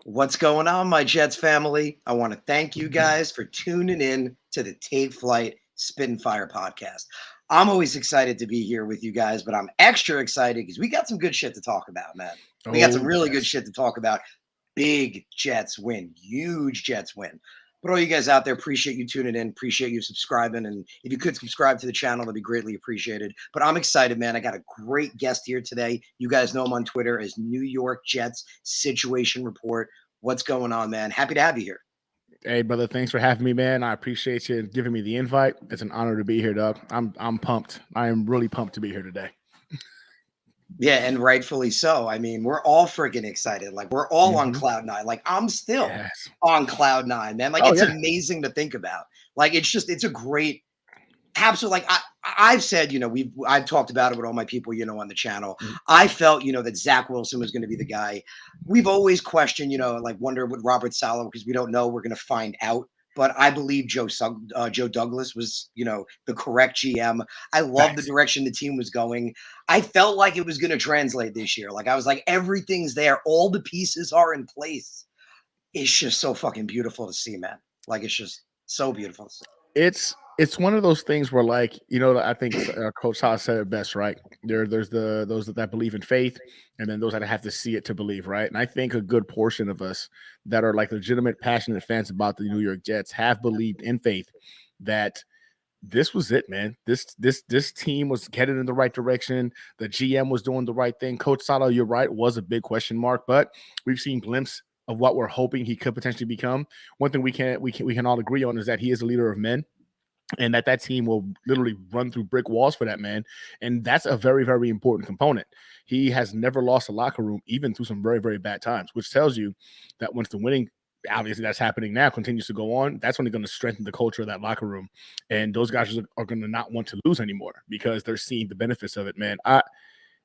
What's going on, my Jets family? I want to thank you guys for tuning in to the Take Flight Spit and Fire podcast. I'm always excited to be here with you guys, but I'm extra excited because we got some good shit to talk about, man. We got some Oh, really good yes. shit to talk about. Big Jets win, huge Jets win. But all you guys out there, appreciate you tuning in, appreciate you subscribing. And if you could subscribe to the channel, that'd be greatly appreciated. But I'm excited, man. I got a great guest here today. You guys know him on Twitter as NYJets Situation Report. What's going on, man? Happy to have you here. Hey, brother, thanks for having me, man. I appreciate you giving me the invite. It's an honor to be here, Doug. I'm pumped. I am really pumped to be here today. Yeah, and rightfully so. I mean, we're all freaking excited. Like, we're all on Mhm. cloud nine. Like, I'm still Yes. on cloud nine, man. Like, Oh, it's yeah. amazing to think about. Like, it's a great, absolutely. Like, I've said, I've talked about it with all my people, on the channel. Mhm. I felt, that Zach Wilson was going to be the guy. We've always questioned, like, wonder with Robert Saleh because we don't know. We're going to find out. But I believe Joe Douglas was, the correct GM. I love the Facts. direction the team was going. I felt like it was going to translate this year. Like I was like, everything's there. All the pieces are in place. It's just so fucking beautiful to see, man. Like it's just so beautiful to see. It's one of those things where, like, I think Coach Haas said it best, right? There's those that believe in faith, and then those that have to see it to believe, right? And I think a good portion of us that are like legitimate, passionate fans about the New York Jets have believed in faith that this was it, man. This team was headed in the right direction. The GM was doing the right thing. Coach Sala, you're right, was a big question mark, but we've seen glimpses of what we're hoping he could potentially become. One thing we can all agree on is that he is a leader of men, and that team will literally run through brick walls for that man. And that's a very, very important component. He has never lost a locker room, even through some very, very bad times, which tells you that once the winning, obviously that's happening now, continues to go on, that's only going to strengthen the culture of that locker room. And those guys are going to not want to lose anymore because they're seeing the benefits of it, man.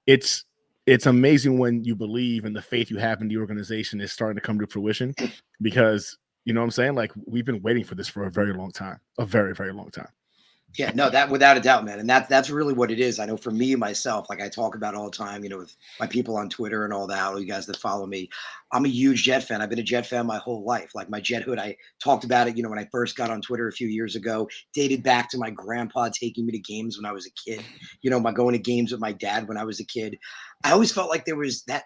It's it's amazing when you believe and the faith you have in the organization is starting to come to fruition, because you know what I'm saying? Like, we've been waiting for this for a very long time, a very, very long time. Yeah, no, that without a doubt, man. And that's really what it is. I know for me myself, like I talk about all the time, with my people on Twitter and all that, all you guys that follow me. I'm a huge Jet fan. I've been a Jet fan my whole life. Like my Jethood, I talked about it, when I first got on Twitter a few years ago, dated back to my grandpa taking me to games when I was a kid, my going to games with my dad when I was a kid. I always felt like there was that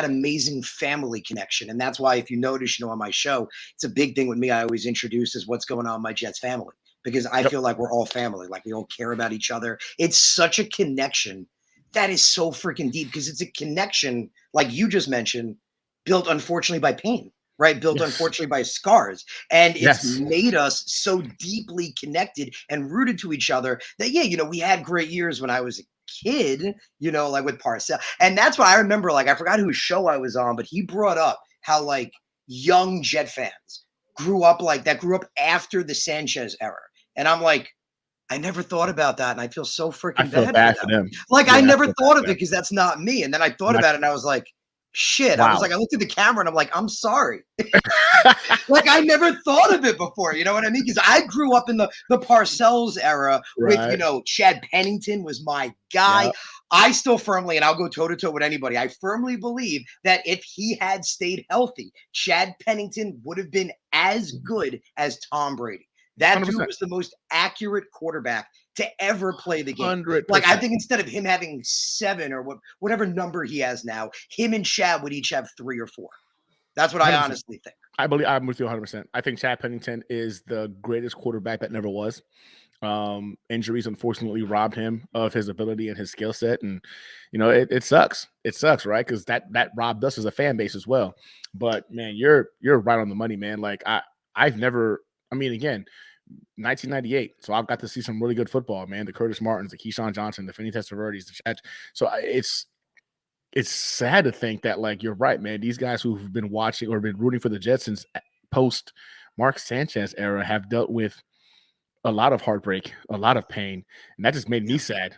amazing family connection. And that's why if you notice, on my show, it's a big thing with me. I always introduce is what's going on in my Jets family because I Yep. feel like we're all family, like we all care about each other. It's such a connection that is so freaking deep because it's a connection, like you just mentioned, built unfortunately by pain, right? Built Yes. unfortunately by scars. And it's Yes. made us so deeply connected and rooted to each other that, yeah, we had great years when I was a kid, like with Parcell. And that's why I remember, like, I forgot whose show I was on, but he brought up how, like, young Jet fans grew up after the Sanchez era. And I'm like, I never thought about that. And I feel so I freaking feel bad for bad for them. them. Like, I Yeah, I never feel bad thought of for it them. because that's not me. And then I thought Not about it and I was like, shit. I was wow. like, I looked at the camera and I'm like, I'm sorry. Like, I never thought of it before. You know what I mean? Because I grew up in the Parcells era with, Right. Chad Pennington was my guy. Yeah. I still firmly, and I'll go toe to toe with anybody, I firmly believe that if he had stayed healthy, Chad Pennington would have been as good as Tom Brady. That dude 100%. was the most accurate quarterback to ever play the game. Like, I 100%. think instead of him having 7 or whatever number he has now, him and Chad would each have 3 or 4. That's what I 100%. honestly think. I'm with you 100%. I think Chad Pennington is the greatest quarterback that never was. Injuries unfortunately robbed him of his ability and his skill set, and it sucks. It sucks, right? Because that robbed us as a fan base as well. But man, you're right on the money, man. Like, I've never. I mean, again, 1998. So I've got to see some really good football, man. The Curtis Martins, the Keyshawn Johnson, the Finney Testaverdes, the Chad. So it's sad to think that, like, you're right, man. These guys who've been watching or been rooting for the Jets since post Mark Sanchez era have dealt with a lot of heartbreak, a lot of pain, and that just made me sad.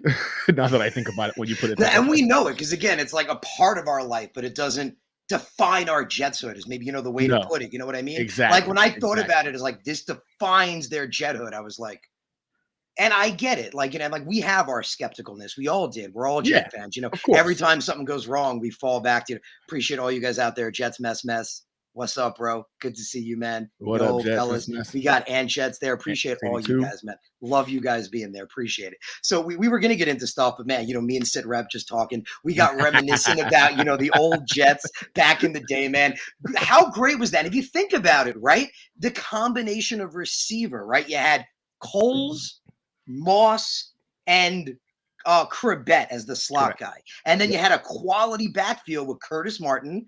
Now that I think about it, when you put it that way. And we know it because, again, it's like a part of our life, but it doesn't define our Jetshood is maybe, the way to No, put it. You know what I mean? Like exactly, when I thought exactly. about it as like this defines their Jethood, I was like, and I get it. Like, like we have our skepticalness. We all did. We're all Yeah, Jet fans. of Every course. time something goes wrong, we fall back to appreciate all you guys out there. Jets mess. What's up, bro? Good to see you, man. What up, Yo, Jets? What's fellas, next? we got NYJets there. Appreciate all you 82. guys, man. Love you guys being there. Appreciate it. So we were gonna get into stuff, but man, me and Sit Rep just talking. We got reminiscent about the old Jets back in the day, man. How great was that? If you think about it, right? The combination of receiver, right? You had Coles, Moss, and Cribette as the slot Correct. guy. And then Yep. you had a quality backfield with Curtis Martin,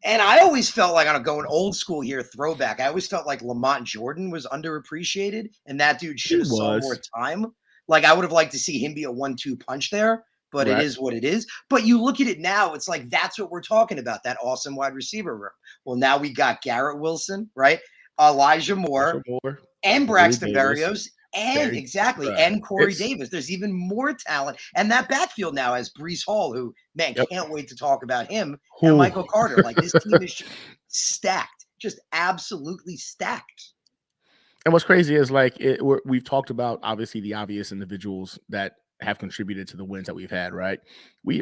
and I always felt like, I'm going old school here, throwback. I always felt like Lamont Jordan was underappreciated, and that dude should He have saw more was. time. Like, I would have liked to see him be a 1-2 punch there, but it Right. is what it is. But you look at it now, it's like that's what we're talking about, that awesome wide receiver room. Well, now we got Garrett Wilson, right? Elijah Marshall Moore, Moore, and Corey Braxton Davis, Berrios, and Barry. exactly, Bruh. and Corey It's Davis. There's even more talent. And that backfield now has Brees Hall, who, man, yep. can't wait to talk about him, and Who Michael Carter. Like, this team is just stacked, just absolutely stacked. and what's crazy is like we've talked about obviously the obvious individuals that have contributed to the wins that we've had, right? We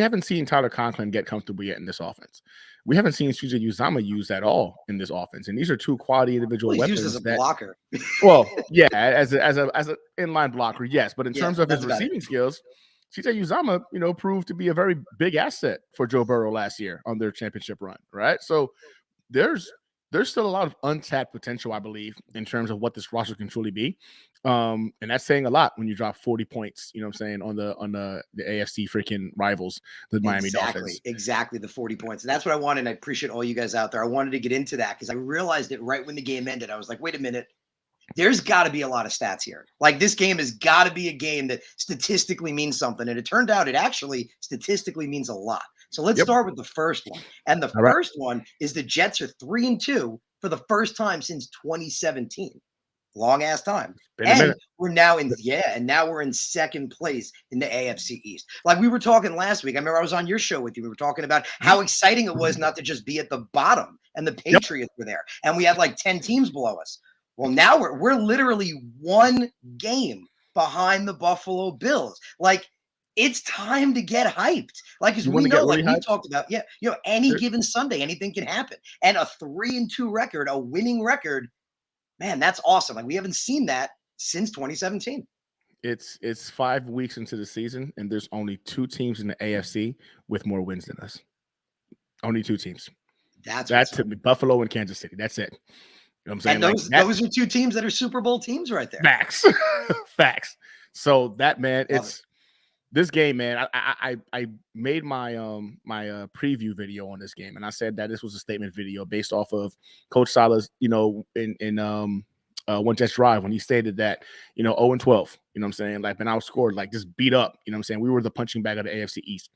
haven't seen Tyler Conklin get comfortable yet in this offense. We haven't seen CJ Uzama used at all in this offense, and these are two quality individual Well, he's used as weapons a that. blocker. Well, yeah, as a inline blocker, yes, but in Yeah, terms of his that's about it. receiving skills, CJ Uzama, proved to be a very big asset for Joe Burrow last year on their championship run, right? So there's there's still a lot of untapped potential, I believe, in terms of what this roster can truly be. And that's saying a lot when you drop 40 points, you know what I'm saying, on the AFC freaking rivals, the Miami Exactly, Dolphins. exactly, the 40 points. And that's what I wanted. And I appreciate all you guys out there. I wanted to get into that because I realized it right when the game ended. I was like, wait a minute. There's got to be a lot of stats here. Like, this game has got to be a game that statistically means something. And it turned out it actually statistically means a lot. So let's Yep. start with the first one. And the All right. first one is the Jets are 3-2 for the first time since 2017. Long ass time. Been a And minute. now we're in second place in the AFC East. Like we were talking last week. I remember I was on your show with you. We were talking about how exciting it was not to just be at the bottom, and the Yep. Patriots were there. And we had like 10 teams below us. Well, now we're literally one game behind the Buffalo Bills. Like, it's time to get hyped. Like, as You want we to get know, like really we hyped? talked about, any There- given Sunday, anything can happen. And a 3-2 record, a winning record, man, that's awesome. Like, we haven't seen that since 2017. It's 5 weeks into the season, and there's only two teams in the AFC with more wins than us. Only two teams. That's That's what's up. Buffalo and Kansas City. That's it. You know what I'm saying? And Like those that. those are two teams that are Super Bowl teams right there. Facts. Facts. So that, man, Love it's this game, man. I made my preview video on this game, and I said that this was a statement video based off of Coach Salah's, in one Jets drive when he stated that 0-12, you know what I'm saying, like been outscored, like just beat up, you know what I'm saying. We were the punching bag of the AFC East,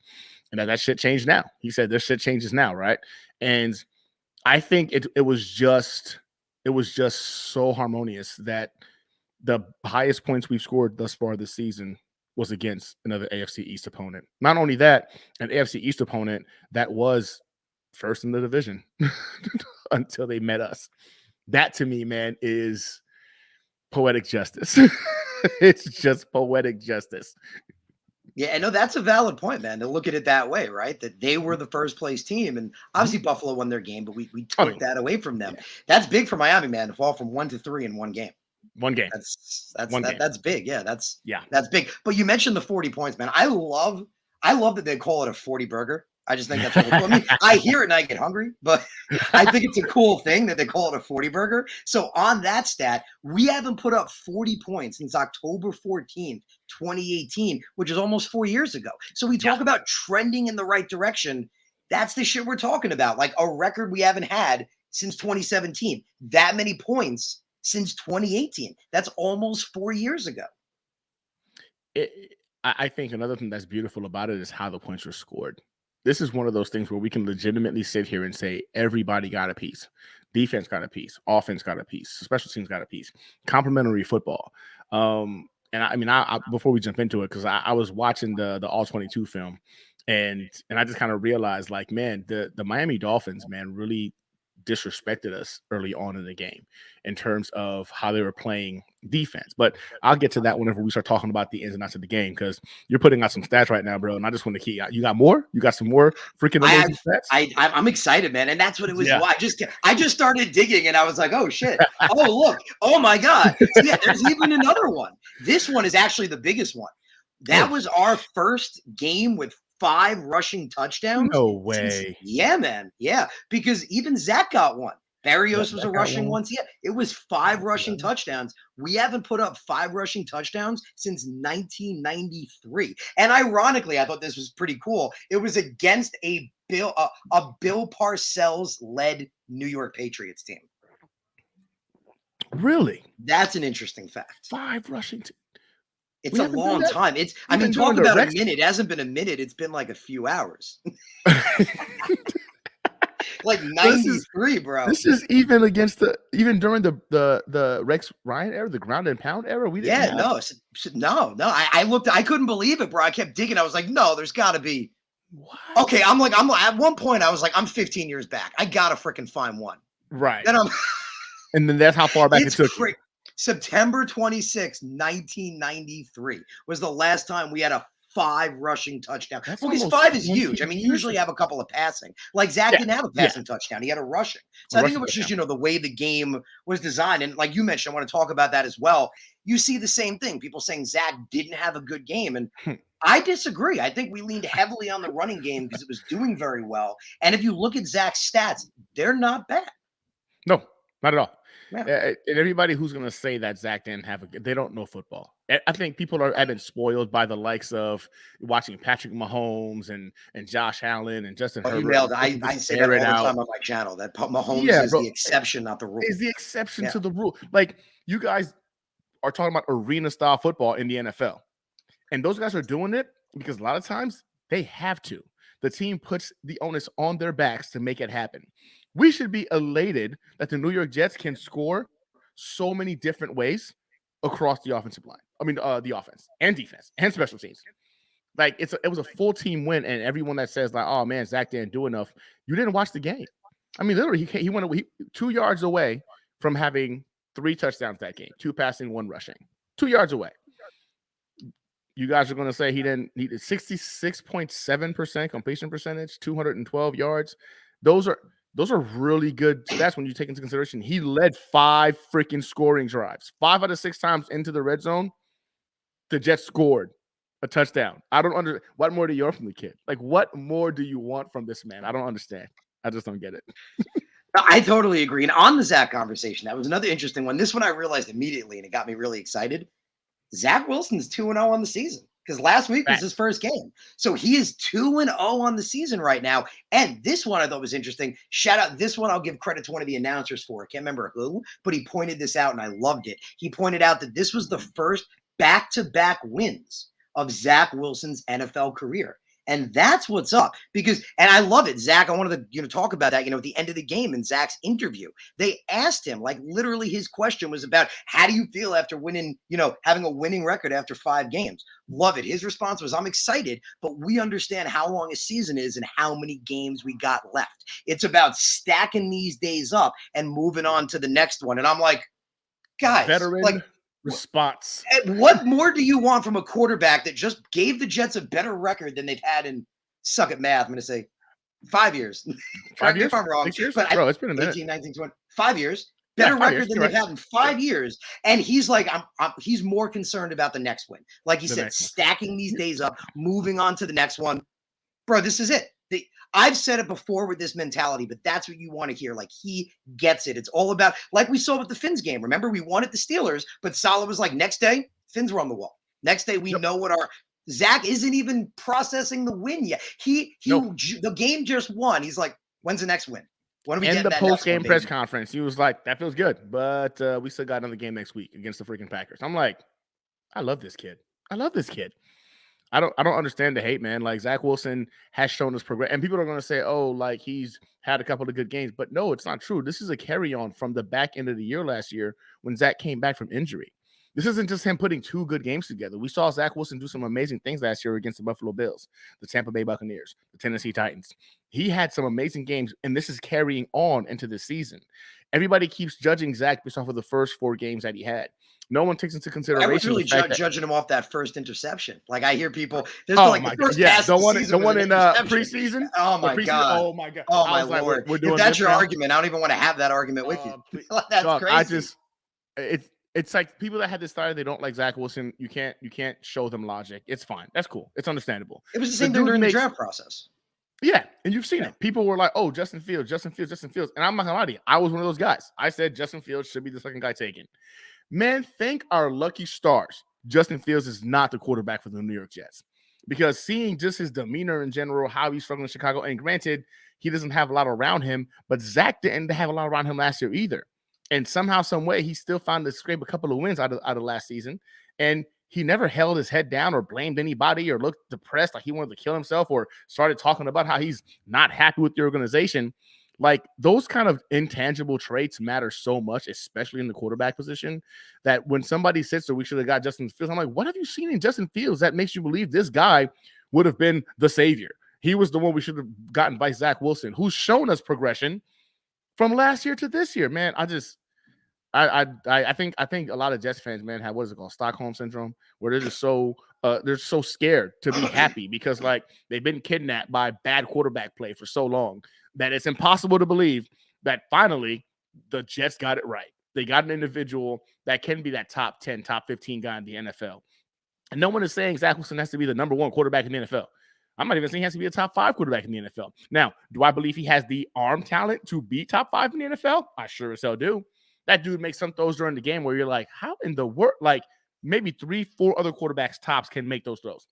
and that shit changed now. He said this shit changes now, right? And I think it was just so harmonious that the highest points we've scored thus far this season was against another AFC East opponent. Not only that, an AFC East opponent that was first in the division until they met us. That to me, man, is poetic justice. It's just poetic justice. Yeah, I know that's a valid point, man, to look at it that way, right? That they were the first place team. And obviously Buffalo won their game, but we I took mean, that away from them. yeah. That's big for Miami, man, to fall from 1-3 in one game. One game. One game. That's big. Yeah, Yeah. that's big. But you mentioned the 40 points, man. I love that they call it a 40 burger. I just think that's really cool. I mean, I hear it and I get hungry, but I think it's a cool thing that they call it a 40 burger. So on that stat, we haven't put up 40 points since October 14th, 2018, which is almost 4 years ago. So we talk about trending in the right direction. That's the shit we're talking about. Like a record we haven't had since 2017. That many points since 2018. That's almost 4 years ago. I think another thing that's beautiful about it is how the points were scored. This is one of those things where we can legitimately sit here and say everybody got a piece. Defense got a piece. Offense got a piece. Special teams got a piece. Complementary football. And I mean, I before we jump into it, because I was watching the All 22 film, and I just kind of realized, like, man, the Miami Dolphins, man, really disrespected us early on in the game in terms of how they were playing defense. But I'll get to that whenever we start talking about the ins and outs of the game, because you're putting out some stats right now, bro. And I just want to keep you got more? You got some more freaking amazing stats? I'm excited, man. And that's what it was. Yeah. I just started digging and I was like, oh shit. Oh, look. Oh my God. So yeah, there's even another one. This one is actually the biggest one. That was our first game with 5 rushing touchdowns. No way. Yeah, man. Yeah. Because even Zach got one. Barrios was a rushing one. Yeah, it was 5 rushing touchdowns. We haven't put up 5 rushing touchdowns since 1993. And ironically, I thought this was pretty cool. It was against a Bill Parcells led New York Patriots team. Really? That's an interesting fact. 5 rushing. It's a long time. I mean, talk about a minute. It hasn't been a minute. It's been like a few hours. Like 93, bro. This is even during the Rex Ryan era, the ground and pound era. We didn't. No. I looked. I couldn't believe it, bro. I kept digging. I was like, no, there's got to be. What? Okay, I'm like, at one point, I was like, I'm 15 years back. I gotta freaking find one. Right. Then and then that's how far back it took. September 26, 1993 was the last time we had a 5 rushing touchdown. Well, because 5 is huge. I mean, you usually have a couple of passing. Like Zach didn't have a passing touchdown. He had a rushing. So I think it was just, the way the game was designed. And like you mentioned, I want to talk about that as well. You see the same thing. People saying Zach didn't have a good game. And I disagree. I think we leaned heavily on the running game because it was doing very well. And if you look at Zach's stats, they're not bad. No, not at all. Yeah. And everybody who's going to say that Zach didn't have they don't know football. I think people have been spoiled by the likes of watching Patrick Mahomes and Josh Allen and Justin Herbert. You nailed it. I say that all the time on my channel, that Mahomes is the exception, not the rule. Is the exception to the rule. Like, you guys are talking about arena-style football in the NFL. And those guys are doing it because a lot of times they have to. The team puts the onus on their backs to make it happen. We should be elated that the New York Jets can score so many different ways across the offensive line. I mean, the offense and defense and special teams. Like, it was a full team win, and everyone that says like, "Oh man, Zach didn't do enough," you didn't watch the game. I mean, literally, he went 2 yards away from having 3 touchdowns that game, 2 passing, 1 rushing, 2 yards away. You guys are going to say he did 66.7% completion percentage, 212 yards. Those are really good stats when you take into consideration he led 5 freaking scoring drives. 5 out of 6 times into the red zone, the Jets scored a touchdown. I don't understand. What more do you want from the kid? Like, what more do you want from this man? I don't understand. I just don't get it. I totally agree. And on the Zach conversation, that was another interesting one. This one I realized immediately, and it got me really excited. Zach Wilson's 2-0 on the season because last week was his first game. So he is 2-0 on the season right now. And this one I thought was interesting. Shout out. This one I'll give credit to one of the announcers for. I can't remember who, but he pointed this out and I loved it. He pointed out that this was the first back-to-back wins of Zach Wilson's NFL career. And that's what's up and I love it. Zach, I wanted to, talk about that, at the end of the game in Zach's interview, they asked him, like, literally his question was about, how do you feel after winning, having a winning record after 5 games? Love it. His response was, I'm excited, but we understand how long a season is and how many games we got left. It's about stacking these days up and moving on to the next one. And I'm like, guys, veteran response. What more do you want from a quarterback that just gave the Jets a better record than they've had in, suck at math, I'm going to say 5 years. 5 years? If I'm wrong. 6 years? But Bro, it's been a minute. 18, 19, 20, 5 years. Better record than they've had in 5 years. And he's like, he's more concerned about the next win. Like he said, stacking these days up, moving on to the next one. Bro, this is it. I've said it before with this mentality, but that's what you want to hear. Like, he gets it. It's all about, like we saw with the Finns game. Remember, we wanted the Steelers, but Saleh was like, next day, Finns were on the wall. Next day, we know what Zach isn't even processing the win yet. The game just won. He's like, when's the next win? When are we getting the post-game press conference, he was like, that feels good, but we still got another game next week against the freaking Packers. I'm like, I love this kid. I don't understand the hate, man. Like, Zach Wilson has shown us progress, and people are going to say, oh, like, he's had a couple of good games, but no, it's not true. This is a carry-on from the back end of the year last year when Zach came back from injury. This isn't just him putting two good games together. We saw Zach Wilson do some amazing things last year against the Buffalo Bills, the Tampa Bay Buccaneers, the Tennessee Titans. He had some amazing games, and this is carrying on into the season. Everybody keeps judging Zach based off of the first 4 games that he had. No one takes into consideration. I was really the fact that, judging him off that first interception. Like I hear people, there's oh like my the god, first yeah, pass the of one, season the was one an in interception. preseason. Oh my god. Oh my god. Oh I my was like, lord. we're doing If that's this your now? argument, I don't even want to have that argument with you. That's Dog, crazy. It's like people that had this started, they don't like Zach Wilson. You can't show them logic. It's fine. That's cool. It's understandable. It was the same thing during the draft process. Yeah, and you've seen it. People were like, "Oh, Justin Fields," and I'm not gonna lie to you. I was one of those guys. I said Justin Fields should be the second guy taken. Man, thank our lucky stars. Justin Fields is not the quarterback for the New York Jets, because seeing just his demeanor in general, how he's struggling in Chicago, and granted, he doesn't have a lot around him, but Zach didn't have a lot around him last year either. And somehow, some way, he still found to scrape a couple of wins out of last season. And he never held his head down or blamed anybody or looked depressed like he wanted to kill himself or started talking about how he's not happy with the organization. Like, those kind of intangible traits matter so much, especially in the quarterback position, that when somebody sits or we should have got Justin Fields, I'm like, what have you seen in Justin Fields that makes you believe this guy would have been the savior? He was the one we should have gotten by Zach Wilson, who's shown us progression from last year to this year. Man, I think a lot of Jets fans, man, have, what is it called, Stockholm syndrome, where they're so scared to be happy because like they've been kidnapped by bad quarterback play for so long that it's impossible to believe that finally the Jets got it right. They got an individual that can be that top 10, top 15 guy in the NFL. And no one is saying Zach Wilson has to be the number 1 quarterback in the NFL. I'm not even saying he has to be a top 5 quarterback in the NFL. Now, do I believe he has the arm talent to be top 5 in the NFL? I sure as hell do. That dude makes some throws during the game where you're like, how in the world? Like maybe 3-4 other quarterbacks tops can make those throws.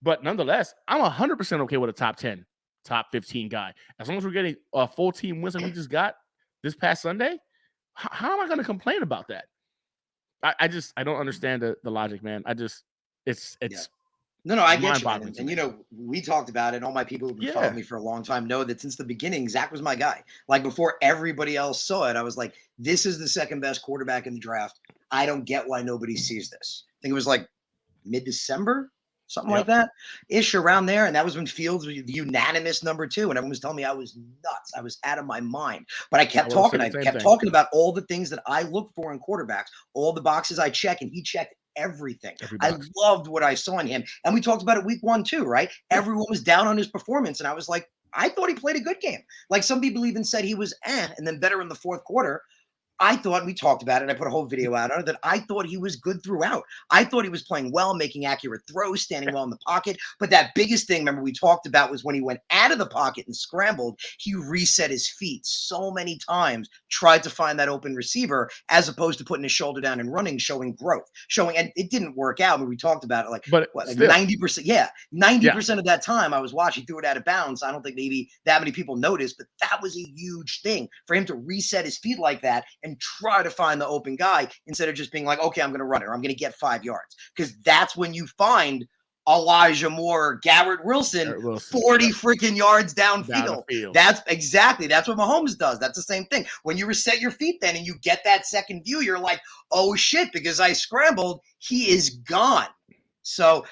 But nonetheless, I'm 100% okay with a top 10, top 15 guy. As long as we're getting a full team wins like we just got this past Sunday, how am I going to complain about that? I don't understand the logic, man. It's No, I get you, man. And you know, we talked about it. All my people who've been following me for a long time know that since the beginning, Zach was my guy. Like before everybody else saw it, I was like, this is the second best quarterback in the draft. I don't get why nobody sees this. I think it was like mid-December, something like that, ish around there. And that was when Fields was the unanimous number 2. And everyone was telling me I was nuts. I was out of my mind. But I kept talking. I kept talking about all the things that I look for in quarterbacks, all the boxes I check, and he checked everything. I loved what I saw in him. And we talked about it week 1 too, right? Everyone was down on his performance. And I was like, I thought he played a good game. Like some people even said he was and then better in the fourth quarter. I thought, we talked about it, and I put a whole video out on it, that I thought he was good throughout. I thought he was playing well, making accurate throws, standing well in the pocket. But that biggest thing, remember, we talked about was when he went out of the pocket and scrambled, he reset his feet so many times, tried to find that open receiver, as opposed to putting his shoulder down and running, showing growth. And it didn't work out. I mean, we talked about it like 90%. Yeah, 90% of that time I was watching, threw it out of bounds. I don't think maybe that many people noticed, but that was a huge thing for him to reset his feet like that and try to find the open guy instead of just being like, okay, I'm going to run it or I'm going to get 5 yards. Because that's when you find Elijah Moore, Garrett Wilson 40 freaking yards downfield. That's what Mahomes does. That's the same thing. When you reset your feet then and you get that second view, you're like, oh shit, because I scrambled, he is gone. So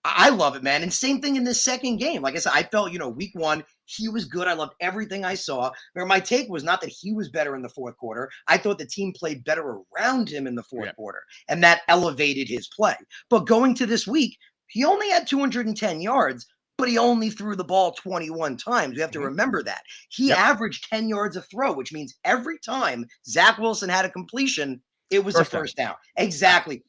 I love it, man. And same thing in this second game. Like I said, I felt, week 1, he was good. I loved everything I saw. My take was not that he was better in the fourth quarter. I thought the team played better around him in the fourth quarter, and that elevated his play. But going to this week, he only had 210 yards, but he only threw the ball 21 times. We have to remember that. He averaged 10 yards a throw, which means every time Zach Wilson had a completion, it was a first down. Exactly.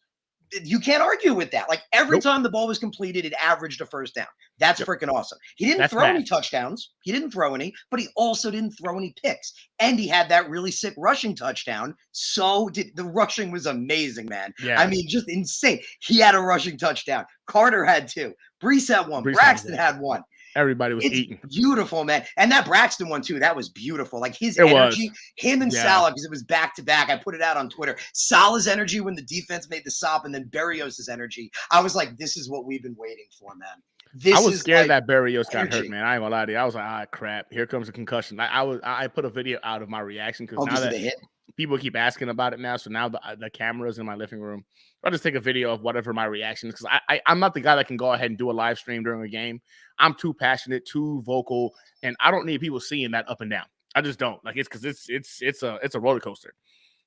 You can't argue with that. Like every time the ball was completed, it averaged a first down. That's freaking awesome. He didn't throw any touchdowns. He didn't throw any, but he also didn't throw any picks. And he had that really sick rushing touchdown. So the rushing was amazing, man. Yeah. I mean, just insane. He had a rushing touchdown. Carter had 2. Brees had 1. Braxton had 1. Everybody was eating. Beautiful, man. And that Braxton one, too, that was beautiful. Like his energy, him and Salah, because it was back-to-back. I put it out on Twitter. Salah's energy when the defense made the stop, and then Berrios' energy. I was like, this is what we've been waiting for, man. I was scared that Berrios got hurt, man. I ain't gonna lie to you. I was like, crap, here comes a concussion. I put a video out of my reaction because now that people keep asking about it now. So now the camera's in my living room. I'll just take a video of whatever my reactions, because I'm not the guy that can go ahead and do a live stream during a game. I'm too passionate, too vocal, and I don't need people seeing that up and down. I just don't. Like, it's because it's a roller coaster.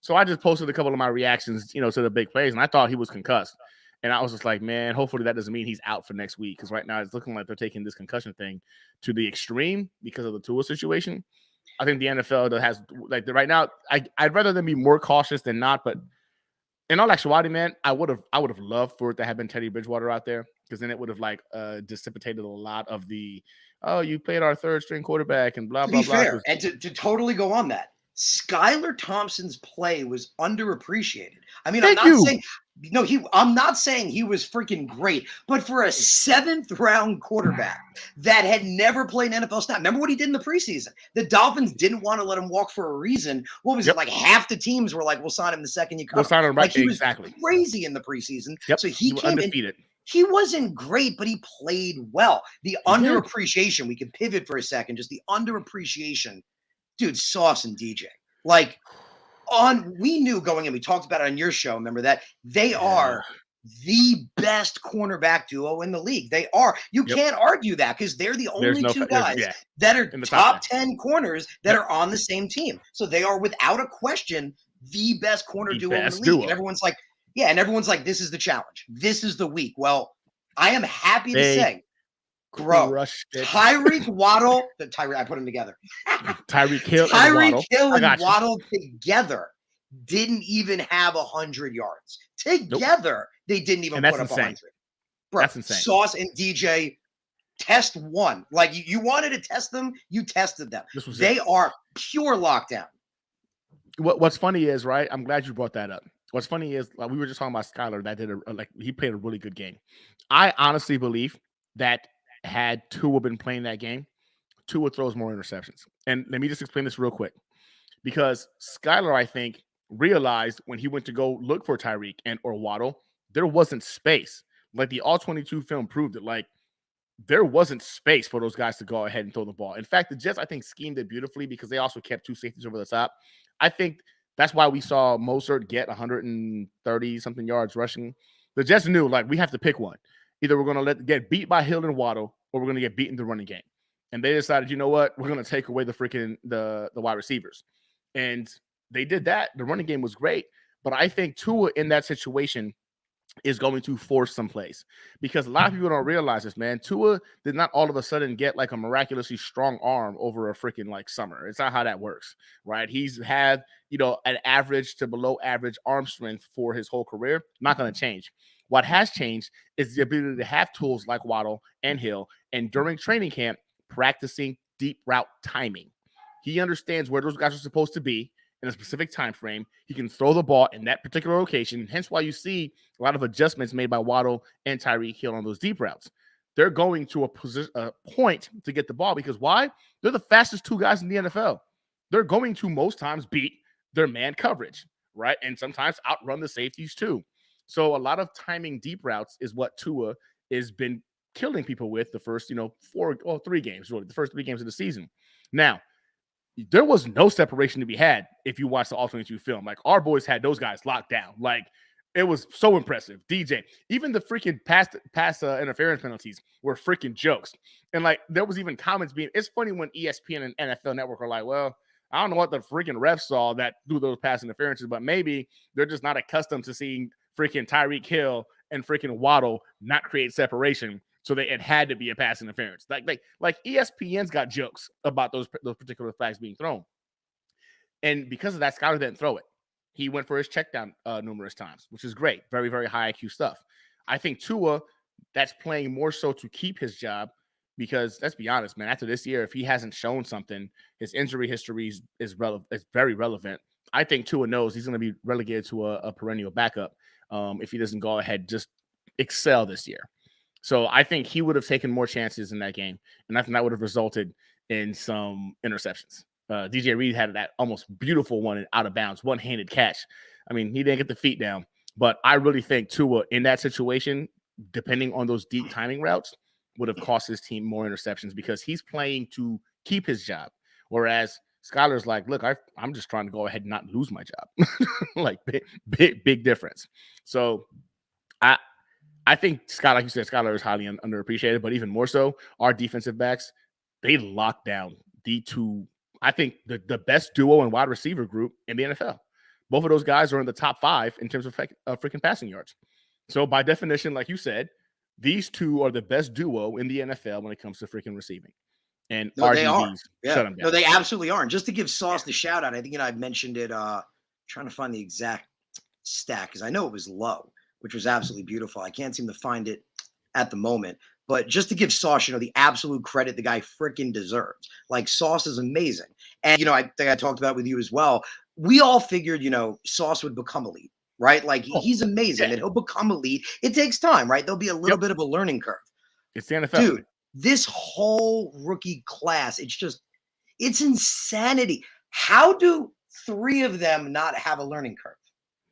So I just posted a couple of my reactions, to the big plays, and I thought he was concussed. And I was just like, man, hopefully that doesn't mean he's out for next week, because right now it's looking like they're taking this concussion thing to the extreme because of the Tua situation. I think the NFL that has, like, right now, I'd rather them be more cautious than not. But in all actuality, man, I would have loved for it to have been Teddy Bridgewater out there, because then it would have dissipated a lot of the, oh, you played our third string quarterback and blah To blah be blah. fair, and to totally go on that, Skylar Thompson's play was underappreciated. I mean, Thank you. I'm not saying he was freaking great, but for a 7th round quarterback that had never played an NFL snap, remember what he did in the preseason? The Dolphins didn't want to let him walk for a reason. What was it? Like half the teams were like, we'll sign him the second you come. We'll sign him, right? Like, he was exactly crazy in the preseason. Yep. So he came undefeated. in. He wasn't great, but he played well. The underappreciation, we can pivot for a second, just the underappreciation. Dude, Sauce and DJ. Like, we knew going in, we talked about it on your show, remember that? They are the best cornerback duo in the league. They are. You can't argue that, because they're the only two guys that are top 10 corners that are on the same team. So they are, without a question, the best corner duo in the league. And everyone's like, this is the challenge. This is the week. Well, I am happy to say, bro, Tyreek Waddle, I put them together. Tyreek Hill and Waddle together didn't even have 100 yards. Together, they didn't even put up 100. Bro, that's insane. Sauce and DJ, test one. Like, you wanted to test them, you tested them. They are pure lockdown. What's funny is, right, I'm glad you brought that up. What's funny is, like, we were just talking about Skylar, that he played a really good game. I honestly believe that had Tua been playing that game, Tua throws more interceptions. And let me just explain this real quick. Because Skylar, I think, realized when he went to go look for Tyreek or Waddle, there wasn't space. Like, the All-22 film proved it. Like, there wasn't space for those guys to go ahead and throw the ball. In fact, the Jets, I think, schemed it beautifully, because they also kept 2 safeties over the top. I think that's why we saw Mostert get 130-something yards rushing. The Jets knew, like, we have to pick one. Either we're going to get beat by Hill and Waddle, or we're going to get beat in the running game. And they decided, you know what? We're going to take away the wide receivers. And they did that. The running game was great. But I think Tua in that situation is going to force some plays, because a lot of people don't realize this, man. Tua did not all of a sudden get like a miraculously strong arm over a freaking like summer. It's not how that works, right? He's had, an average to below average arm strength for his whole career. Not going to change. What has changed is the ability to have tools like Waddle and Hill, and during training camp, practicing deep route timing. He understands where those guys are supposed to be in a specific time frame. He can throw the ball in that particular location. Hence why you see a lot of adjustments made by Waddle and Tyreek Hill on those deep routes. They're going to a point to get the ball, because why? They're the fastest 2 guys in the NFL. They're going to most times beat their man coverage, right? And sometimes outrun the safeties too. So a lot of timing deep routes is what Tua has been killing people with the first, 3 games, really, the first 3 games of the season. Now, there was no separation to be had if you watch the All-22 film. Like, our boys had those guys locked down. Like, it was so impressive. DJ, even the freaking pass interference penalties were freaking jokes. And, like, there was even comments it's funny when ESPN and NFL Network are like, well, I don't know what the freaking refs saw that do those pass interferences, but maybe they're just not accustomed to seeing freaking Tyreek Hill and freaking Waddle not create separation. So it had to be a pass interference. Like ESPN's got jokes about those particular flags being thrown. And because of that, Skylar didn't throw it. He went for his check down numerous times, which is great. Very, very high IQ stuff. I think Tua, that's playing more so to keep his job, because let's be honest, man, after this year, if he hasn't shown something, his injury history is very relevant. I think Tua knows he's going to be relegated to a perennial backup if he doesn't go ahead, just excel this year. So I think he would have taken more chances in that game, and I think that would have resulted in some interceptions. DJ Reed had that almost beautiful one out of bounds, one-handed catch. I mean, he didn't get the feet down, but I really think Tua in that situation, depending on those deep timing routes, would have cost his team more interceptions, because he's playing to keep his job. Whereas Skylar's like, look, I'm just trying to go ahead and not lose my job. Like big difference. So I I think Scott, like you said, Skylar is highly underappreciated, but even more so, our defensive backs, they lock down the two. I think the best duo and wide receiver group in the NFL. Both of those guys are in the top 5 in terms of freaking passing yards. So by definition, like you said, these two are the best duo in the NFL when it comes to freaking receiving. And No, they are. RDBs Yeah. shut them No, down. they absolutely are. And just to give Sauce the shout out, I think I mentioned it. Trying to find the exact stat because I know it was low, which was absolutely beautiful. I can't seem to find it at the moment. But just to give Sauce, the absolute credit the guy freaking deserves. Like Sauce is amazing. And I think I talked about with you as well. We all figured, Sauce would become elite, right? Like Oh, he's amazing yeah. and he'll become elite. It takes time, right? There'll be a little Yep. bit of a learning curve. It's the NFL. Dude, this whole rookie class, it's insanity. How do 3 of them not have a learning curve?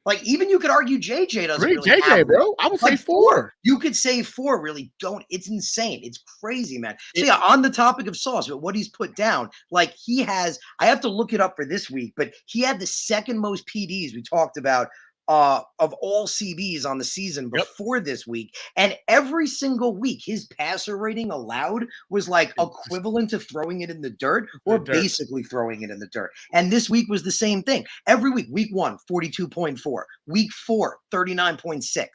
Like, even you could argue JJ doesn't Three really have JJ, one. bro. I would say Like 4. you could say 4 really don't. It's insane. It's crazy, man. So It, yeah, on the topic of Sauce, but what he's put down, like I have to look it up for this week, but he had the second most PDs we talked about of all CBs on the season yep. before this week. And every single week, his passer rating allowed was like equivalent to throwing it in the dirt or basically throwing it in the dirt. And this week was the same thing. Every week 1, 42.4, week 4, 39.6.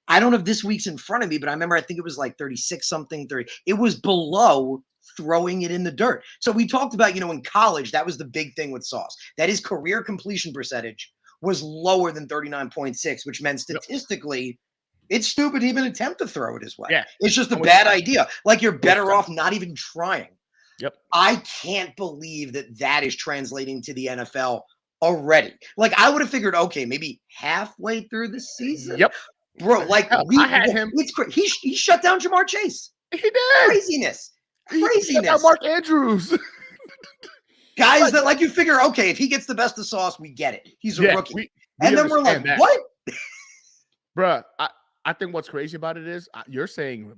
I don't know if this week's in front of me, but I remember I think it was like 36 something, 30. It was below throwing it in the dirt. So we talked about, in college, that was the big thing with Sauce. That his career completion percentage was lower than 39.6, which meant statistically, it's stupid to even attempt to throw it his way. Yeah. It's just a bad idea. Like you're better off not even trying. Yep. I can't believe that is translating to the NFL already. Like I would have figured, okay, maybe halfway through the season. Yep. Bro, like I had him. It's crazy. He shut down Jamar Chase. He did. Craziness. He shut down Mark Andrews. Guys that you figure, okay, if he gets the best of Sauce, we get it. He's a rookie. And then we're like, that. What? Bruh, I think what's crazy about it is you're saying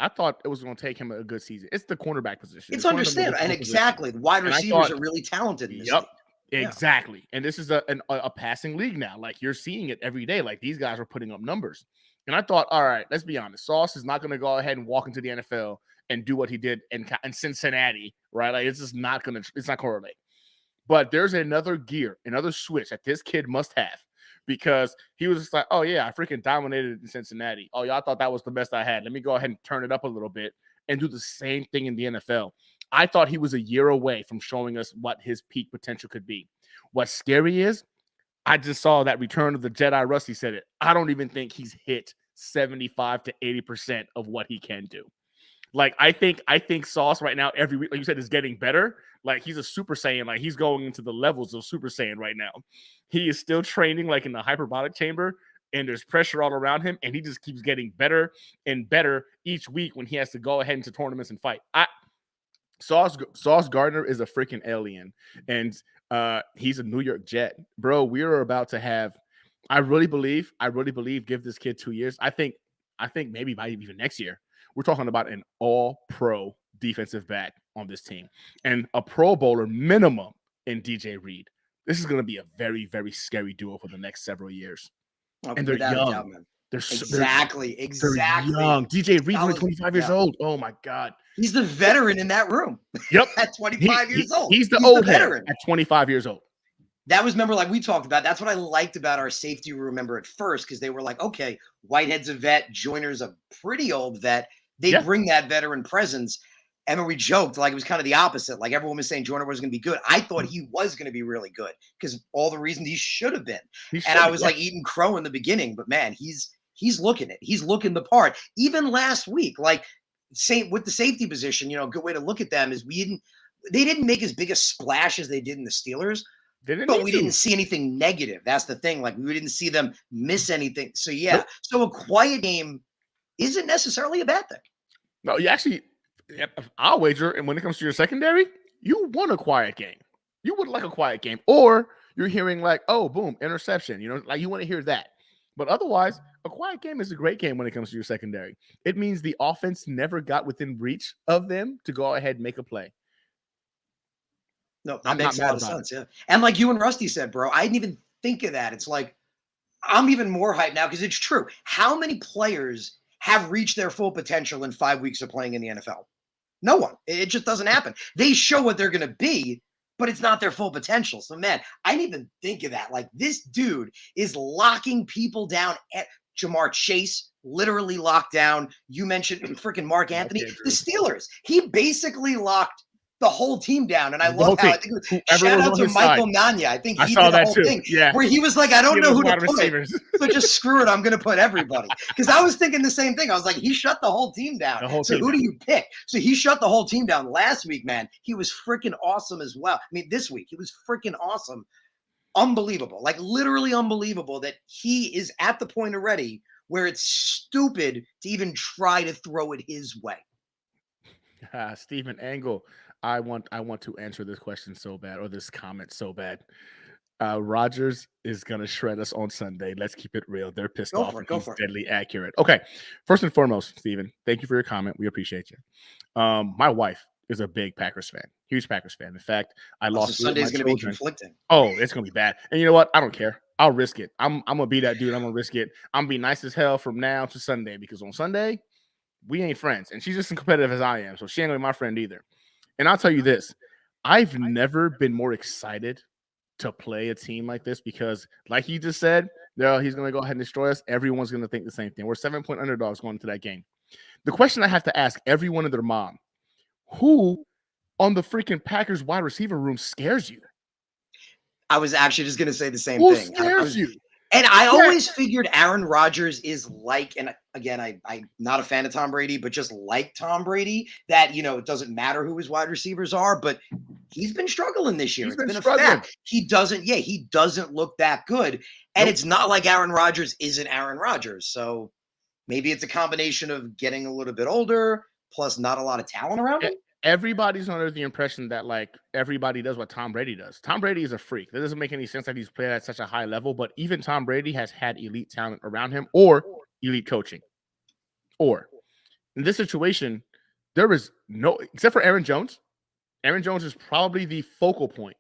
I thought it was going to take him a good season. It's the cornerback position. It's understandable. And exactly. The wide receivers are really talented in this league. Exactly. And this is a passing league now. Like you're seeing it every day. Like these guys are putting up numbers. And I thought, all right, let's be honest. Sauce is not going to go ahead and walk into the NFL and do what he did in Cincinnati, right? Like it's not correlate. But there's another gear, another switch that this kid must have because he was just like, oh yeah, I freaking dominated in Cincinnati. Oh, y'all thought that was the best I had. Let me go ahead and turn it up a little bit and do the same thing in the NFL. I thought he was a year away from showing us what his peak potential could be. What's scary is I just saw that Return of the Jedi. Rusty said it. I don't even think he's hit 75 to 80% of what he can do. Like I think Sauce right now every week, like you said, is getting better. Like he's a Super Saiyan. Like he's going into the levels of Super Saiyan right now. He is still training like in the hyperbolic chamber, and there's pressure all around him, and he just keeps getting better and better each week when he has to go ahead into tournaments and fight. Sauce Gardner is a freaking alien, and he's a New York Jet, bro. We are about to have. I really believe. Give this kid 2 years. I think maybe by even next year. We're talking about an all-pro defensive back on this team and a Pro Bowler minimum in DJ Reed. This is going to be a very, very scary duo for the next several years. And they're young. Doubt, man. They're exactly. They're young. DJ Reed's only 25 years old. Oh my God. He's the veteran in that room. Yep. At 25 years old. He's the old veteran at 25 years old. That was, remember, like we talked about, that's what I liked about our safety room, remember, at first, because they were like, okay, Whitehead's a vet, Joyner's a pretty old vet. They bring that veteran presence. And when we joked, like it was kind of the opposite. Like everyone was saying Joyner was going to be good. I thought he was going to be really good because all the reasons he should have been. And I was like eating crow in the beginning, but man, he's looking it. He's looking the part. Even last week, like with the safety position, a good way to look at them is they didn't make as big a splash as they did in the Steelers. But we didn't see anything negative. That's the thing. Like we didn't see them miss anything. So yeah. So a quiet game isn't necessarily a bad thing. No, you actually, I'll wager, and when it comes to your secondary, you want a quiet game. You would like a quiet game. Or you're hearing like, oh, boom, interception. Like you want to hear that. But otherwise, a quiet game is a great game when it comes to your secondary. It means the offense never got within reach of them to go ahead and make a play. No, that I'm not makes a mad lot of about it. sense. Yeah. And like you and Rusty said, bro, I didn't even think of that. It's like, I'm even more hyped now because it's true. How many players have reached their full potential in 5 weeks of playing in the NFL? No one. It just doesn't happen. They show what they're going to be, but it's not their full potential. So, man, I didn't even think of that. Like, this dude is locking people down. Jamar Chase literally locked down. You mentioned freaking Mark Mark Anthony, the Andrews. Steelers. He basically locked the whole team down. And I The love whole how team. I think Whoever shout was out on to his side. Michael Nanya. I think I he saw did the that whole too. thing Yeah. where he was like, I don't He know was who to wide put. receivers. So just screw it. I'm going to put everybody. Because I was thinking the same thing. I was like, he shut the whole team down. The whole So team who down. do you pick? So he shut the whole team down last week, man. He was freaking awesome as well. I mean, this week, he was freaking awesome. Unbelievable. Like literally unbelievable that he is at the point already where it's stupid to even try to throw it his way. Stephen Angle. I want to answer this question so bad, or this comment so bad. Rogers is gonna shred us on Sunday. Let's keep it real. They're pissed Go off, for and it. Go he's for it. deadly accurate. Okay, first and foremost, Stephen, thank you for your comment. We appreciate you. My wife is a big Packers fan, huge Packers fan. In fact, I So lost three of my Sunday's going to be children. conflicting. Oh, it's gonna be bad. And you know what? I don't care. I'll risk it. I'm gonna be that dude. I'm gonna risk it. I'm gonna be nice as hell from now to Sunday because on Sunday we ain't friends, and she's just as competitive as I am, so she ain't gonna be my friend either. And I'll tell you this: I've never been more excited to play a team like this because, like he just said, he's going to go ahead and destroy us. Everyone's going to think the same thing. We're 7-point underdogs going into that game. The question I have to ask everyone and their mom: who on the freaking Packers wide receiver room scares you? I was actually just going to say the same Who thing. I scares was, you? and I Yeah, always figured Aaron Rodgers is like, and again, I'm not a fan of Tom Brady, but just like Tom Brady, that, it doesn't matter who his wide receivers are, but he's been struggling this year. he's It's been been a struggling. fact. He doesn't look that good. And Nope. it's not like Aaron Rodgers isn't Aaron Rodgers. So maybe it's a combination of getting a little bit older, plus not a lot of talent around E- him. Everybody's under the impression that like everybody does what Tom Brady does. Tom Brady is a freak. That doesn't make any sense that he's played at such a high level, but even Tom Brady has had elite talent around him or elite coaching. Or in this situation, there is no, except for Aaron Jones. Aaron Jones is probably the focal point.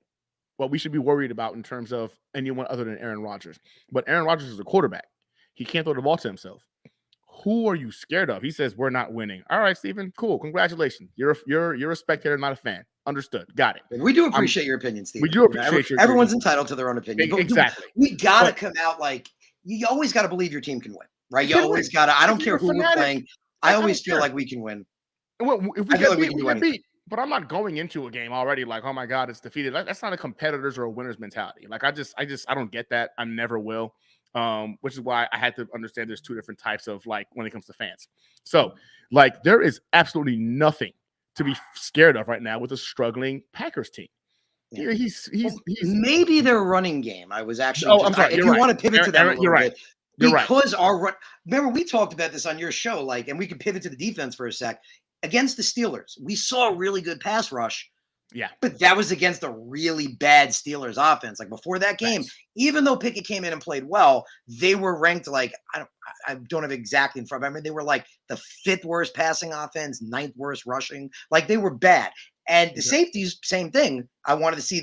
What we should be worried about in terms of anyone other than Aaron Rodgers. But Aaron Rodgers is a quarterback. He can't throw the ball to himself. Who are you scared of? He says we're not winning. All right, Stephen. Cool. Congratulations. You're a spectator, not a fan. Understood. Got it. And we do Um, appreciate your opinion, we Stephen. do appreciate your Everyone's entitled to their own opinion, but exactly. we got to But come out like you always got to believe your team can win, right? you You can always win. got to. I If don't care you're a who we're fanatic, playing. I I don't always feel care. like we can win. If we I feel get like we beat, can we do get anything. beat. But I'm not going into a game already like, oh my god, it's defeated. That's not a competitor's or a winner's mentality. Like I don't get that. I never will. Which is why I had to understand there's two different types of like when it comes to fans. So like there is absolutely nothing to be scared of right now with a struggling Packers team. Yeah. He's. Maybe their running game. I was actually Oh, I'm just, sorry. if You're you right. want to pivot to them a You're little right. bit, You're right. because our run. Remember, we talked about this on your show, like, and we could pivot to the defense for a sec. Against the Steelers, we saw a really good pass rush. Yeah. But that was against a really bad Steelers offense. Like before that game, Facts. even though Pickett came in and played well, they were ranked like I don't have exactly in front. I mean, they were like the fifth worst passing offense, ninth worst rushing. Like they were bad. And the Okay. safeties, same thing. I wanted to see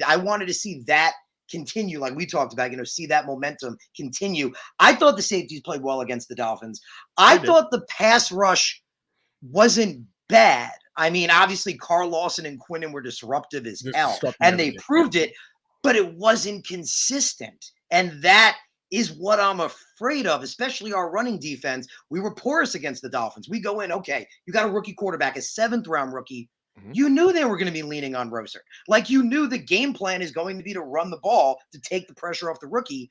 that continue, like we talked about. See that momentum continue. I thought the safeties played well against the Dolphins. I They did. thought the pass rush wasn't bad. I mean, obviously, Carl Lawson and Quinnen were disruptive as Just hell, disrupting and they everything. Yeah. proved it, but it wasn't consistent. And that is what I'm afraid of, especially our running defense. We were porous against the Dolphins. We go in, okay, you got a rookie quarterback, a seventh-round rookie. Mhm. You knew they were going to be leaning on Roser. Like you knew the game plan is going to be to run the ball to take the pressure off the rookie.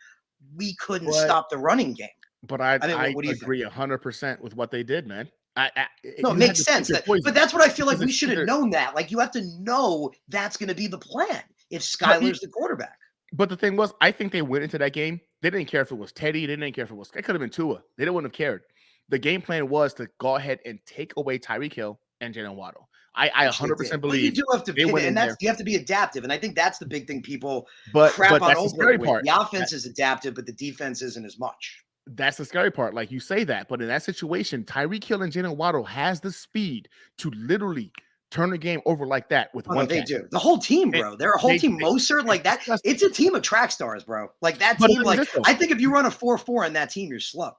We couldn't But stop the running game. But I mean, I what do you think? agree 100% with what they did, man. No, it You had makes to pick sense. your But poison that's what I feel like because we it's should have either. known that. Like you have to know that's going to be the plan if But Skyler's the quarterback. but the thing was, I think they went into that game. They didn't care if it was Teddy. They didn't care if it was. It could have been Tua. They wouldn't have cared. The game plan was to go ahead and take away Tyreek Hill and Jalen Waddle. I Which they 100% did. But you believe do have to they went pivot, in and that's there. you have to be adaptive. And I think that's the big thing people But crap on that's the Oakland scary with. part. The offense is adaptive, but the defense isn't as much. That's the scary part. Like you say that, but in that situation, Tyreek Hill and Jalen Waddle has the speed to literally turn the game over like that with Oh, one they catch. do. The whole team, bro. They're a whole team. Mostert, It's like that. disgusting. It's a team of track stars, bro. Like that But team. look at Like this, though. I think if you run a 4.4 in that team, you're slow.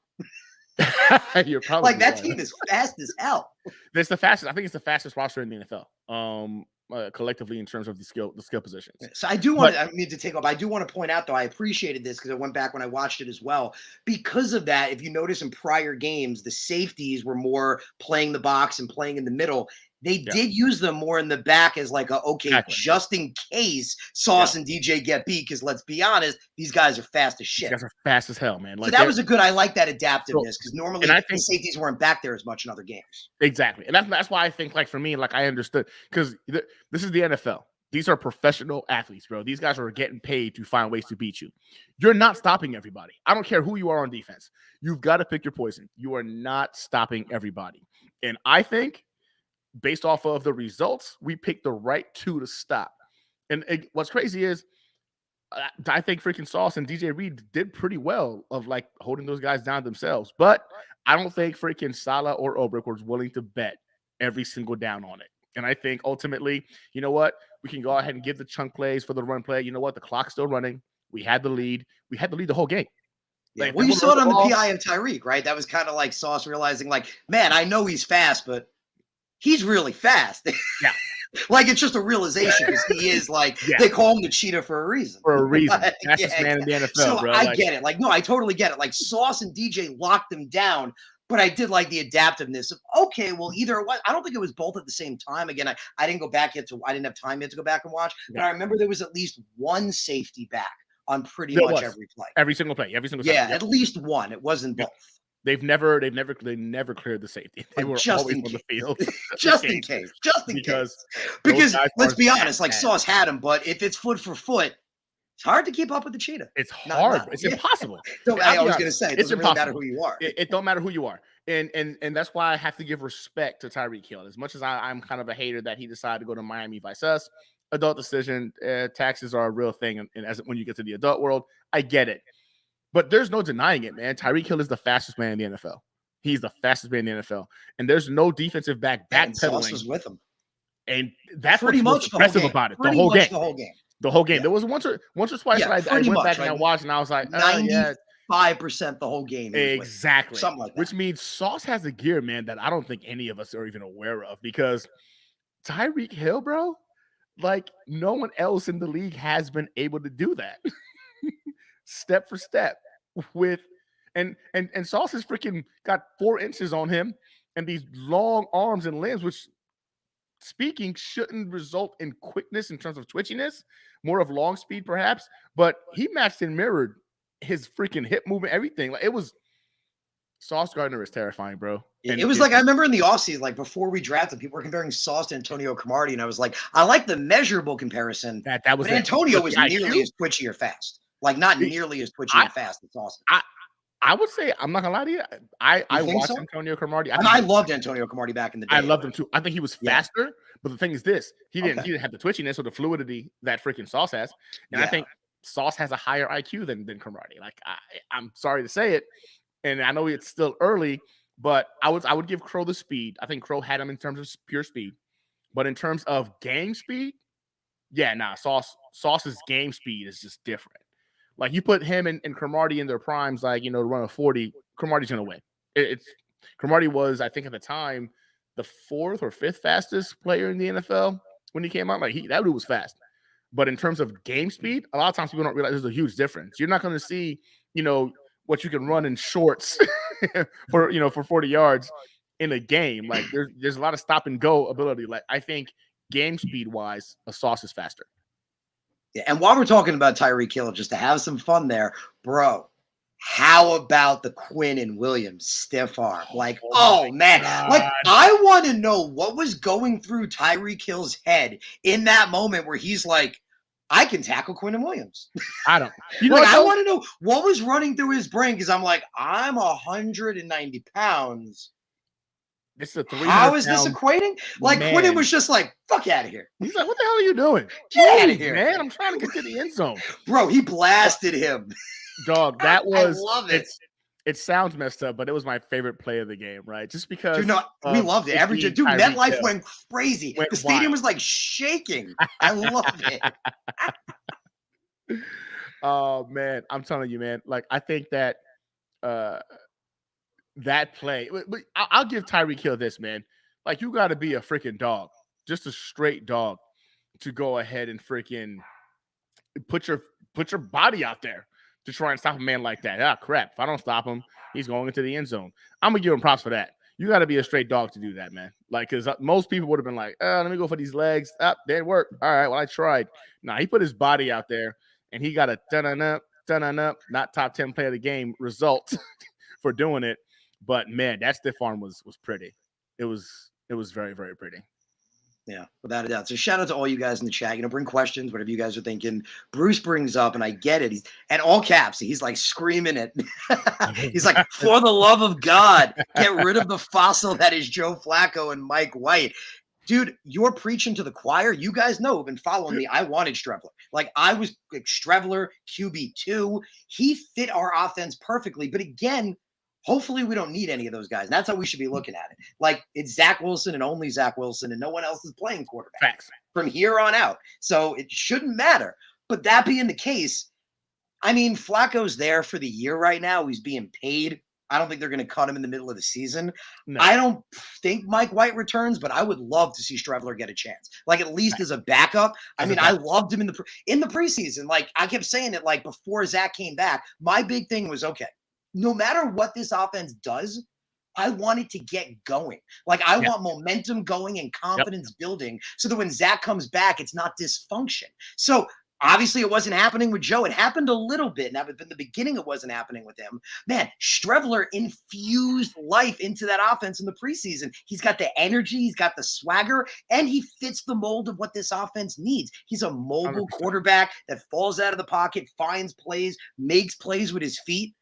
You're Like probably that right. team is fast as hell. It's the fastest. I think it's the fastest roster in the NFL. Collectively in terms of the skill positions. So I do want But to, I need to take off. I do want to point out though, I appreciated this because I went back when I watched it as well. Because of that, if you notice in prior games, the safeties were more playing the box and playing in the middle. They yeah, did use them more in the back as like okay, exactly. just in case Yeah. Sauce and DJ get beat. Because let's be honest, these guys are fast as These shit. guys are fast as hell, man. So Like that was a good. I like that adaptiveness because normally and I the think safeties weren't back there as much in other games. exactly, and that's why I think like for me, like I understood because this is the NFL. These are professional athletes, bro. These guys are getting paid to find ways to beat you. You're not stopping everybody. I don't care who you are on defense. You've got to pick your poison. You are not stopping everybody. And I think based off of the results, we picked the right two to stop. And what's crazy is I think freaking Sauce and DJ Reed did pretty well of like holding those guys down themselves. But I don't think freaking Salah or Obrick was willing to bet every single down on it. And I think ultimately, you know what? We can go ahead and give the chunk plays for the run play. You know what? The clock's still running. We had the lead. We had the lead the whole game. Yeah, Like, well, you saw it on the PI of Tyreek, right? That was kind of like Sauce realizing, like, man, I know he's fast, but he's really fast. Yeah. Like it's just a realization because he is like they call him the cheetah for a reason. For a reason. Like, Fastest man in the NFL, so bro. I get it. Like, no, I totally get it. Like Sauce and DJ locked them down, but I did like the adaptiveness of okay, well, either it was, I don't think it was both at the same time. Again, I didn't go back yet I didn't have time yet to go back and watch, but I remember there was at least one safety back on pretty much every play. Every single play, every single yeah, at least one. It wasn't both. They never cleared the safety. They were just always on the field. Just in case. Because let's be honest, like Sauce had him, but if it's foot for foot, it's hard to keep up with the cheetah. It's hard. It's impossible. I was going to say, it doesn't really matter who you are. It don't matter who you are. And that's why I have to give respect to Tyreek Hill. As much as I'm kind of a hater that he decided to go to Miami vice us, adult decision, taxes are a real thing. And as when you get to the adult world, I get it. But there's no denying it, man. Tyreek Hill is the fastest man in the NFL. He's the fastest man in the NFL. And there's no defensive back backpedaling. Sauce was with him. And that's pretty what's much impressive about it. The whole game. The whole game. Yeah. There was once or twice that I went back and I watched and I was like, 95% the whole game. Exactly. Something like that. Which means Sauce has a gear, man, that I don't think any of us are even aware of because Tyreek Hill, bro, like no one else in the league has been able to do that. Step for step with and Sauce has freaking got 4 inches on him and these long arms and limbs, which speaking shouldn't result in quickness in terms of twitchiness, more of long speed perhaps, but he matched and mirrored his freaking hip movement, everything. Like it was Sauce Gardner is terrifying, bro. And it was like I remember in the offseason, like before we drafted, people were comparing Sauce to Antonio Cromartie, and I was like, I like the measurable comparison. That was but Antonio was nearly as twitchy or fast. Like not nearly as twitchy and fast. It's awesome. I would say I'm not gonna lie to you. I watched Antonio Cromartie. I loved Antonio Cromartie back in the day. I loved him too. I think he was faster, but the thing is this: he didn't have the twitchiness or the fluidity that freaking Sauce has. And I think Sauce has a higher IQ than Cromartie. Like I'm sorry to say it, and I know it's still early, but I would give Crow the speed. I think Crow had him in terms of pure speed, but in terms of game speed, Sauce's game speed is just different. Like you put him and Cromartie in their primes, like to run a 40, Cromartie's gonna win. Cromartie was, I think, at the time, the 4th or 5th fastest player in the NFL when he came out. Like that dude was fast. But in terms of game speed, a lot of times people don't realize there's a huge difference. You're not gonna see, what you can run in shorts for 40 yards in a game. Like there's a lot of stop and go ability. Like I think game speed wise, a Sauce is faster. Yeah, and while we're talking about Tyreek Hill, just to have some fun there, bro, how about the Quinn and Williams stiff arm? Like, oh man, like I want to know what was going through Tyreek Hill's head in that moment where he's like, I can tackle Quinn and Williams. I don't. I want to know what was running through his brain because I'm like, I'm 190 pounds. This is a How is this equating? Like Quinn was just like, fuck out of here. He's like, what the hell are you doing? Get out of here, man. I'm trying to get to the end zone. Bro, he blasted him. Dog, that was I love it. It sounds messed up, but it was my favorite play of the game, right? Just Dude, because no, we of loved it. it Every being dude, Tyreek MetLife Hill went crazy. went The stadium wild. was like shaking. I love it. Oh man, I'm telling you, man. Like I think that uh that play, but I'll give Tyreek Hill this, man. Like you got to be a freaking dog, just a straight dog, to go ahead and freaking put your put your body out there to try and stop a man like that. Ah, crap! If I don't stop him, he's going into the end zone. I'm gonna give him props for that. You got to be a straight dog to do that, man. Like, because most people would have been like, "Let me go for these legs." Up, didn't work. All right, well, I tried. Nah, he put his body out there, and he got a dun up, not top 10 play of the game result for doing it. But man, that stiff arm was pretty. It was very very pretty. Yeah, without a doubt. So shout out to all you guys in the chat. Bring questions, whatever you guys are thinking. Bruce brings up, and I get it. He's at all caps. He's like screaming it. He's like, for the love of God, get rid of the fossil that is Joe Flacco and Mike White. Dude, you're preaching to the choir. You guys know who've been following me. I wanted Strevler. Like I was like Strevler, QB2. He fit our offense perfectly. But again, hopefully we don't need any of those guys. And that's how we should be looking at it. Like it's Zach Wilson and only Zach Wilson, and no one else is playing quarterback Facts. from here on out. So it shouldn't matter. But that being the case, I mean, Flacco's there for the year right now. He's being paid. I don't think they're going to cut him in the middle of the season. No. I don't think Mike White returns, but I would love to see Strevler get a chance, like at least as a backup. I mean, I loved him in the preseason. Like I kept saying it, like before Zach came back. My big thing was okay. No matter what this offense does, I want it to get going. Like I want momentum going and confidence building, so that when Zach comes back, it's not dysfunction. So obviously, it wasn't happening with Joe. It happened a little bit. Now, in the beginning, it wasn't happening with him. Man, Strevler infused life into that offense in the preseason. He's got the energy, he's got the swagger, and he fits the mold of what this offense needs. He's a mobile 100%. quarterback that falls out of the pocket, finds plays, makes plays with his feet.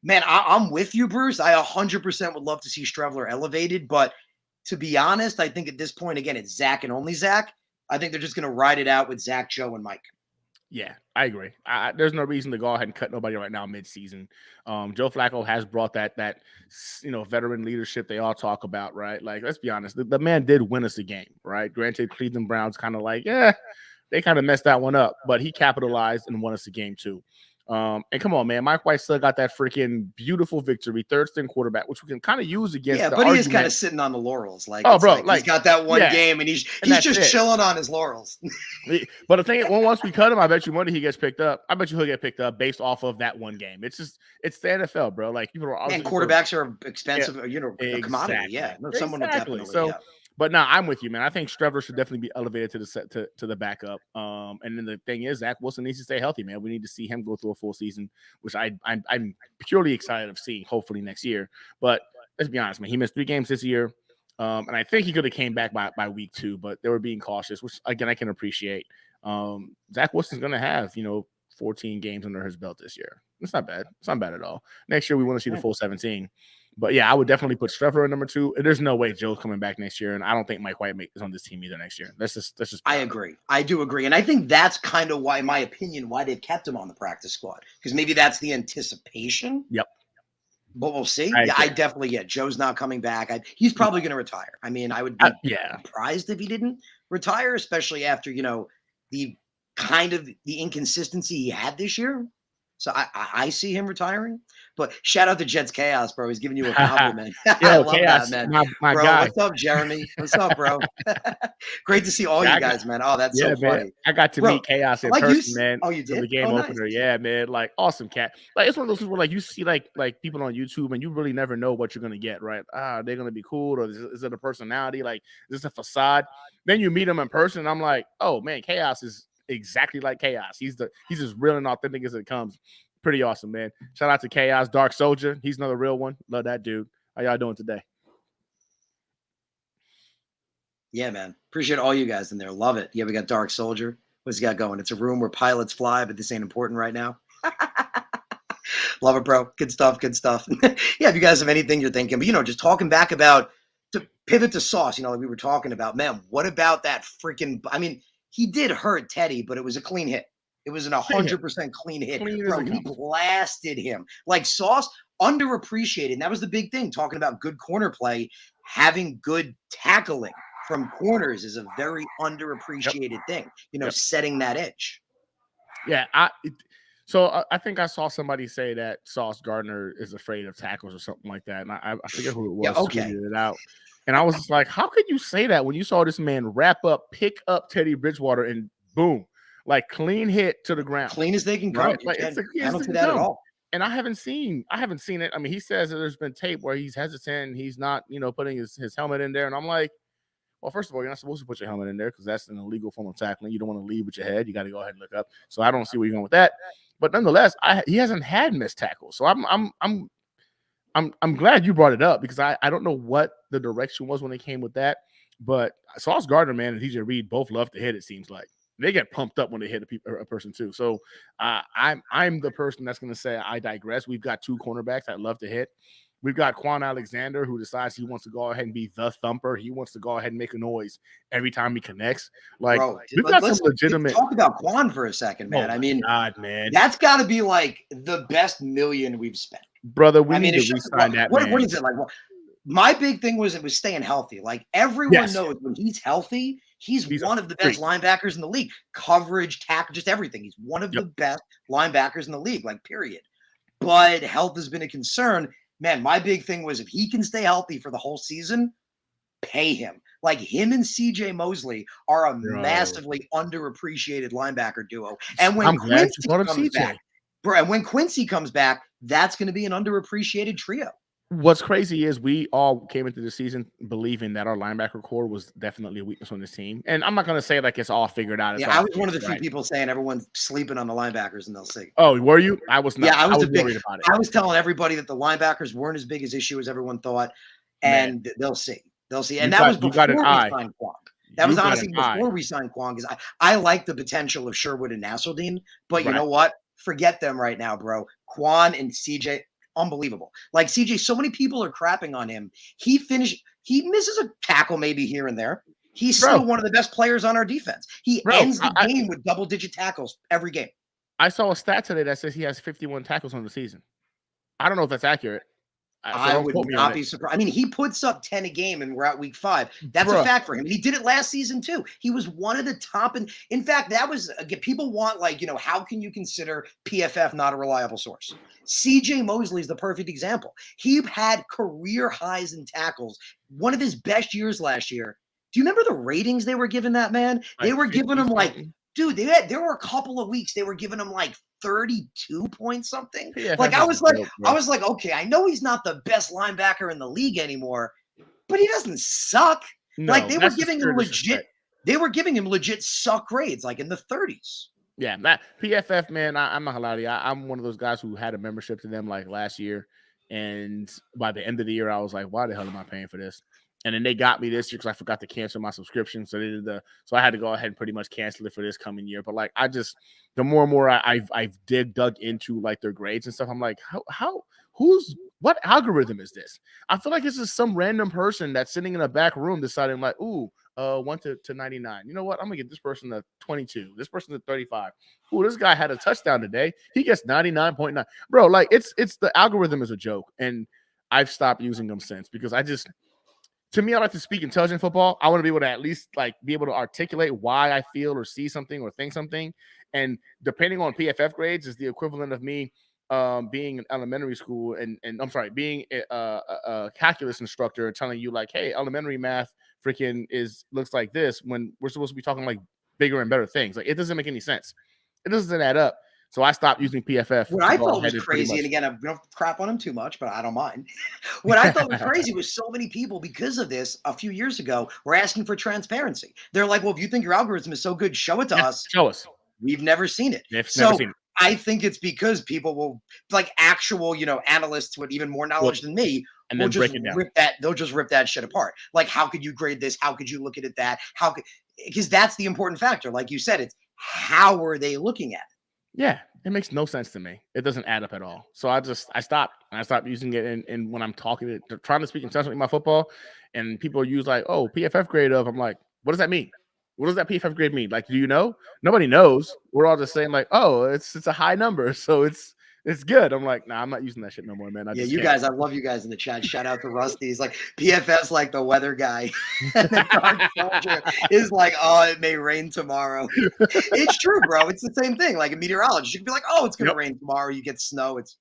Man, I'm with you, Bruce. I 100% would love to see Strevler elevated. But to be honest, I think at this point, again, it's Zach and only Zach. I think they're just going to ride it out with Zach, Joe, and Mike. Yeah, I agree. There's no reason to go ahead and cut nobody right now mid-season. Joe Flacco has brought that veteran leadership they all talk about, right? Like, let's be honest, the man did win us a game, right? Granted, Cleveland Browns kind of like, they kind of messed that one up, but he capitalized and won us a game too. And come on, man, Mike White still got that freaking beautiful victory, third string quarterback, which we can kind of use against. Yeah, the but argument. he is kind of sitting on the laurels. Like, oh, bro, he's got that one game, and he's just chilling on his laurels. But the thing is, once we cut him, I bet you money he gets picked up. I bet you he'll get picked up based off of that one game. It's the NFL, bro. Like people are, and quarterbacks are expensive, a commodity. Yeah, no, someone will definitely. So. Yeah. But now I'm with you, man. I think Strevler should definitely be elevated to the backup. And then the thing is, Zach Wilson needs to stay healthy, man. We need to see him go through a full season, which I'm purely excited of seeing, hopefully next year. But let's be honest, man. He missed 3 games this year, and I think he could have came back by week 2, but they were being cautious, which again I can appreciate. Zach Wilson's gonna have 14 games under his belt this year. It's not bad. It's not bad at all. Next year we want to see the full 17. But yeah, I would definitely put Strevler at number 2. There's no way Joe's coming back next year, and I don't think Mike White is on this team either next year. That's just. I agree. I do agree, and I think that's kind of why, in my opinion, why they've kept him on the practice squad, because maybe that's the anticipation. Yep. But we'll see. I definitely get Joe's not coming back. He's probably going to retire. I mean, I would be surprised if he didn't retire, especially after the kind of the inconsistency he had this year. So I see him retiring, but shout out to Jets Chaos, bro. He's giving you a compliment. I love Chaos, that, man. My bro, guy. What's up, Jeremy? What's up, bro? Great to see all you guys, man. Oh, that's so funny. Man. I got to meet Chaos in person, man. Oh, you did? The game opener. Nice. Yeah, man. Like awesome cat. Like it's one of those things where like you see like people on YouTube and you really never know what you're gonna get, right? They're gonna be cool, or is it a personality? Like is this a facade? Then you meet him in person, and I'm like, oh man, Chaos is exactly like Chaos. He's as real and authentic as it comes. Pretty awesome, man. Shout out to Chaos, Dark Soldier. He's another real one. Love that dude. How y'all doing today? Yeah, man. Appreciate all you guys in there. Love it. Yeah, we got Dark Soldier. What's he got going? It's a room where pilots fly, but this ain't important right now. Love it, bro. Good stuff. Good stuff. Yeah, if you guys have anything you're thinking, but just talking back about to pivot to Sauce, like we were talking about, man, what about that freaking, I mean, he did hurt Teddy, but it was a clean hit. It was an 100% clean hit. Bro, he blasted him. Like Sauce, underappreciated. And that was the big thing, talking about good corner play. Having good tackling from corners is a very Yep. underappreciated thing, Yep. setting that edge. Yeah. I think I saw somebody say that Sauce Gardner is afraid of tackles or something like that. And I forget who it Yeah, was okay. tweeted it out. And I was just like, how could you say that when you saw this man pick up Teddy Bridgewater and boom, like clean hit to the ground, Clean as they can right? come. You Like it's can't the cleanest penalty thing that at come. all. And I haven't seen it. I mean, he says that there's been tape where he's hesitant, he's not, putting his helmet in there. And I'm like, well, first of all, you're not supposed to put your helmet in there because that's an illegal form of tackling. You don't want to lead with your head. You got to go ahead and look up. So I don't see where you're going with that. But nonetheless, he hasn't had missed tackles. So I'm glad you brought it up because I don't know what the direction was when they came with that. But Sauce Gardner, man, and DJ Reed both love to hit. It seems like they get pumped up when they hit a person too. So I'm the person that's going to say I digress. We've got two cornerbacks that love to hit. We've got Quan Alexander, who decides he wants to go ahead and be the thumper. He wants to go ahead and make a noise every time he connects. Like, Bro, we've got let's some legitimate. talk about Quan for a second, man. Oh I mean, God, man, that's got to be like the best million we've spent. brother, we I mean, need to re-sign that what man. is it like? My big thing was it was staying healthy. Like everyone Yes. knows when he's healthy, he's He's one of the best linebackers in the league. Coverage, tackle, just everything. He's one of the best linebackers in the league, like period. But health has been a concern. Man, my big thing was if he can stay healthy for the whole season, pay him. Like him and CJ Mosley are a massively underappreciated linebacker duo. And when I'm glad Quincy you brought up comes CJ. back, bro, and when Quincy comes back, that's going to be an underappreciated trio. What's crazy is we all came into the season believing that our linebacker core was definitely a weakness on this team. And I'm not going to say like it's all figured out. Yeah, I was one of the few people saying everyone's sleeping on the linebackers and they'll see. Oh, were you? I was not. Yeah, I was worried about it. I was telling everybody that the linebackers weren't as big as issue as everyone thought, and they'll see. They'll see. And that was before we signed Kwong. That was honestly before we signed Kwong, because I like the potential of Sherwood and Nasruddin, but you know what? Forget them right now, bro. Quan and CJ, unbelievable. Like CJ, so many people are crapping on him. He misses a tackle maybe here and there. He's still one of the best players on our defense. He ends the game with double-digit tackles every game. I saw a stat today that says he has 51 tackles on the season. I don't know if that's accurate. So I would not be surprised. I mean, he puts up 10 a game and we're at week 5. That's a fact for him. And he did it last season too. He was one of the top. And in fact, that was, people want like, how can you consider PFF not a reliable source? CJ Mosley is the perfect example. He had career highs in tackles. One of his best years last year. Do you remember the ratings they were giving that man? They were giving him like, dude, there were a couple of weeks they were giving him like 32 point something. Like I was like, okay, I know he's not the best linebacker in the league anymore, but he doesn't suck. No, like they were giving him legit suck grades, like in the 30s. Yeah, that PFF, man, I'm not gonna lie to you. I'm one of those guys who had a membership to them like last year, and by the end of the year, I was like, why the hell am I paying for this? And then they got me this year because I forgot to cancel my subscription. So so I had to go ahead and pretty much cancel it for this coming year. But like, the more and more I've dug into like their grades and stuff, I'm like, what algorithm is this? I feel like this is some random person that's sitting in a back room deciding like, 1 to 99. You know what? I'm gonna get this person to 22. This person to 35. This guy had a touchdown today. He gets 99.9. Bro, like it's the algorithm is a joke, and I've stopped using them since because to me, I like to speak intelligent football. I want to be able to at least like be able to articulate why I feel or see something or think something. And depending on PFF grades is the equivalent of me being in elementary school and I'm sorry, being a calculus instructor telling you like, hey, elementary math freaking looks like this when we're supposed to be talking like bigger and better things. Like it doesn't make any sense. It doesn't add up. So I stopped using PFF. What I thought was crazy, and again, I don't crap on him too much, but I don't mind. What I thought was crazy was so many people, because of this, a few years ago, were asking for transparency. They're like, well, if you think your algorithm is so good, show it to us. Show us. We've never seen it. Never seen it. I think it's because people will, like actual, analysts with even more knowledge than me, and then break it down. They'll just rip that shit apart. Like, how could you grade this? How could you look at it that? Because that's the important factor. Like you said, it's how are they looking at it? Yeah, it makes no sense to me. It doesn't add up at all. So I stopped. I stopped using it. And when I'm trying to speak intelligently in my football, and people use like, oh, PFF grade of, I'm like, what does that mean? What does that PFF grade mean? Like, do you know? Nobody knows. We're all just saying like, oh, it's a high number, so it's It's good. I'm like, nah, I'm not using that shit no more, man. I Yeah, just you can't. guys, I love you guys in the chat. Shout out to Rusty. He's like PFF's like the weather guy, and the Dark Soldier is like, oh, it may rain tomorrow. It's true, bro. It's the same thing. Like a meteorologist, you can be like, oh, it's gonna Yep. rain tomorrow. You get snow. It's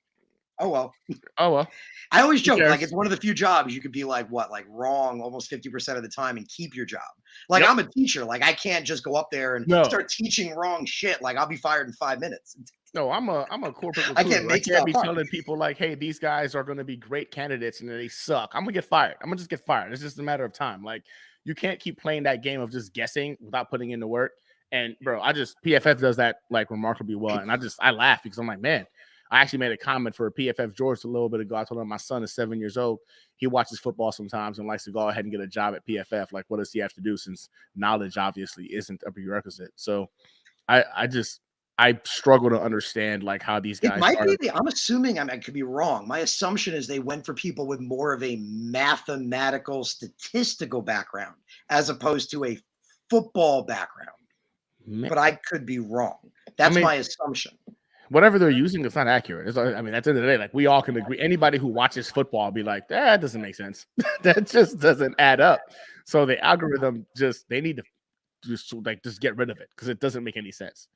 oh well. Oh well. I always Who joke like cares? it's one of the few jobs you could be like what, like wrong almost 50% of the time and keep your job. Like Yep. I'm a teacher. Like I can't just go up there and No. start teaching wrong shit. Like I'll be fired in 5 minutes. No, I'm a corporate I can't recruiter. I make can't stuff be up. telling people like, hey, these guys are going to be great candidates and then they suck. I'm gonna get fired. I'm gonna just get fired. It's just a matter of time. Like you can't keep playing that game of just guessing without putting in the work. And bro, PFF does that like remarkably well. And I laugh because I'm like, man, I actually made a comment for PFF George a little bit ago. I told him my son is 7 years old. He watches football sometimes and likes to go ahead and get a job at PFF. Like, what does he have to do since knowledge obviously isn't a prerequisite? So I struggle to understand like how these It guys might are. be I'm assuming I could be wrong. My assumption is they went for people with more of a mathematical, statistical background as opposed to a football background. Man, But I could be wrong. I That's mean, my assumption. whatever they're using, it's not accurate. I mean, at the end of the day, like we all can agree. Anybody who watches football be like, that doesn't make sense. That just doesn't add up. So the algorithm they need to just get rid of it because it doesn't make any sense.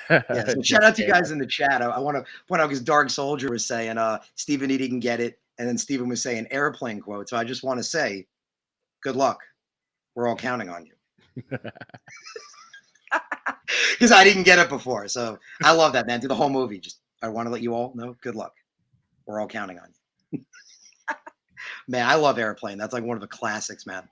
Yeah, so shout out to you guys in the chat. I want to point out because Dark Soldier was saying Stephen E didn't get it, and then Stephen was saying airplane quote. So I just want to say, good luck. We're all counting on you. Because I didn't get it before. So I love that, man. Through the whole movie. Just I want to let you all know, good luck. We're all counting on you. Man, I love Airplane. That's like one of the classics, man.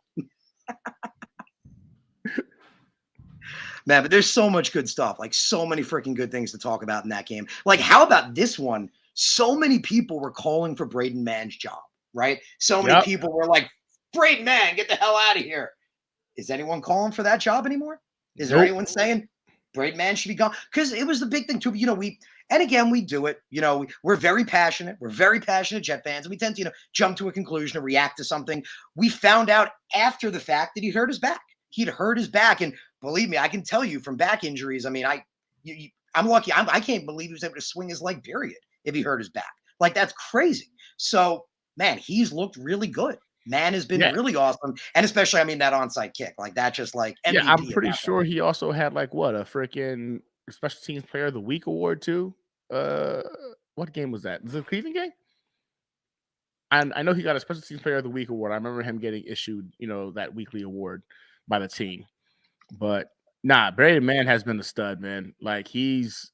Man, but there's so much good stuff. Like so many freaking good things to talk about in that game. Like, how about this one? So many people were calling for Braden Mann's job, right? So many Yep. people were like, Braden Mann, get the hell out of here. Is anyone calling for that job anymore? Is there anyone saying Braden Mann should be gone? Because it was the big thing too. You know, and again, we do it. You know, we're very passionate. We're very passionate Jet fans, and we tend to, jump to a conclusion or react to something. We found out after the fact that he hurt his back. He'd hurt his back, and believe me, I can tell you from back injuries. I mean, I'm lucky. I can't believe he was able to swing his leg. Period. If he hurt his back, like that's crazy. So, man, he's looked really good. Man has been really awesome, and especially, I mean, that onside kick, like that, just like MVP. Yeah, I'm pretty sure he also had like what a freaking special teams player of the week award too. What game was that? Was it the Cleveland game? And I know he got a special teams player of the week award. I remember him getting issued, that weekly award by the team. But nah, Braden Mann has been a stud, man. Like he's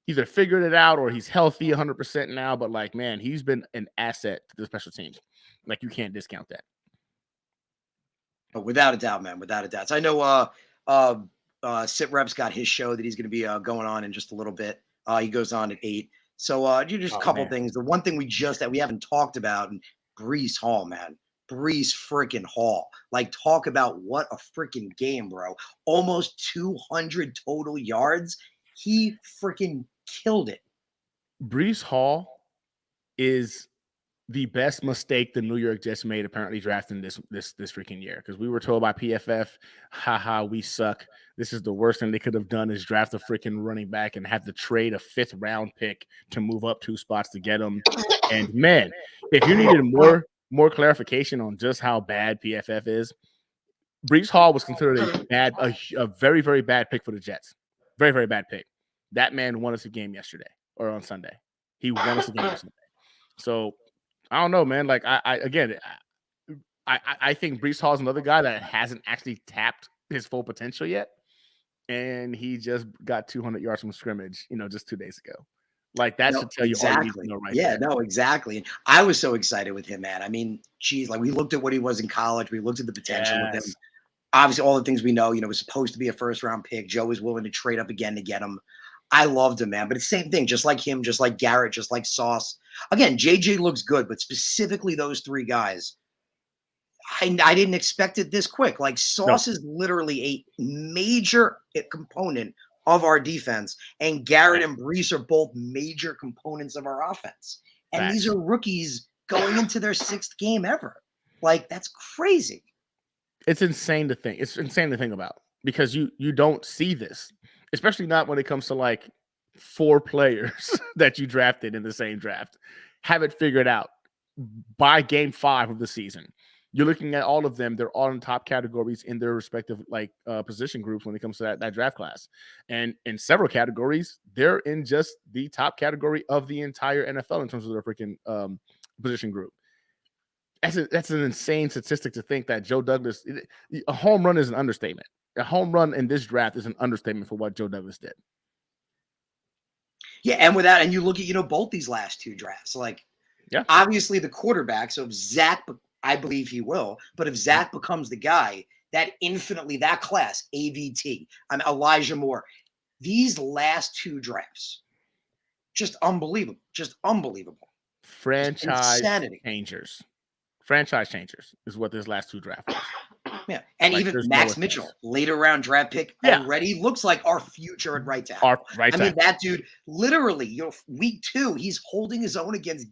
either figured it out or he's healthy 100% now. But like, man, he's been an asset to the special teams. Like you can't discount that. Oh, without a doubt, man. Without a doubt. So I know Sit Rep's got his show that he's going to be going on in just a little bit. He goes on at 8. So just a couple things. The one thing that we haven't talked about, and Breece Hall, man. Breece freaking Hall. Like, talk about what a freaking game, bro. Almost 200 total yards. He freaking killed it. Breece Hall is the best mistake the New York Jets made apparently drafting this freaking year, because we were told by PFF, haha, we suck. This is the worst thing they could have done is draft a freaking running back and have to trade a 5th round pick to move up 2 spots to get him. And man, if you needed more clarification on just how bad PFF is, Breece Hall was considered a very, very bad pick for the Jets. Very, very bad pick. That man won us a game yesterday or on Sunday. He won us a game yesterday. So I don't know, man. Like I think Breece Hall is another guy that hasn't actually tapped his full potential yet, and he just got 200 yards from scrimmage, just 2 days ago. Like that should tell you all you need to know right there. No, exactly. And I was so excited with him, man. I mean, geez, like we looked at what he was in college. We looked at the potential with him. Obviously, all the things we know, was supposed to be a 1st round pick. Joe was willing to trade up again to get him. I loved him, man. But it's the same thing, just like him, just like Garrett, just like Sauce. Again, JJ looks good, but specifically those 3 guys, I didn't expect it this quick. Like Sauce is literally a major component of our defense, and Garrett and Breece are both major components of our offense. And these are rookies going into their 6th game ever. Like, that's crazy. It's insane to think. It's insane to think about, because you don't see this, especially not when it comes to like 4 players that you drafted in the same draft. Have it figured out by game 5 of the season. You're looking at all of them. They're all in top categories in their respective position groups when it comes to that draft class. And in several categories, they're in just the top category of the entire NFL in terms of their freaking position group. That's an insane statistic to think that Joe Douglas, a home run is an understatement. A home run in this draft is an understatement for what Joe Douglas did. Yeah, and you look at, both these last 2 drafts, obviously the quarterback. So if Zach, I believe he will, but if Zach becomes the guy, that class, AVT, Elijah Moore, these last 2 drafts, just unbelievable. Franchise changers. Franchise changers is what this last 2 drafts was. Yeah, and even Max Mitchell, later round draft pick, already looks like our future at right tackle. That dude, literally, week 2, he's holding his own against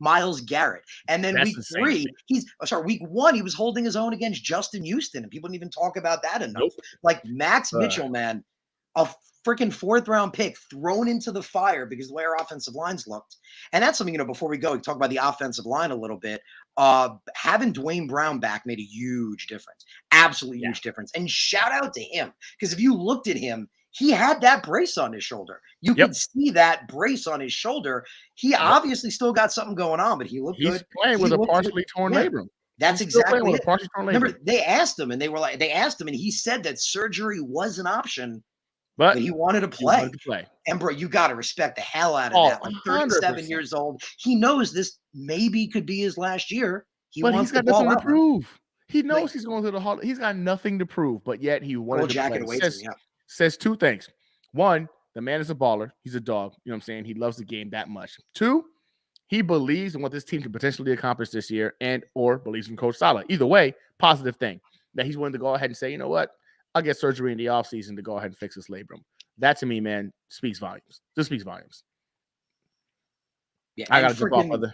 Myles Garrett, and then week 3, week 1, he was holding his own against Justin Houston, and people didn't even talk about that enough. Nope. Like Max Mitchell, man, a freaking 4th round pick thrown into the fire because of the way our offensive lines looked. And that's something, before we go, we talk about the offensive line a little bit. Having Dwayne Brown back made a huge difference, absolutely huge difference. And shout out to him, because if you looked at him, he had that brace on his shoulder. You could see that brace on his shoulder. He obviously still got something going on, but he looked good. He's playing with a partially torn labrum. That's exactly it. Remember, they asked him, and he said that surgery was an option, but he wanted to play. And bro, you got to respect the hell out of that. Like 37 100%. Years old, he knows this maybe could be his last year. But he's got nothing to prove. He knows he's going to the Hall. He's got nothing to prove, but yet he wanted to play. Says 2 things. 1, the man is a baller. He's a dog. You know what I'm saying? He loves the game that much. 2, he believes in what this team can potentially accomplish this year, and or believes in Coach Saleh. Either way, positive thing that he's willing to go ahead and say, you know what? I'll get surgery in the offseason to go ahead and fix this labrum. That to me, man, speaks volumes. This speaks volumes. Yeah, I got to jump off, brother.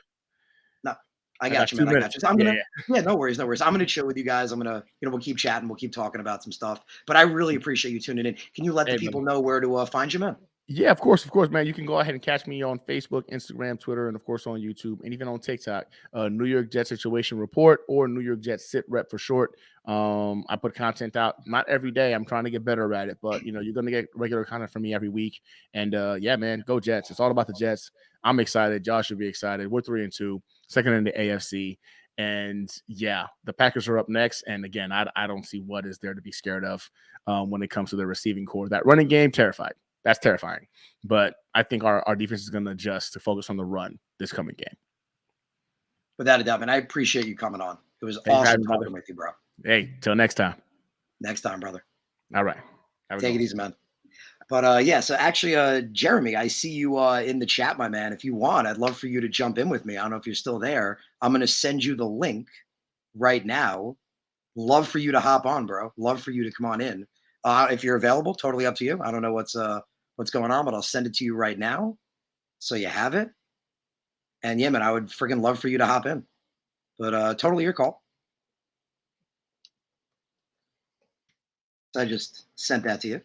No, I got you, man. I got you. So I'm gonna, no worries. I'm gonna chill with you guys. I'm gonna, we'll keep chatting. We'll keep talking about some stuff. But I really appreciate you tuning in. Can you let the people know where to find you, man? Yeah, of course, man. You can go ahead and catch me on Facebook, Instagram, Twitter, and of course on YouTube, and even on TikTok. New York Jets Situation Report, or New York Jets Sit Rep for short. I put content out not every day. I'm trying to get better at it, but you're gonna get regular content from me every week. And yeah, man, go Jets! It's all about the Jets. I'm excited. Y'all should be excited. We're 3-2, second in the AFC. And yeah, the Packers are up next. And again, I don't see what is there to be scared of when it comes to the receiving core. That running game, terrified. That's terrifying. But I think our defense is going to adjust to focus on the run this coming game. Without a doubt, man. I appreciate you coming on. It was awesome talking with you, bro. Hey, till next time. Next time, brother. All right. Take it easy, man. But yeah, so actually, Jeremy, I see you in the chat, my man. If you want, I'd love for you to jump in with me. I don't know if you're still there. I'm going to send you the link right now. Love for you to hop on, bro. Love for you to come on in. If you're available, totally up to you. I don't know what's going on, but I'll send it to you right now so you have it. And yeah, man, I would freaking love for you to hop in. But totally your call. So I just sent that to you.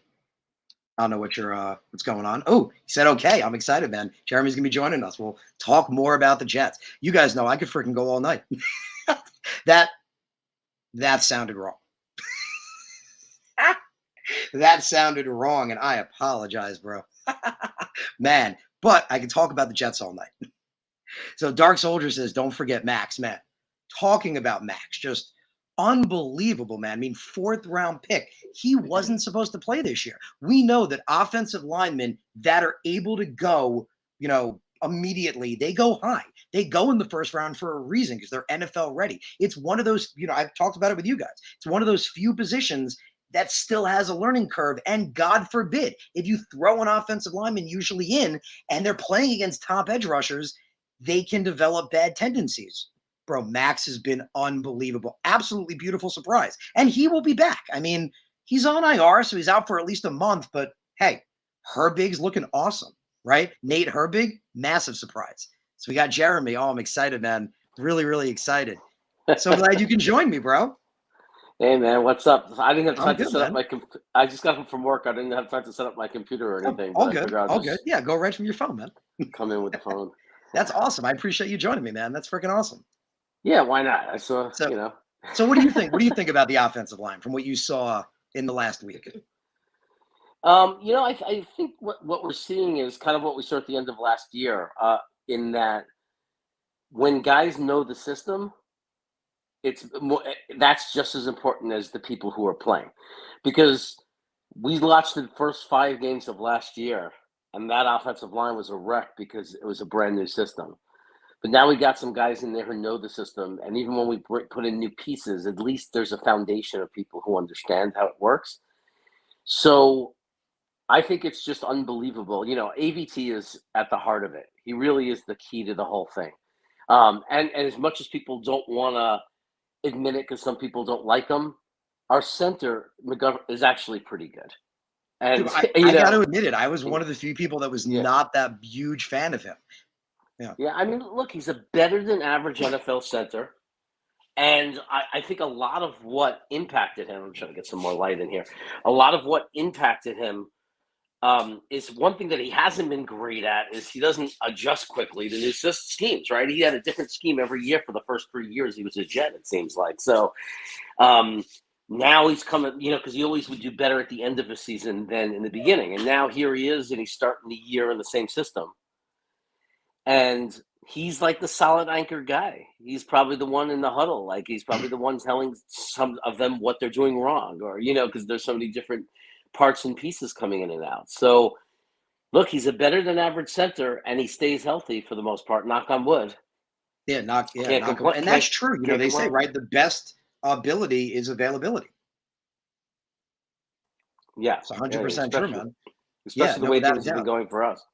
I don't know what's going on. Oh, he said okay. I'm excited, man. Jeremy's gonna be joining us. We'll talk more about the Jets. You guys know I could freaking go all night. That sounded wrong. That sounded wrong, and I apologize, bro. Man, but I can talk about the Jets all night. So Dark Soldier says, don't forget Max, man. Talking about Max, just unbelievable, man. I mean, 4th round pick. He wasn't supposed to play this year. We know that offensive linemen that are able to go, immediately, they go high. They go in the 1st round for a reason, because they're NFL ready. It's one of those, I've talked about it with you guys. It's one of those few positions that still has a learning curve. And God forbid, if you throw an offensive lineman usually in and they're playing against top edge rushers, they can develop bad tendencies. Bro, Max has been unbelievable. Absolutely beautiful surprise. And he will be back. I mean, he's on IR, so he's out for at least a month. But hey, Herbig's looking awesome, right? Nate Herbig, massive surprise. So we got Jeremy. Oh, I'm excited, man. Really, really excited. So glad you can join me, bro. Hey man, what's up? I didn't have I'm time to good, set up man. my I just got home from work. I didn't have time to set up my computer or Oh, anything, but all I good, figure I'll all good. just Yeah, go right from your phone, man. come in with the phone. That's awesome. I appreciate you joining me, man. That's freaking awesome. Yeah, why not? I saw, So, so what do you think? What do you think about the offensive line from what you saw in the last week? I think what we're seeing is kind of what we saw at the end of last year, in that when guys know the system, that's just as important as the people who are playing, because we watched the first 5 games of last year, and that offensive line was a wreck because it was a brand new system. But now we got some guys in there who know the system, and even when we put in new pieces, at least there's a foundation of people who understand how it works. So I think it's just unbelievable. AVT is at the heart of it. He really is the key to the whole thing. And as much as people don't want to admit it, because some people don't like him, our center McGovern is actually pretty good. Dude, And I got to admit it. I was one of the few people that was yeah, not that huge fan of him. Yeah. yeah. I mean, look, he's a better than average NFL center. And I think a lot of what impacted him, I'm trying to get some more light in here. A lot of what impacted him is one thing that he hasn't been great at is he doesn't adjust quickly to new schemes, right? He had a different scheme every year for the first 3 years he was a Jet, it seems like. So um, now he's coming, because he always would do better at the end of a season than in the beginning. And now here he is, and he's starting the year in the same system. And he's like the solid anchor guy. He's probably the one in the huddle. Like he's probably the one telling some of them what they're doing wrong, or because there's so many different parts and pieces coming in and out. So look, he's a better than average center, and he stays healthy for the most part. Knock on wood. Can't Knock 'em, complain. and that's true. Can't They say, complain. right, the best ability is availability. Yeah, It's yeah, 100% true, especially man. Yeah, especially the no, way without a things have been doubt. going for us.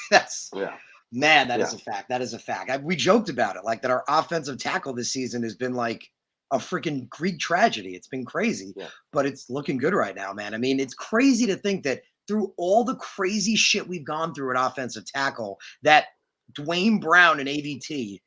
That's Yeah, Man, that yeah, is a fact. That is a fact. We joked about it, like that our offensive tackle this season has been like a freaking Greek tragedy. It's been crazy, yeah, but it's looking good right now, man. I mean, it's crazy to think that through all the crazy shit we've gone through at offensive tackle, that Dwayne Brown and AVT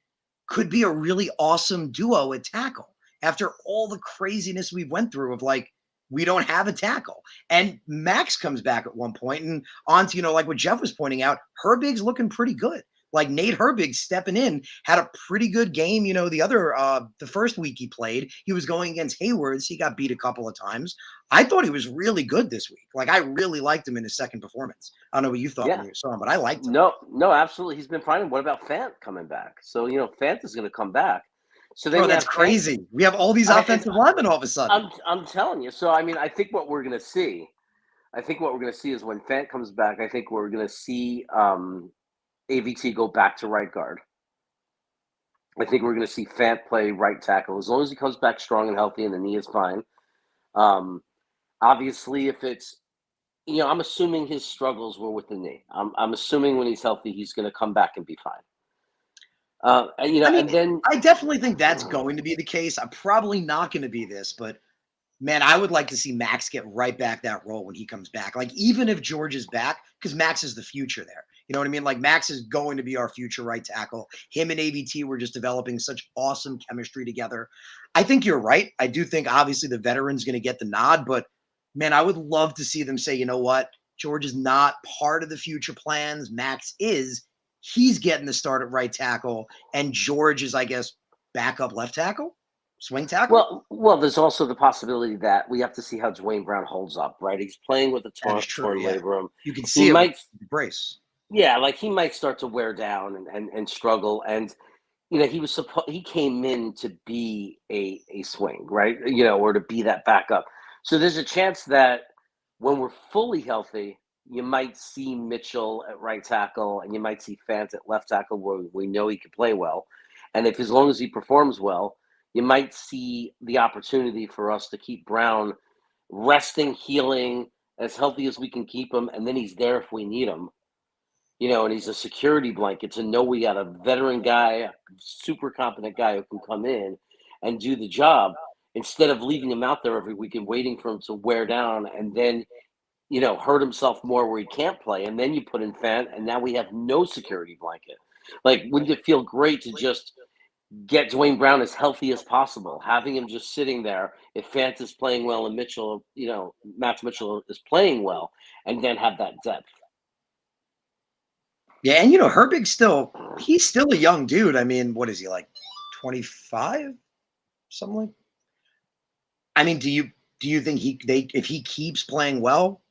could be a really awesome duo at tackle after all the craziness we went through of like we don't have a tackle. And Max comes back at one point and on to, like what Jeff was pointing out, Herbig's looking pretty good. Like Nate Herbig stepping in had a pretty good game. The first week he played, he was going against Haywards. He got beat a couple of times. I thought he was really good this week. Like I really liked him in his second performance. I don't know what you thought yeah. when you saw him, but I liked him. No, no, absolutely. He's been fine. What about Fant coming back? So Fant is going to come back. So then Bro, you that's have Fant. crazy. We have all these offensive linemen all of a sudden. I'm telling you. So I mean, I think what we're going to see. I think what we're going to see is when Fant comes back. I think we're going to see AVT go back to right guard. I think we're going to see Fant play right tackle as long as he comes back strong and healthy and the knee is fine. Obviously, if it's I'm assuming his struggles were with the knee. I'm assuming when he's healthy, he's going to come back and be fine. I mean, And then I definitely think that's going to be the case. I'm probably not going to be this, but man, I would like to see Max get right back that role when he comes back. Like, even if George is back, because Max is the future there. You know what I mean? Like, Max is going to be our future right tackle. Him and AVT were just developing such awesome chemistry together. I think you're right. I do think, obviously, the veteran's going to get the nod, but man, I would love to see them say, you know what? George is not part of the future plans. Max is. He's getting the start at right tackle, and George is, I guess, backup left tackle, swing tackle. well, there's also the possibility that we have to see how Dwayne Brown holds up. Right, he's playing with a That is true. torn Yeah, labrum. you can He see it with might, the brace. yeah, like he might start to wear down and struggle. And he came in to be a swing, right? Or to be that backup. So there's a chance that when we're fully healthy, you might see Mitchell at right tackle and you might see Fant at left tackle where we know he can play well. And if as long as he performs well, you might see the opportunity for us to keep Brown resting, healing, as healthy as we can keep him, and then he's there if we need him. And he's a security blanket to know we got a veteran guy, a super competent guy who can come in and do the job instead of leaving him out there every week and waiting for him to wear down and then, hurt himself more where he can't play. And then you put in Fant, and now we have no security blanket. Like, wouldn't it feel great to just get Dwayne Brown as healthy as possible, having him just sitting there if Fant is playing well and Mitchell, Max Mitchell is playing well, and then have that depth. Yeah, and he's still a young dude. I mean, what is he, like 25? Something like. I mean, do you think if he keeps playing well,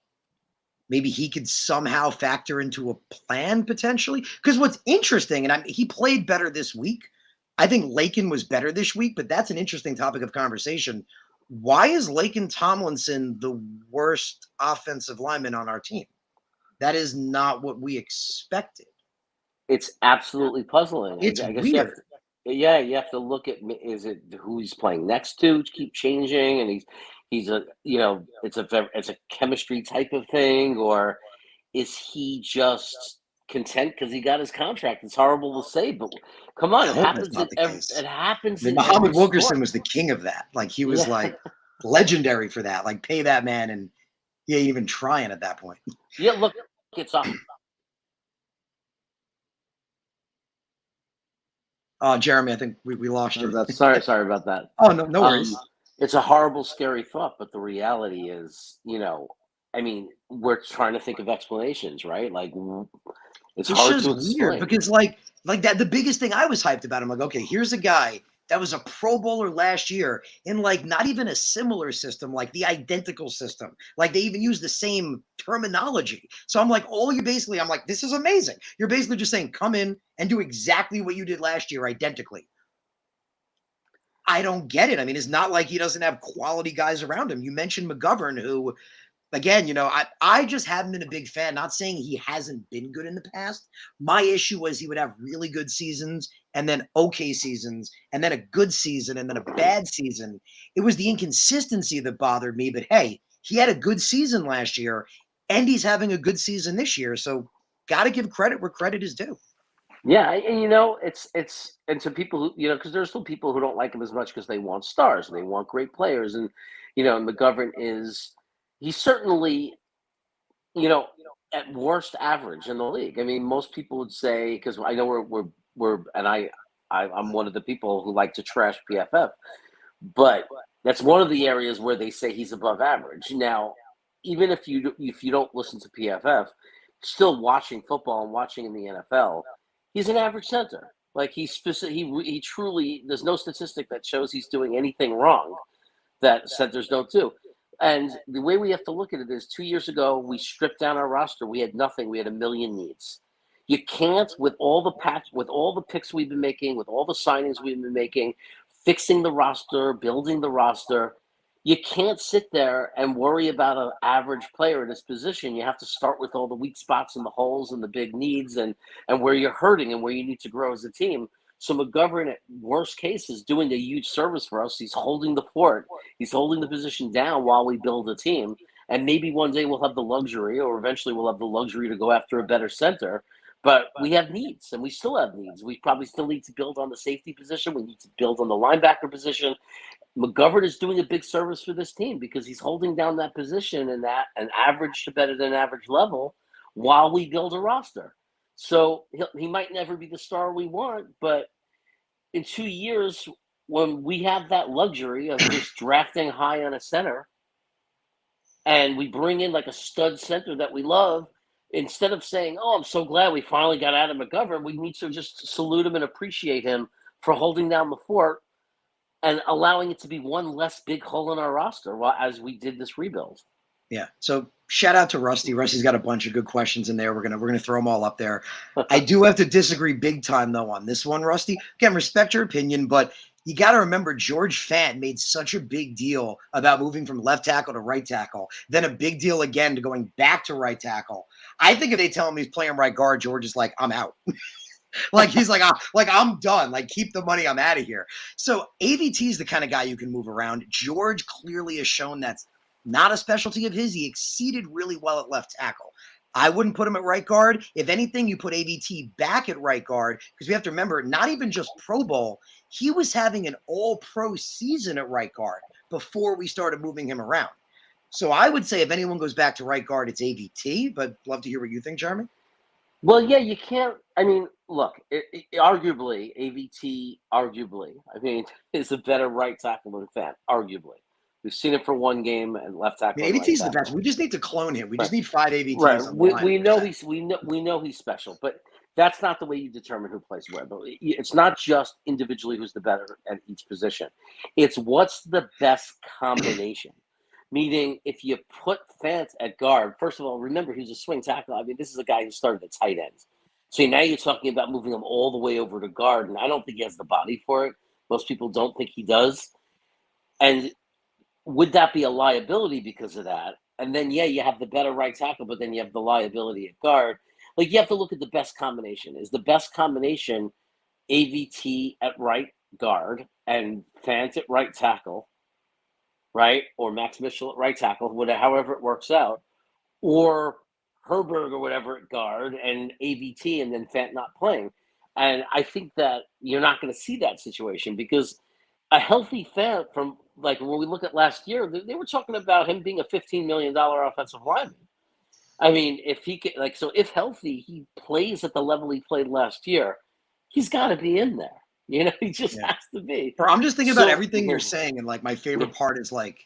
maybe he could somehow factor into a plan potentially? Because what's interesting, and he played better this week. I think Lakin was better this week, but that's an interesting topic of conversation. Why is Lakin Tomlinson the worst offensive lineman on our team? That is not what we expected. It's absolutely puzzling. It's I guess weird. you have to look at, is it who he's playing next to keep changing, and he's a it's a chemistry type of thing, or is he just content because he got his contract? It's horrible to say, but come I on, it hope that's happens not in the every case. it happens I mean, in every Muhammad Wilkerson sport. was the king of that. Like he was Yeah. like legendary for that. Like pay that man, and he ain't even trying at that point. Yeah, look, it's a Jeremy, I think we lost you. sorry about that. Oh no worries. It's a horrible, scary thought, but the reality is, I mean, we're trying to think of explanations, right? Like, it's It's hard just to weird explain. because like that the biggest thing I was hyped about. I'm like, okay, here's a guy that was a Pro Bowler last year in like not even a similar system, like the identical system. Like they even use the same terminology. So I'm like, I'm like, this is amazing. You're basically just saying, come in and do exactly what you did last year identically. I don't get it. I mean, it's not like he doesn't have quality guys around him. You mentioned McGovern, who, again, I just haven't been a big fan. Not saying he hasn't been good in the past. My issue was he would have really good seasons and then okay seasons and then a good season and then a bad season. It was the inconsistency that bothered me. But hey, he had a good season last year and he's having a good season this year. So got to give credit where credit is due. Yeah, and it's and to people who because there's still people who don't like him as much because they want stars and they want great players, and McGovern he's certainly at worst average in the league. I mean, most people would say, because I know we're and I'm one of the people who like to trash PFF, but that's one of the areas where they say he's above average. Now, even if you don't listen to PFF, still watching football and watching in the NFL, he's an average center. Like he truly, there's no statistic that shows he's doing anything wrong that centers don't do. And the way we have to look at it is 2 years ago, we stripped down our roster. We had nothing. We had a million needs. You can't, with all the picks we've been making, with all the signings we've been making, fixing the roster, building the roster, you can't sit there and worry about an average player in this position. You have to start with all the weak spots and the holes and the big needs and where you're hurting and where you need to grow as a team. So McGovern, at worst case, is doing a huge service for us. He's holding the fort. He's holding the position down while we build a team. And maybe one day we'll have the luxury, or eventually we'll have the luxury to go after a better center. But we have needs, and we still have needs. We probably still need to build on the safety position. We need to build on the linebacker position. McGovern is doing a big service for this team because he's holding down that position and that an average to better than average level while we build a roster. So he might never be the star we want, but in 2 years, when we have that luxury of just drafting high on a center and we bring in like a stud center that we love, instead of saying, "Oh, I'm so glad we finally got Adam McGovern," we need to just salute him and appreciate him for holding down the fort and allowing it to be one less big hole in our roster as we did this rebuild. Yeah. So shout out to Rusty. Rusty's got a bunch of good questions in there. We're gonna throw them all up there. I do have to disagree big time though on this one, Rusty. Again, respect your opinion, but you got to remember George Fant made such a big deal about moving from left tackle to right tackle, then a big deal again to going back to right tackle. I think if they tell him he's playing right guard, George is like, I'm out. Like he's like, I'm done. Like keep the money. I'm out of here. So AVT is the kind of guy you can move around. George clearly has shown that's not a specialty of his. He exceeded really well at left tackle. I wouldn't put him at right guard. If anything, you put AVT back at right guard because we have to remember, not even just Pro Bowl, he was having an all-pro season at right guard before we started moving him around. So I would say if anyone goes back to right guard, it's AVT, but love to hear what you think, Jeremy. Well, yeah, you can't. I mean, look, arguably, AVT, arguably, I mean, is a better right tackle than Fant, arguably. We've seen it for one game and left I mean, tackle and AVT right is the best. tackle. We just need to clone him. We Right. just need 5 Right. AVTs on the line. We And we're know set. we know he's special, but that's not the way you determine who plays where. But it's not just individually who's the better at each position. It's what's the best combination. Meaning, if you put Fant at guard, first of all, remember he's a swing tackle. I mean, this is a guy who started at tight ends. So now you're talking about moving him all the way over to guard, and I don't think he has the body for it. Most people don't think he does. And would that be a liability because of that? And then, yeah, you have the better right tackle, but then you have the liability at guard. Like, you have to look at the best combination. Is the best combination AVT at right guard and Fant at right tackle, right? Or Max Mitchell at right tackle, whatever, however it works out, or Herberg or whatever at guard and AVT and then Fant not playing. And I think that you're not going to see that situation because a healthy Fant from like when we look at last year, they were talking about him being a $15 million offensive lineman. I mean, if he could, like, so if healthy, he plays at the level he played last year, he's got to be in there. You know, he just Yeah. has to be. Bro, I'm just thinking about So, everything you're saying, and like my favorite part is like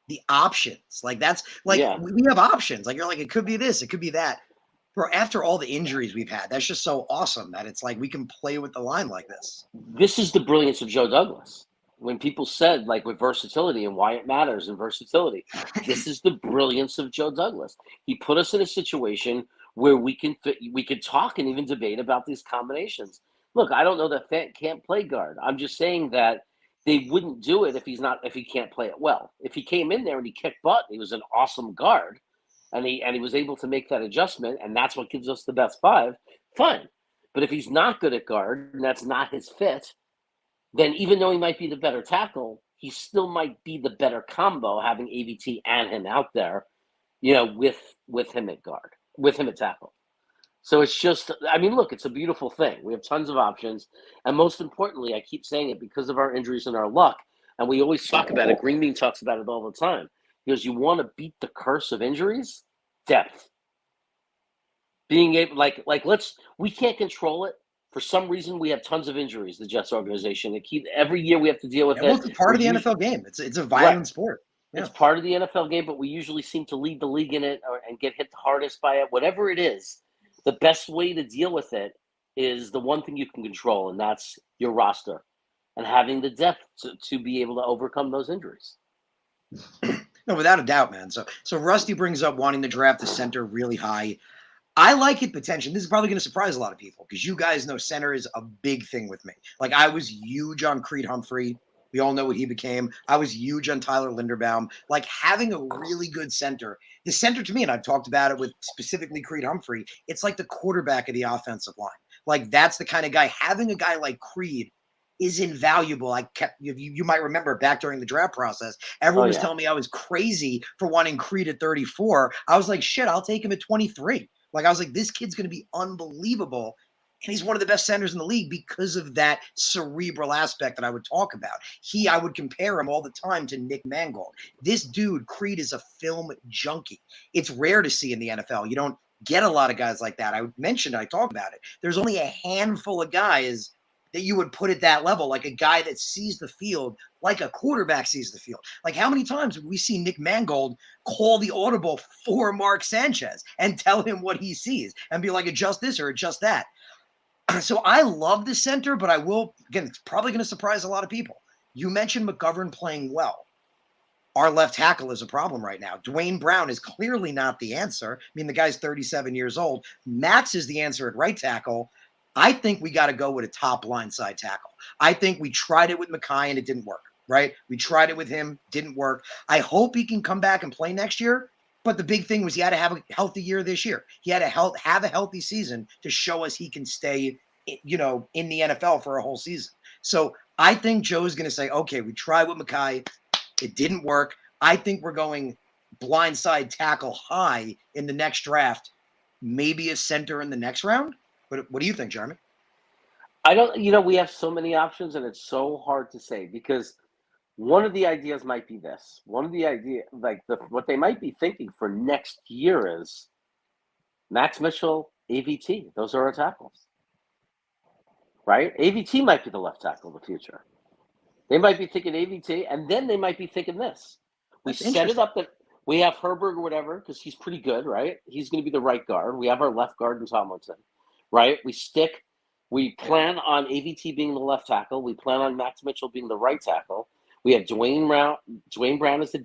the options. Like that's like yeah. we have options. Like you're like, it could be this, it could be that. Bro, after all the injuries we've had, that's just so awesome that it's like we can play with the line like this. This is the brilliance of Joe Douglas. When people said like with versatility and why it matters in versatility, this is the brilliance of Joe Douglas. He put us in a situation where we could talk and even debate about these combinations. Look, I don't know that Fant can't play guard. I'm just saying that they wouldn't do it if he can't play it well. If he came in there and he kicked butt, he was an awesome guard, and he was able to make that adjustment, and that's what gives us the best five. Fine. But if he's not good at guard and that's not his fit, then even though he might be the better tackle, he still might be the better combo having AVT and him out there, with him at guard, with him at tackle. So it's just, I mean, look, it's a beautiful thing. We have tons of options. And most importantly, I keep saying it because of our injuries and our luck. And we always talk about it. Green Bean talks about it all the time. Because you want to beat the curse of injuries? Depth. Being able, we can't control it. For some reason, we have tons of injuries. The Jets organization. Every year we have to deal with Yeah, well, it. it's part of the NFL game. It's a violent sport. Yeah. It's part of the NFL game, but we usually seem to lead the league in it and get hit the hardest by it. Whatever it is, the best way to deal with it is the one thing you can control, and that's your roster and having the depth to be able to overcome those injuries. No, without a doubt, man. So Rusty brings up wanting to draft the center really high. I like it potentially. This is probably going to surprise a lot of people because you guys know center is a big thing with me. Like I was huge on Creed Humphrey. We all know what he became. I was huge on Tyler Linderbaum. Like having a really good center. The center to me, and I've talked about it with specifically Creed Humphrey, it's like the quarterback of the offensive line. Like that's the kind of guy. Having a guy like Creed is invaluable. You might remember back during the draft process, everyone was telling me I was crazy for wanting Creed at 34. I was like, shit, I'll take him at 23. Like I was like, this kid's going to be unbelievable. And he's one of the best centers in the league because of that cerebral aspect that I would talk about. I would compare him all the time to Nick Mangold. This dude, Creed, is a film junkie. It's rare to see in the NFL. You don't get a lot of guys like that. I talked about it. There's only a handful of guys that you would put at that level, like a guy that sees the field like a quarterback sees the field. Like how many times have we seen Nick Mangold call the audible for Mark Sanchez and tell him what he sees and be like, adjust this or adjust that. So I love the center, but I will, again, it's probably going to surprise a lot of people. You mentioned McGovern playing well. Our left tackle is a problem right now. Dwayne Brown is clearly not the answer. I mean, the guy's 37 years old. Max is the answer at right tackle. I think we got to go with a top line side tackle. I think we tried it with Mekhi and it didn't work, right? We tried it with him, didn't work. I hope he can come back and play next year. But the big thing was he had to have a healthy year this year. He had to have a healthy season to show us he can stay, in the NFL for a whole season. So I think Joe's going to say, okay, we tried with Mekhi. It didn't work. I think we're going blindside tackle high in the next draft, maybe a center in the next round. What do you think, Jeremy? I don't, we have so many options and it's so hard to say because one of the ideas might be this. One of the what they might be thinking for next year is Max Mitchell AVT. Those are our tackles, right? AVT might be the left tackle of the future. They might be thinking AVT, and then they might be thinking this. We That's set it interesting. up that we have Herberg or whatever, because he's pretty good, right? He's going to be the right guard. We have our left guard in Tomlinson, right? We plan on AVT being the left tackle. We plan on Max Mitchell being the right tackle. We have Dwayne Brown as the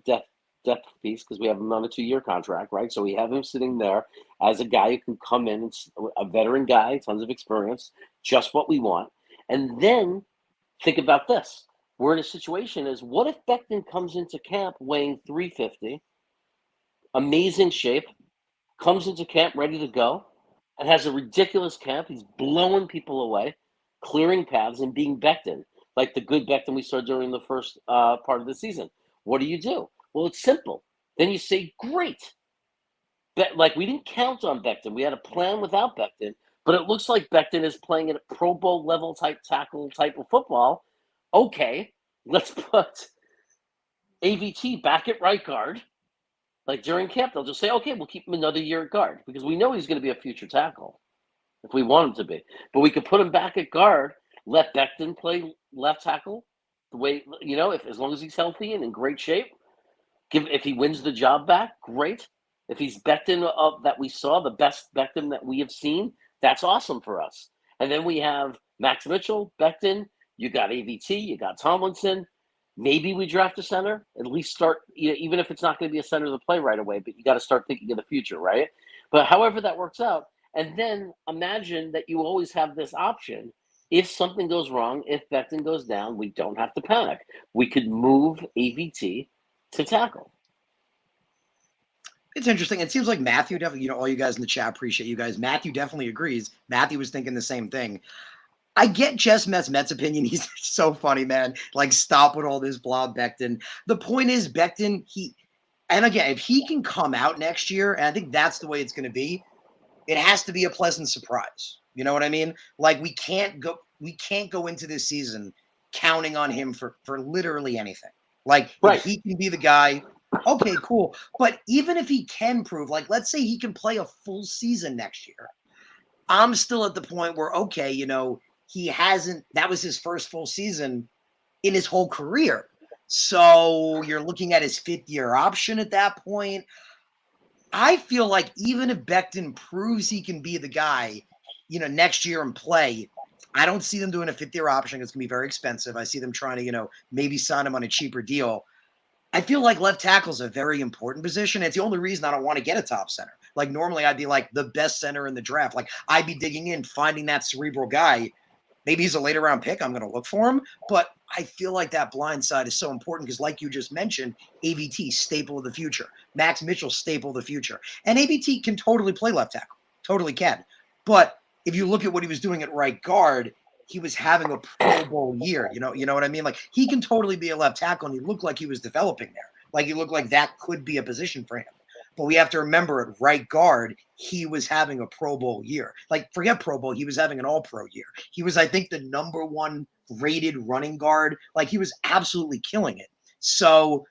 depth piece because we have him on a 2-year contract, right? So we have him sitting there as a guy who can come in, and a veteran guy, tons of experience, just what we want. And then think about this. We're in a situation is, what if Becton comes into camp weighing 350, amazing shape, comes into camp ready to go, and has a ridiculous camp. He's blowing people away, clearing paths, and being Becton, like the good Becton we saw during the first part of the season. What do? Well, it's simple. Then you say, great. Like, we didn't count on Becton. We had a plan without Becton, but it looks like Becton is playing at a Pro Bowl level type tackle type of football. Okay, let's put AVT back at right guard. Like during camp, they'll just say, okay, we'll keep him another year at guard because we know he's going to be a future tackle if we want him to be. But we could put him back at guard, let Becton play left tackle the way, if as long as he's healthy and in great shape. If he wins the job back, great. If he's Becton that we saw, the best Becton that we have seen, that's awesome for us. And then we have Max Mitchell, Becton. You got AVT, you got Tomlinson. Maybe we draft a center. At least start, even if it's not going to be a center to play right away, but you got to start thinking of the future, right? But however that works out, and then imagine that you always have this option. If something goes wrong, if Becton goes down, we don't have to panic. We could move AVT to tackle. It's interesting. It seems like Matthew definitely, all you guys in the chat, appreciate you guys. Matthew definitely agrees. Matthew was thinking the same thing. I get Jess Met's opinion. He's so funny, man. Like, stop with all this blah Becton. The point is, Becton, and again, if he can come out next year, and I think that's the way it's going to be, it has to be a pleasant surprise. You know what I mean? Like, we can't go into this season counting on him for literally anything. Like, Right. If he can be the guy, okay, cool. But even if he can prove, like, let's say he can play a full season next year, I'm still at the point where, okay, he hasn't, that was his first full season in his whole career. So you're looking at his 5th-year option at that point. I feel like even if Becton proves he can be the guy, next year and play, I don't see them doing a 5th-year option. It's going to be very expensive. I see them trying to, maybe sign him on a cheaper deal. I feel like left tackle is a very important position. It's the only reason I don't want to get a top center. Like, normally I'd be like the best center in the draft. Like, I'd be digging in, finding that cerebral guy. Maybe he's a later round pick. I'm going to look for him. But I feel like that blind side is so important because, like you just mentioned, AVT, staple of the future. Max Mitchell, staple of the future. And AVT can totally play left tackle. Totally can. But if you look at what he was doing at right guard, he was having a Pro Bowl year. You know what I mean? Like, he can totally be a left tackle, and he looked like he was developing there. Like, he looked like that could be a position for him. But we have to remember at right guard, he was having a Pro Bowl year. Like, forget Pro Bowl, he was having an All-Pro year. He was, I think, the #1 rated running guard. Like, he was absolutely killing it. So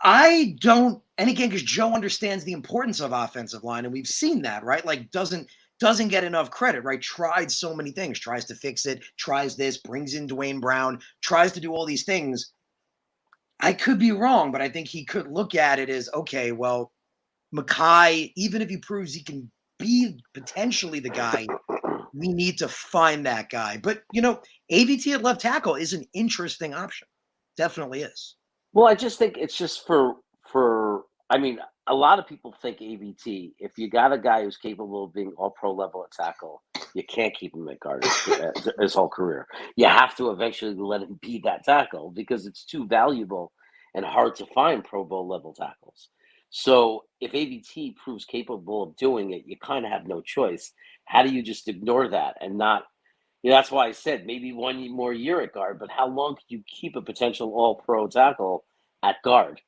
I don't, and again, because Joe understands the importance of offensive line, and we've seen that, right? Like, doesn't get enough credit, right? Tried so many things, tries to fix it, tries this, brings in Dwayne Brown, tries to do all these things. I could be wrong, but I think he could look at it as, okay, well, Mackay, even if he proves he can be potentially the guy, we need to find that guy. But, AVT at left tackle is an interesting option. Definitely is. Well, I just think it's just a lot of people think AVT, if you got a guy who's capable of being all pro level at tackle, you can't keep him at guard his whole career. You have to eventually let him be that tackle because it's too valuable and hard to find Pro Bowl level tackles. So if AVT proves capable of doing it, you kind of have no choice. How do you just ignore that and not? That's why I said maybe 1 more year at guard, but how long can you keep a potential all-pro tackle at guard?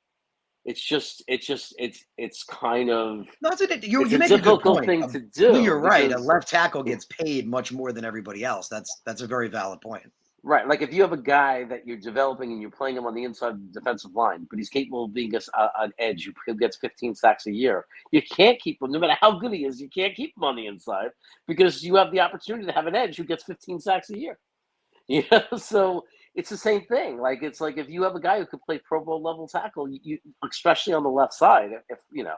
It's kind of You it's a make a good difficult point. thing to do. You're right. A left tackle gets paid much more than everybody else. That's a very valid point. Right. Like if you have a guy that you're developing and you're playing him on the inside of the defensive line, but he's capable of being an edge who gets 15 sacks a year, you can't keep him, no matter how good he is, you can't keep him on the inside because you have the opportunity to have an edge who gets 15 sacks a year. You know, so it's the same thing. Like it's like if you have a guy who could play Pro Bowl level tackle, you especially on the left side, if you know,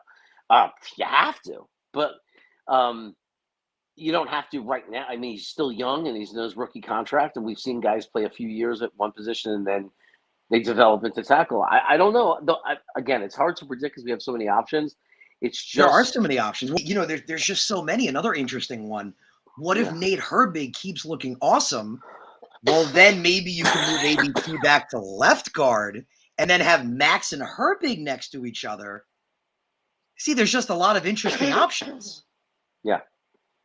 you have to. But you don't have to right now. I mean, he's still young and he's in his rookie contract, and we've seen guys play a few years at one position and then they develop into tackle. I don't know. Again, it's hard to predict because we have so many options. It's There are just so many options. Well, there's just so many. Another interesting one. What if Nate Herbig keeps looking awesome? Well, then maybe you can move ABC back to left guard and then have Max and Herbig next to each other. See, there's just a lot of interesting options. Yeah.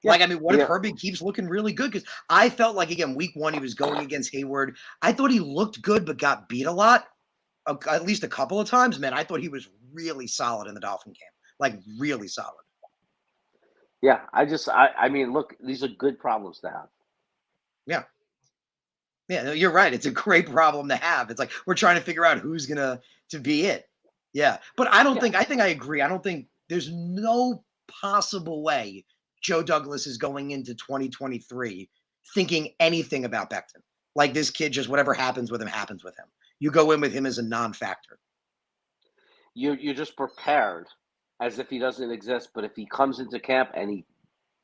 Like, I mean, what if Herbig keeps looking really good? Because I felt like, again, week 1, he was going against Hayward. I thought he looked good but got beat a lot, at least a couple of times. Man, I thought he was really solid in the Dolphin game. Like, really solid. Yeah, I mean, look, these are good problems to have. Yeah. Yeah, no, you're right. It's a great problem to have. It's like we're trying to figure out who's going to be it. Yeah. But I think I agree. I don't think there's no possible way Joe Douglas is going into 2023 thinking anything about Becton. Like this kid, just whatever happens with him, happens with him. You go in with him as a non-factor. You're just prepared as if he doesn't exist, but if he comes into camp and he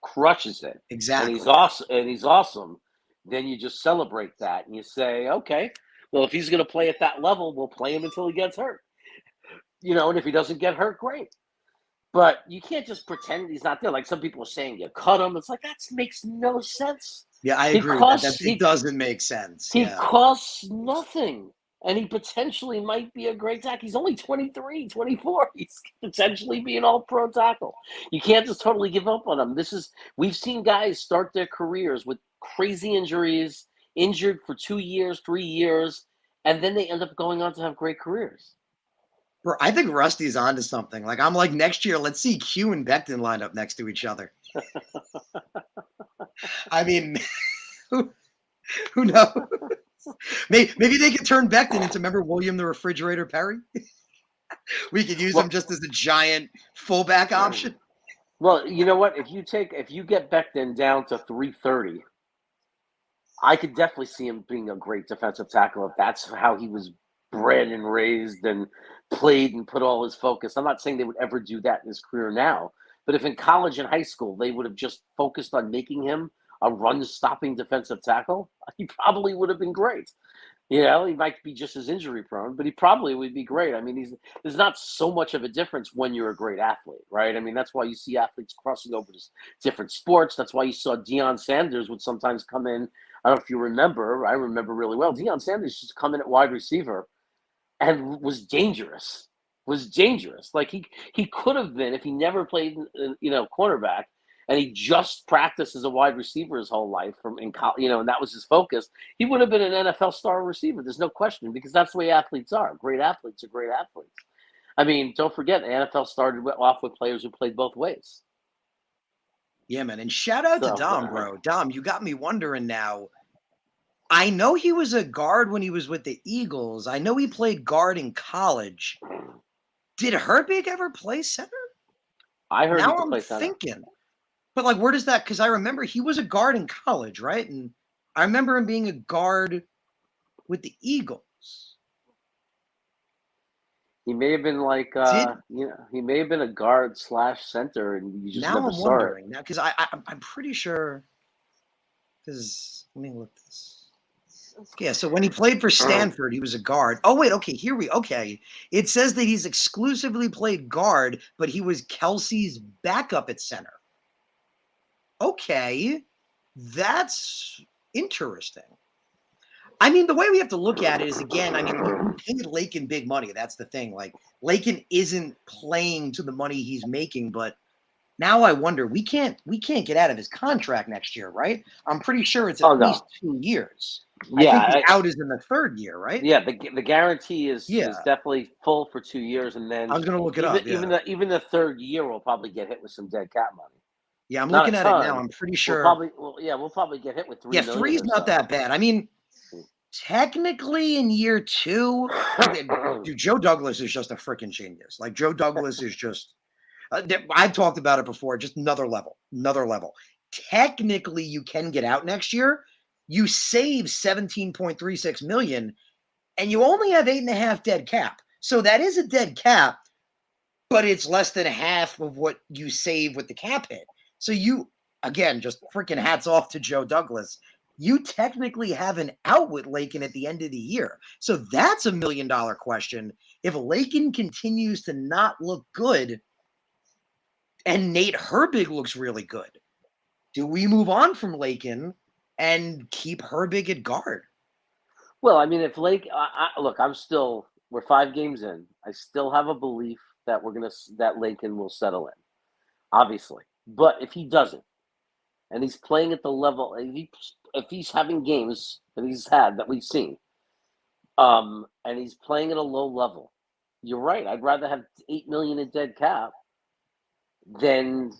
crushes it, Exactly, and he's awesome, then you just celebrate that and you say, okay, well, if he's going to play at that level, we'll play him until he gets hurt. You know, and if he doesn't get hurt, great. But you can't just pretend he's not there. Like some people are saying, you cut him. It's like that makes no sense. Yeah, I agree with that. It doesn't make sense. He costs nothing. And he potentially might be a great tackle. He's only 23, 24. He's potentially be an all-pro tackle. You can't just totally give up on him. We've seen guys start their careers with crazy injuries, injured for 2 years, 3 years, and then they end up going on to have great careers. Bro, I think Rusty's onto something. Like I'm like next year, let's see Q and Becton lined up next to each other. I mean, who knows? Maybe they could turn Becton into, remember William the Refrigerator Perry? We could use him just as a giant fullback option. Well, you know what? If you get Becton down to 330, I could definitely see him being a great defensive tackle if that's how he was bred and raised and played and put all his focus. I'm not saying they would ever do that in his career now, but if in college and high school they would have just focused on making him a run-stopping defensive tackle, he probably would have been great. You know, he might be just as injury prone, but he probably would be great. I mean, there's not so much of a difference when you're a great athlete, right? I mean, that's why you see athletes crossing over to different sports. That's why you saw Deion Sanders would sometimes come in. I don't know if you remember. I remember really well. Deion Sanders just come in at wide receiver and was dangerous. Like he could have been, if he never played, cornerback, and he just practiced as a wide receiver his whole life and that was his focus, he would have been an NFL star receiver. There's no question, because that's the way athletes are. Great athletes are great athletes. I mean, don't forget, the NFL started off with players who played both ways. Yeah, man. And shout out to Dom, bro. Dom, you got me wondering now. I know he was a guard when he was with the Eagles. I know he played guard in college. Did Herbig ever play center? I heard now he could I'm play center. Thinking. But, like, where does that – because I remember he was a guard in college, right? And I remember him being a guard with the Eagles. He may have been like he may have been a guard / center, and you just now never I'm saw wondering. it. Now, because I'm pretty sure – because let me look this. Yeah, so when he played for Stanford, he was a guard. Oh, wait, okay, okay. It says that he's exclusively played guard, but he was Kelsey's backup at center. Okay, that's interesting. I mean, the way we have to look at it is, again, I mean, we paid Lakin big money. That's the thing. Like, Lakin isn't playing to the money he's making, but now I wonder, we can't get out of his contract next year, right? I'm pretty sure it's at least 2 years. Yeah, I think out is in the 3rd year, right? Yeah, the guarantee is definitely full for 2 years, and then I was going to look it up. Even the 3rd year will probably get hit with some dead cat money. Yeah, I'm looking at it now. I'm pretty sure. We'll probably get hit with $3 million. Yeah, 3's not that bad. I mean, Technically, in year 2, dude, Joe Douglas is just a freaking genius. Like, Joe Douglas is just I've talked about it before, just another level, another level. Technically, you can get out next year. You save 17.36 million, and you only have 8.5 dead cap. So that is a dead cap, but it's less than half of what you save with the cap hit. So you, again, just freaking hats off to Joe Douglas. You technically have an out with Lakin at the end of the year. So that's $1 million question. If Lakin continues to not look good and Nate Herbig looks really good, do we move on from Lakin and keep Herbig at guard? Well, I mean, if look, we're 5 games in. I still have a belief that that Lincoln will settle in, obviously. But if he doesn't, and he's playing at the level, if he's having games that he's had that we've seen, and he's playing at a low level, you're right. I'd rather have 8 million in dead cap than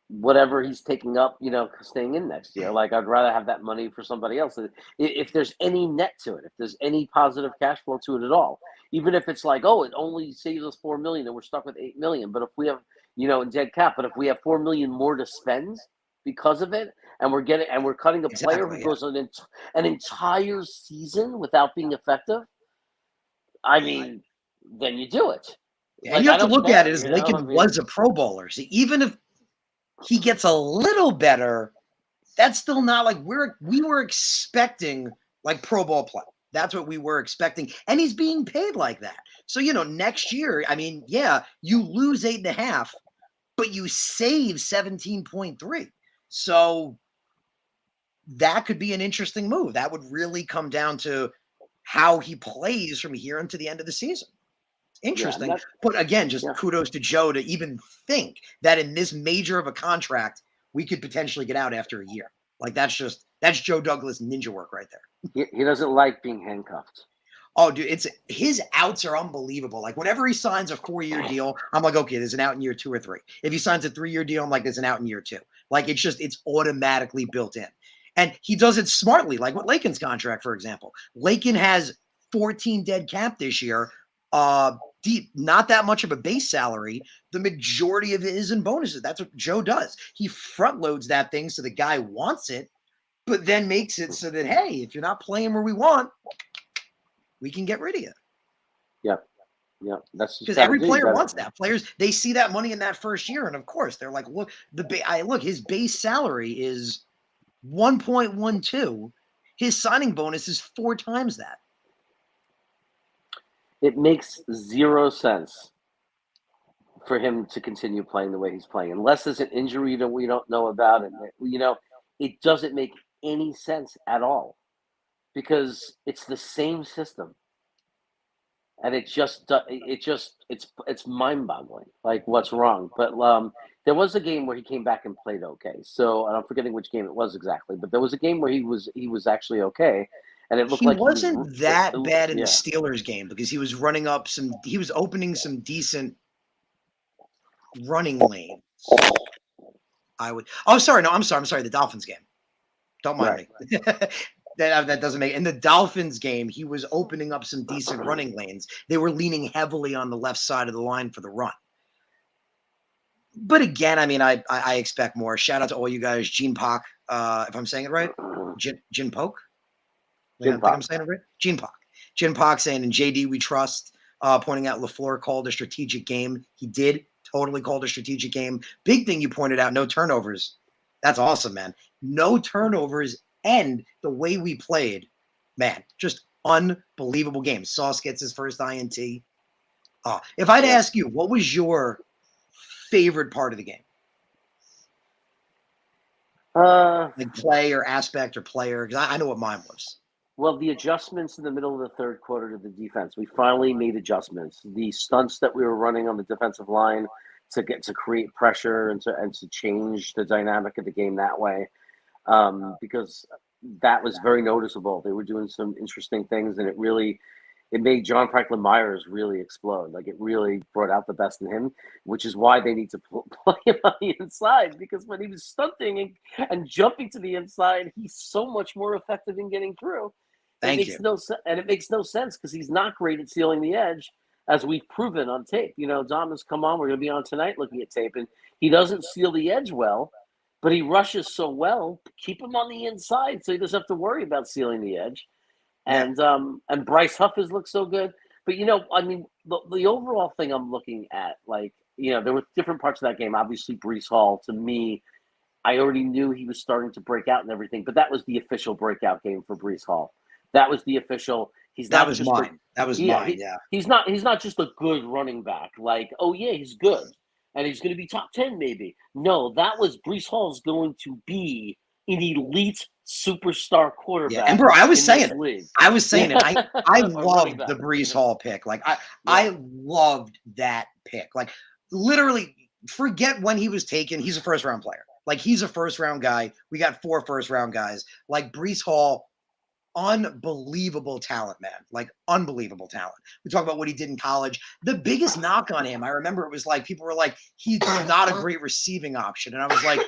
whatever he's taking up, staying in next year. Like, I'd rather have that money for somebody else. If there's any net to it, if there's any positive cash flow to it at all, even if it's like, oh, it only saves us 4 million and we're stuck with 8 million. But if we have, in dead cap, but if we have 4 million more to spend because of it, and we're cutting a player who goes an entire season without being effective, I mean, then you do it. And like, you have to look at it as Lakin was a Pro Bowler. So even if he gets a little better, that's still not like we were expecting like Pro Bowl play. That's what we were expecting. And he's being paid like that. So, next year, I mean, yeah, you lose 8.5, but you save 17.3. So that could be an interesting move. That would really come down to how he plays from here until the end of the season. Interesting. Yeah, but again, just kudos to Joe to even think that in this major of a contract, we could potentially get out after a year. Like, that's Joe Douglas ninja work right there. He doesn't like being handcuffed. Oh, dude, his outs are unbelievable. Like, whenever he signs a 4-year deal, I'm like, okay, there's an out in year 2 or 3. If he signs a 3-year deal, I'm like, there's an out in year 2. Like, it's automatically built in. And he does it smartly, like with Lakin's contract, for example. Lakin has 14 dead cap this year. Deep, not that much of a base salary. The majority of it is in bonuses. That's what Joe does. He front loads that thing so the guy wants it, but then makes it so that, hey, if you're not playing where we want, we can get rid of you. Yeah. That's because every player wants that. Players, they see that money in that first year, and of course they're like, look, look, his base salary is 1.12. His signing bonus is 4 times that. It makes 0 sense for him to continue playing the way he's playing, unless there's an injury that we don't know about. And it doesn't make any sense at all because it's the same system, and it's mind-boggling. Like, what's wrong? But there was a game where he came back and played okay. So, and I'm forgetting which game it was exactly, but there was a game where he was actually okay. And it looked like he wasn't that bad in the Steelers game because he was opening some decent running lanes. I'm sorry, the Dolphins game. Don't mind me. That doesn't make. In the Dolphins game, he was opening up some decent running lanes. They were leaning heavily on the left side of the line for the run. But again, I mean, I expect more. Shout out to all you guys, Gene Pock, if I'm saying it right, Jin Poke. I think I'm saying it right. Gene Pock saying, in JD we trust, pointing out LaFleur called a strategic game. He did totally called a strategic game. Big thing you pointed out, no turnovers. That's awesome, man. No turnovers, and the way we played, man, just unbelievable game. Sauce gets his first INT. If I'd ask you, what was your favorite part of the game? Like play or aspect or player, because I know what mine was. Well, the adjustments in the middle of the third quarter to the defense, we finally made adjustments. The stunts that we were running on the defensive line to create pressure and to change the dynamic of the game that way, because that was very noticeable. They were doing some interesting things, and it made John Franklin Myers really explode. Like, it really brought out the best in him, which is why they need to play him on the inside, because when he was stunting and jumping to the inside, he's so much more effective in getting through. Thank you. It makes no sense because he's not great at sealing the edge, as we've proven on tape. Dom has come on. We're going to be on tonight looking at tape, and he doesn't seal the edge well, but he rushes so well. Keep him on the inside so he doesn't have to worry about sealing the edge. Yeah. And Bryce Huff has looked so good. But the overall thing I'm looking at, there were different parts of that game. Obviously, Breece Hall, to me, I already knew he was starting to break out and everything, but that was the official breakout game for Breece Hall. That was the official. That was mine. Yeah. He's not just a good running back. Like, oh yeah, he's good, and he's going to be top 10 maybe. No, that was Breece Hall's going to be an elite superstar quarterback. Yeah, and bro, I was saying it. I loved the Breece Hall pick. Like I loved that pick. Like literally, forget when he was taken. He's a first round player. Like he's a first round guy. We got 4 first round guys. Like Breece Hall, unbelievable talent, man. Like unbelievable talent. We talk about what he did in college. The biggest knock on him, I remember it was like people were like, he's not a great receiving option. And I was like,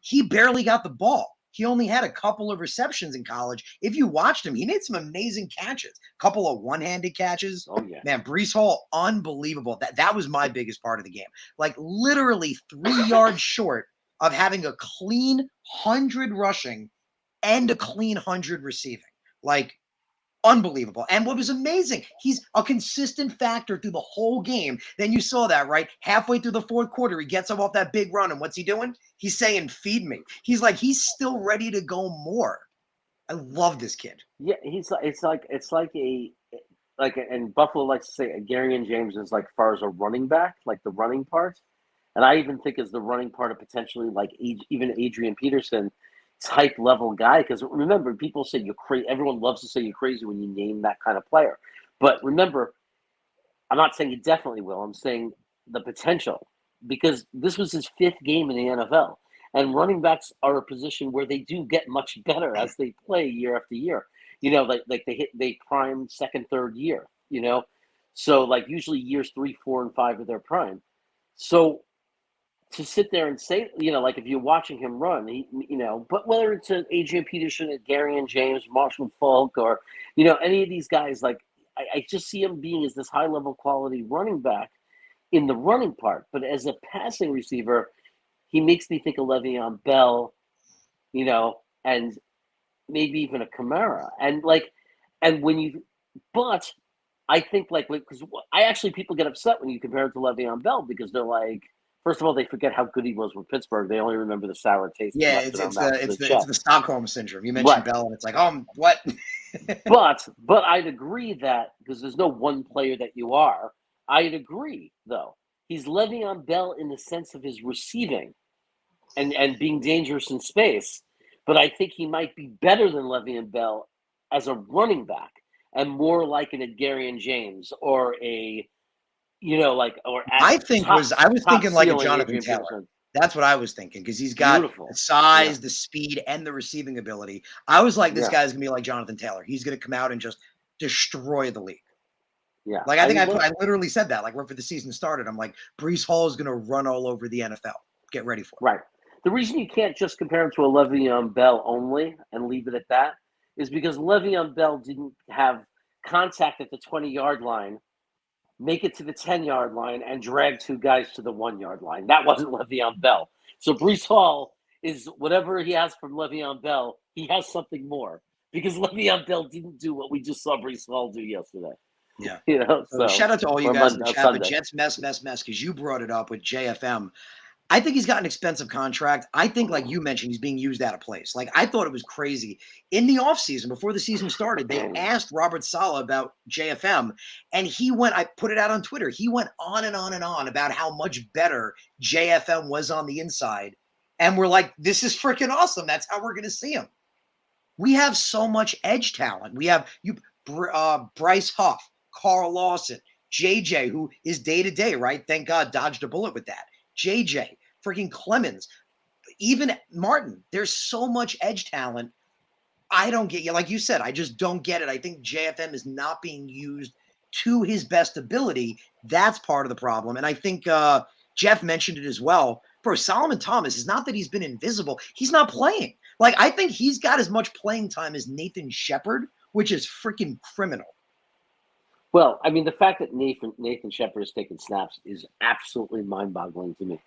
he barely got the ball. He only had a couple of receptions in college. If you watched him, he made some amazing catches. A couple of one-handed catches. Oh, yeah. Man, Breece Hall, unbelievable. That was my biggest part of the game. Like literally 3 yards short of having a clean 100 rushing and a clean 100 receiving. Like unbelievable. And what was amazing, he's a consistent factor through the whole game. Then you saw that, right? Halfway through the 4th quarter, he gets up off that big run. And what's he doing? He's saying, feed me. He's still ready to go more. I love this kid. Yeah, and Buffalo likes to say Gary and James is like far as a running back, like the running part. And I even think as the running part of potentially like even Adrian Peterson type level guy. Because remember, people say you're crazy. Everyone loves to say you're crazy when you name that kind of player. But remember, I'm not saying he definitely will. I'm saying the potential, because this was his 5th game in the NFL. And running backs are a position where they do get much better as they play year after year. Like they prime 2nd, 3rd year, So like usually years 3, 4, and 5 of their prime. So to sit there and say, like if you're watching him run, but whether it's an Adrian Peterson, Gary and James, Marshall Falk, or, any of these guys, like I just see him being as this high level quality running back in the running part. But as a passing receiver, he makes me think of Le'Veon Bell, and maybe even a Kamara. But I think because people get upset when you compare it to Le'Veon Bell because they're like, first of all, they forget how good he was with Pittsburgh. They only remember the sour taste. Yeah, it's the Stockholm syndrome. You mentioned Bell, and it's like, what? but I'd agree that because there's no one player that you are. I'd agree though. He's Le'Veon Bell in the sense of his receiving, and being dangerous in space. But I think he might be better than Le'Veon Bell as a running back, and more like an Gary James or a. I was thinking like a Jonathan Taylor. Peterson. That's what I was thinking because he's got the size, the speed, and the receiving ability. I was like, this guy's gonna be like Jonathan Taylor. He's gonna come out and just destroy the league. Yeah, like I literally said that. Like right before the season started, I'm like, Breece Hall is gonna run all over the NFL. Get ready for it. Right. The reason you can't just compare him to a Le'Veon Bell only and leave it at that is because Le'Veon Bell didn't have contact at the 20-yard line, make it to the 10-yard line, and drag 2 guys to the 1-yard line. That wasn't Le'Veon Bell. So Breece Hall is whatever he has from Le'Veon Bell, he has something more. Because Le'Veon Bell didn't do what we just saw Breece Hall do yesterday. Yeah. So shout out to all you guys in the chat. But Jets mess, because you brought it up with JFM. I think he's got an expensive contract. I think, like you mentioned, he's being used out of place. Like, I thought it was crazy. In the offseason, before the season started, they asked Robert Saleh about JFM, and I put it out on Twitter. He went on and on and on about how much better JFM was on the inside. And we're like, this is freaking awesome. That's how we're going to see him. We have so much edge talent. We have Bryce Huff, Carl Lawson, JJ, who is day-to-day, right? Thank God dodged a bullet with that. JJ, freaking Clemens, even Martin. There's so much edge talent. I don't get you. Like you said, I just don't get it. I think JFM is not being used to his best ability. That's part of the problem. And I think Jeff mentioned it as well. Bro, Solomon Thomas is not that he's been invisible. He's not playing. Like, I think he's got as much playing time as Nathan Shepard which is freaking criminal. Well, I mean, the fact that Nathan Shepard has taken snaps is absolutely mind-boggling to me.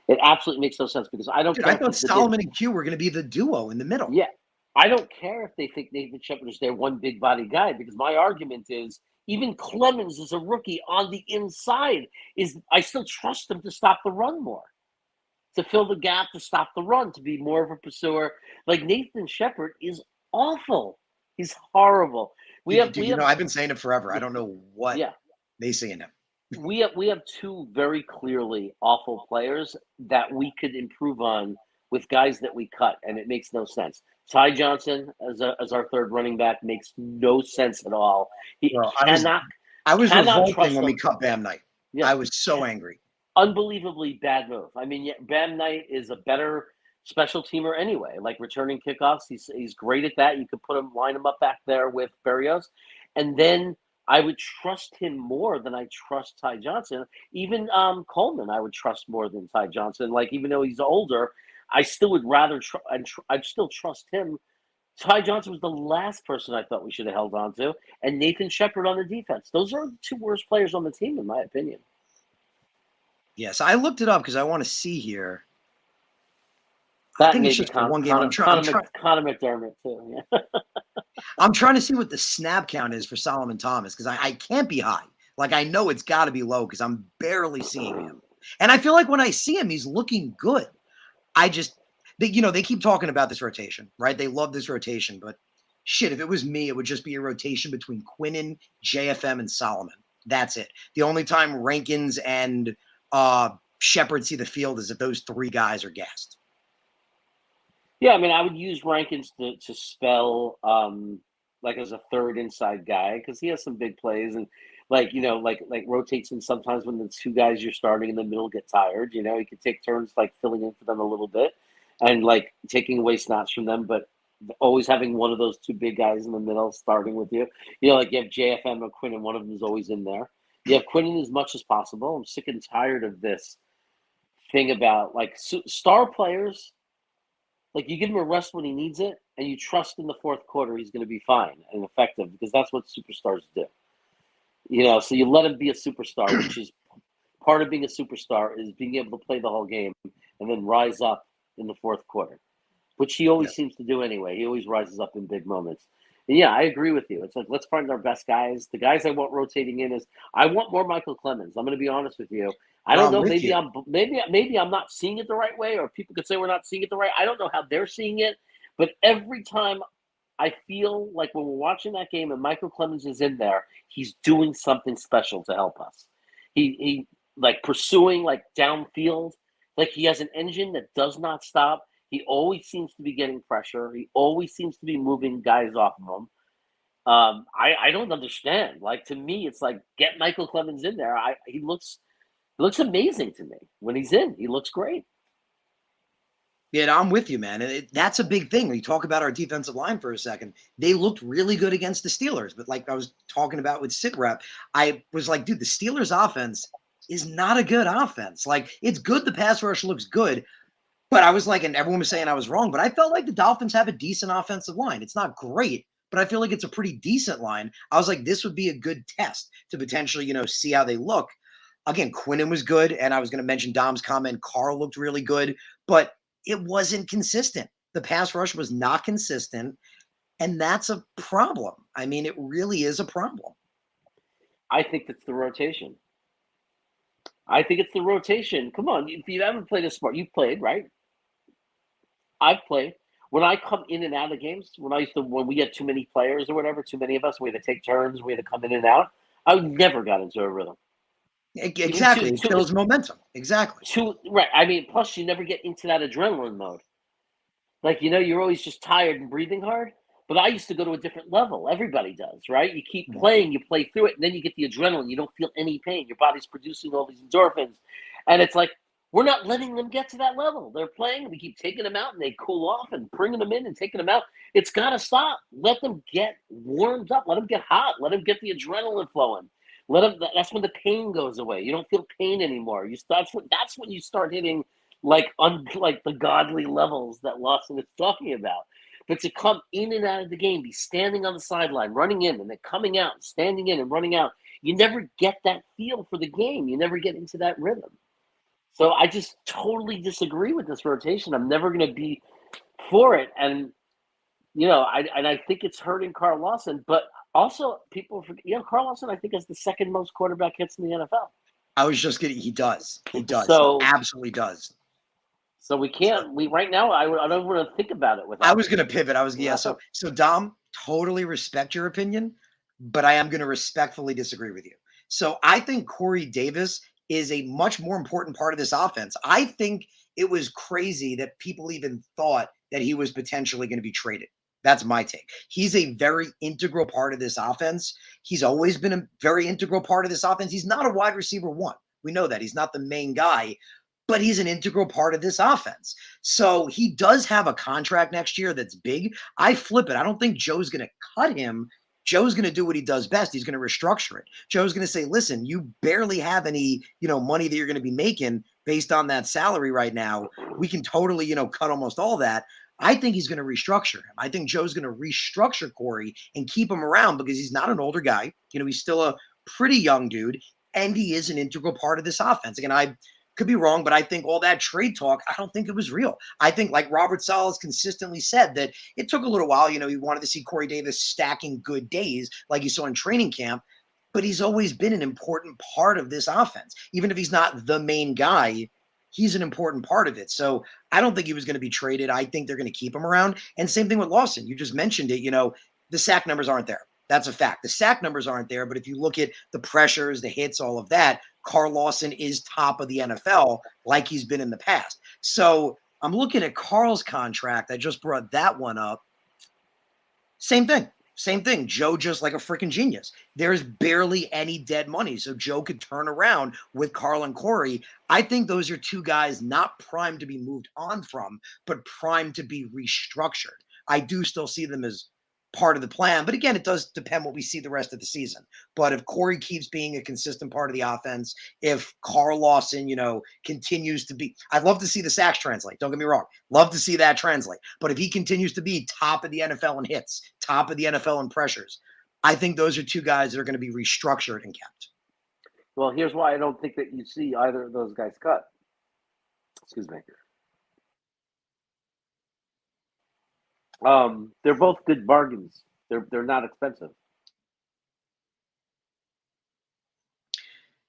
It absolutely makes no sense because I don't Dude, care I thought if the Solomon and Q were going to be the duo in the middle. yeah, I don't care if they think Nathan Shepard is their one big body guy because my argument is even Clemens is a rookie on the inside. I still trust him to stop the run more, to fill the gap, to stop the run, to be more of a pursuer. Like Nathan Shepard is awful. He's horrible. We have I've been saying it forever. I don't know what yeah. they see in him. We have two very clearly awful players that we could improve on with guys that we cut, and it makes no sense. Ty Johnson as our third running back makes no sense at all. He Well, cannot I was cannot revolting trust when we him. cut Bam Knight. Yeah. I was so angry. Unbelievably bad move. I mean, Bam Knight is a better special teamer anyway. Like returning kickoffs, he's great at that. You could line him up back there with Berrios, and then I would trust him more than I trust Ty Johnson. Even Coleman, I would trust more than Ty Johnson. Like even though he's older, I still would rather I'd still trust him. Ty Johnson was the last person I thought we should have held on to, and Nathan Shepard on the defense. Those are the two worst players on the team, in my opinion. Yes, I looked it up because I want to see here. That I think it's just one game. Connor McDermott too. Yeah. I'm trying to see what the snap count is for Solomon Thomas because I can't be high. Like I know it's got to be low because I'm barely seeing him, and I feel like when I see him, he's looking good. They keep talking about this rotation, right? They love this rotation, but shit, if it was me, it would just be a rotation between Quinnen, JFM, and Solomon. That's it. The only time Rankins and Shepard see the field is if those three guys are gassed. Yeah, I mean, I would use Rankins to spell like as a third inside guy because he has some big plays and like rotates in sometimes when the two guys you're starting in the middle get tired. He could take turns like filling in for them a little bit and like taking away snaps from them, but always having one of those two big guys in the middle starting with you. Like you have JFM or Quinn and one of them is always in there. You have Quinn as much as possible. I'm sick and tired of this thing about like star players. Like you give him a rest when he needs it, and you trust in the fourth quarter he's going to be fine and effective because that's what superstars do. So you let him be a superstar, which is part of being a superstar is being able to play the whole game and then rise up in the fourth quarter, which he always seems to do anyway. He always rises up in big moments. And yeah, I agree with you. It's like let's find our best guys. The guys I want rotating in is I want more Michael Clemens. I'm going to be honest with you. I don't know. Maybe I'm not seeing it the right way, or people could say we're not seeing it the right. I don't know how they're seeing it, but every time I feel like when we're watching that game and Michael Clemens is in there, he's doing something special to help us. He like pursuing like downfield, like he has an engine that does not stop. He always seems to be getting pressure. He always seems to be moving guys off of him. I don't understand. Like to me, it's like get Michael Clemens in there. He looks amazing to me when he's in. He looks great. Yeah, I'm with you, man. And that's a big thing. When you talk about our defensive line for a second, they looked really good against the Steelers. But like I was talking about with sit rep, I was like, dude, the Steelers offense is not a good offense. Like it's good. The pass rush looks good. But I was like, and everyone was saying I was wrong, but I felt like the Dolphins have a decent offensive line. It's not great, but I feel like it's a pretty decent line. I was like, this would be a good test to potentially, see how they look. Again, Quinnen was good, and I was going to mention Dom's comment. Carl looked really good, but it wasn't consistent. The pass rush was not consistent, and that's a problem. I mean, it really is a problem. I think it's the rotation. Come on, if you haven't played a sport, you've played, right? I've played. When I come in and out of games, when we had too many players or whatever, too many of us, we had to take turns, we had to come in and out. I never got into a rhythm. Exactly. It kills momentum. Exactly. Right. I mean, plus you never get into that adrenaline mode. Like, you're always just tired and breathing hard. But I used to go to a different level. Everybody does, right? You keep playing, you play through it, and then you get the adrenaline. You don't feel any pain. Your body's producing all these endorphins. And it's like, we're not letting them get to that level. They're playing, we keep taking them out, and they cool off and bringing them in and taking them out. It's got to stop. Let them get warmed up. Let them get hot. Let them get the adrenaline flowing. That's when the pain goes away. You don't feel pain anymore. That's when you start hitting like the godly levels that Lawson is talking about. But to come in and out of the game, be standing on the sideline, running in, and then coming out, standing in and running out, you never get that feel for the game. You never get into that rhythm. So I just totally disagree with this rotation. I'm never going to be for it. And, I think it's hurting Carl Lawson. But also, people forget, Carl Lawson, I think, has the second most quarterback hits in the NFL. I was just kidding. He does. He does. So, he absolutely does. So we can't. Right now, I don't want to think about it. I was going to pivot. So Dom, totally respect your opinion, but I am going to respectfully disagree with you. So I think Corey Davis is a much more important part of this offense. I think it was crazy that people even thought that he was potentially going to be traded. That's my take. He's a very integral part of this offense. He's always been a very integral part of this offense. He's not a wide receiver one. We know that. He's not the main guy, but he's an integral part of this offense. So he does have a contract next year that's big. I flip it. I don't think Joe's going to cut him. Joe's going to do what he does best. He's going to restructure it. Joe's going to say, listen, you barely have any, money that you're going to be making based on that salary right now. We can totally, cut almost all that. I think he's going to restructure him. I think Joe's going to restructure Corey and keep him around because he's not an older guy. He's still a pretty young dude, and he is an integral part of this offense. Again, I could be wrong, but I think all that trade talk, I don't think it was real. I think, like Robert Saleh consistently said, that it took a little while. He wanted to see Corey Davis stacking good days like you saw in training camp, but he's always been an important part of this offense. Even if he's not the main guy, he's an important part of it. So I don't think he was going to be traded. I think they're going to keep him around. And same thing with Lawson. You just mentioned it. The sack numbers aren't there. That's a fact. The sack numbers aren't there. But if you look at the pressures, the hits, all of that, Carl Lawson is top of the NFL like he's been in the past. So I'm looking at Carl's contract. I just brought that one up. Same thing. Joe just like a freaking genius. There's barely any dead money. So Joe could turn around with Carl and Corey. I think those are two guys not primed to be moved on from, but primed to be restructured. I do still see them as part of the plan. But again, it does depend what we see the rest of the season. But if Corey keeps being a consistent part of the offense, if Carl Lawson, continues to be, I'd love to see the sacks translate. Don't get me wrong. Love to see that translate. But if he continues to be top of the NFL in hits, top of the NFL in pressures, I think those are two guys that are going to be restructured and kept. Well, here's why I don't think that you see either of those guys cut. Excuse me. They're both good bargains. They're not expensive.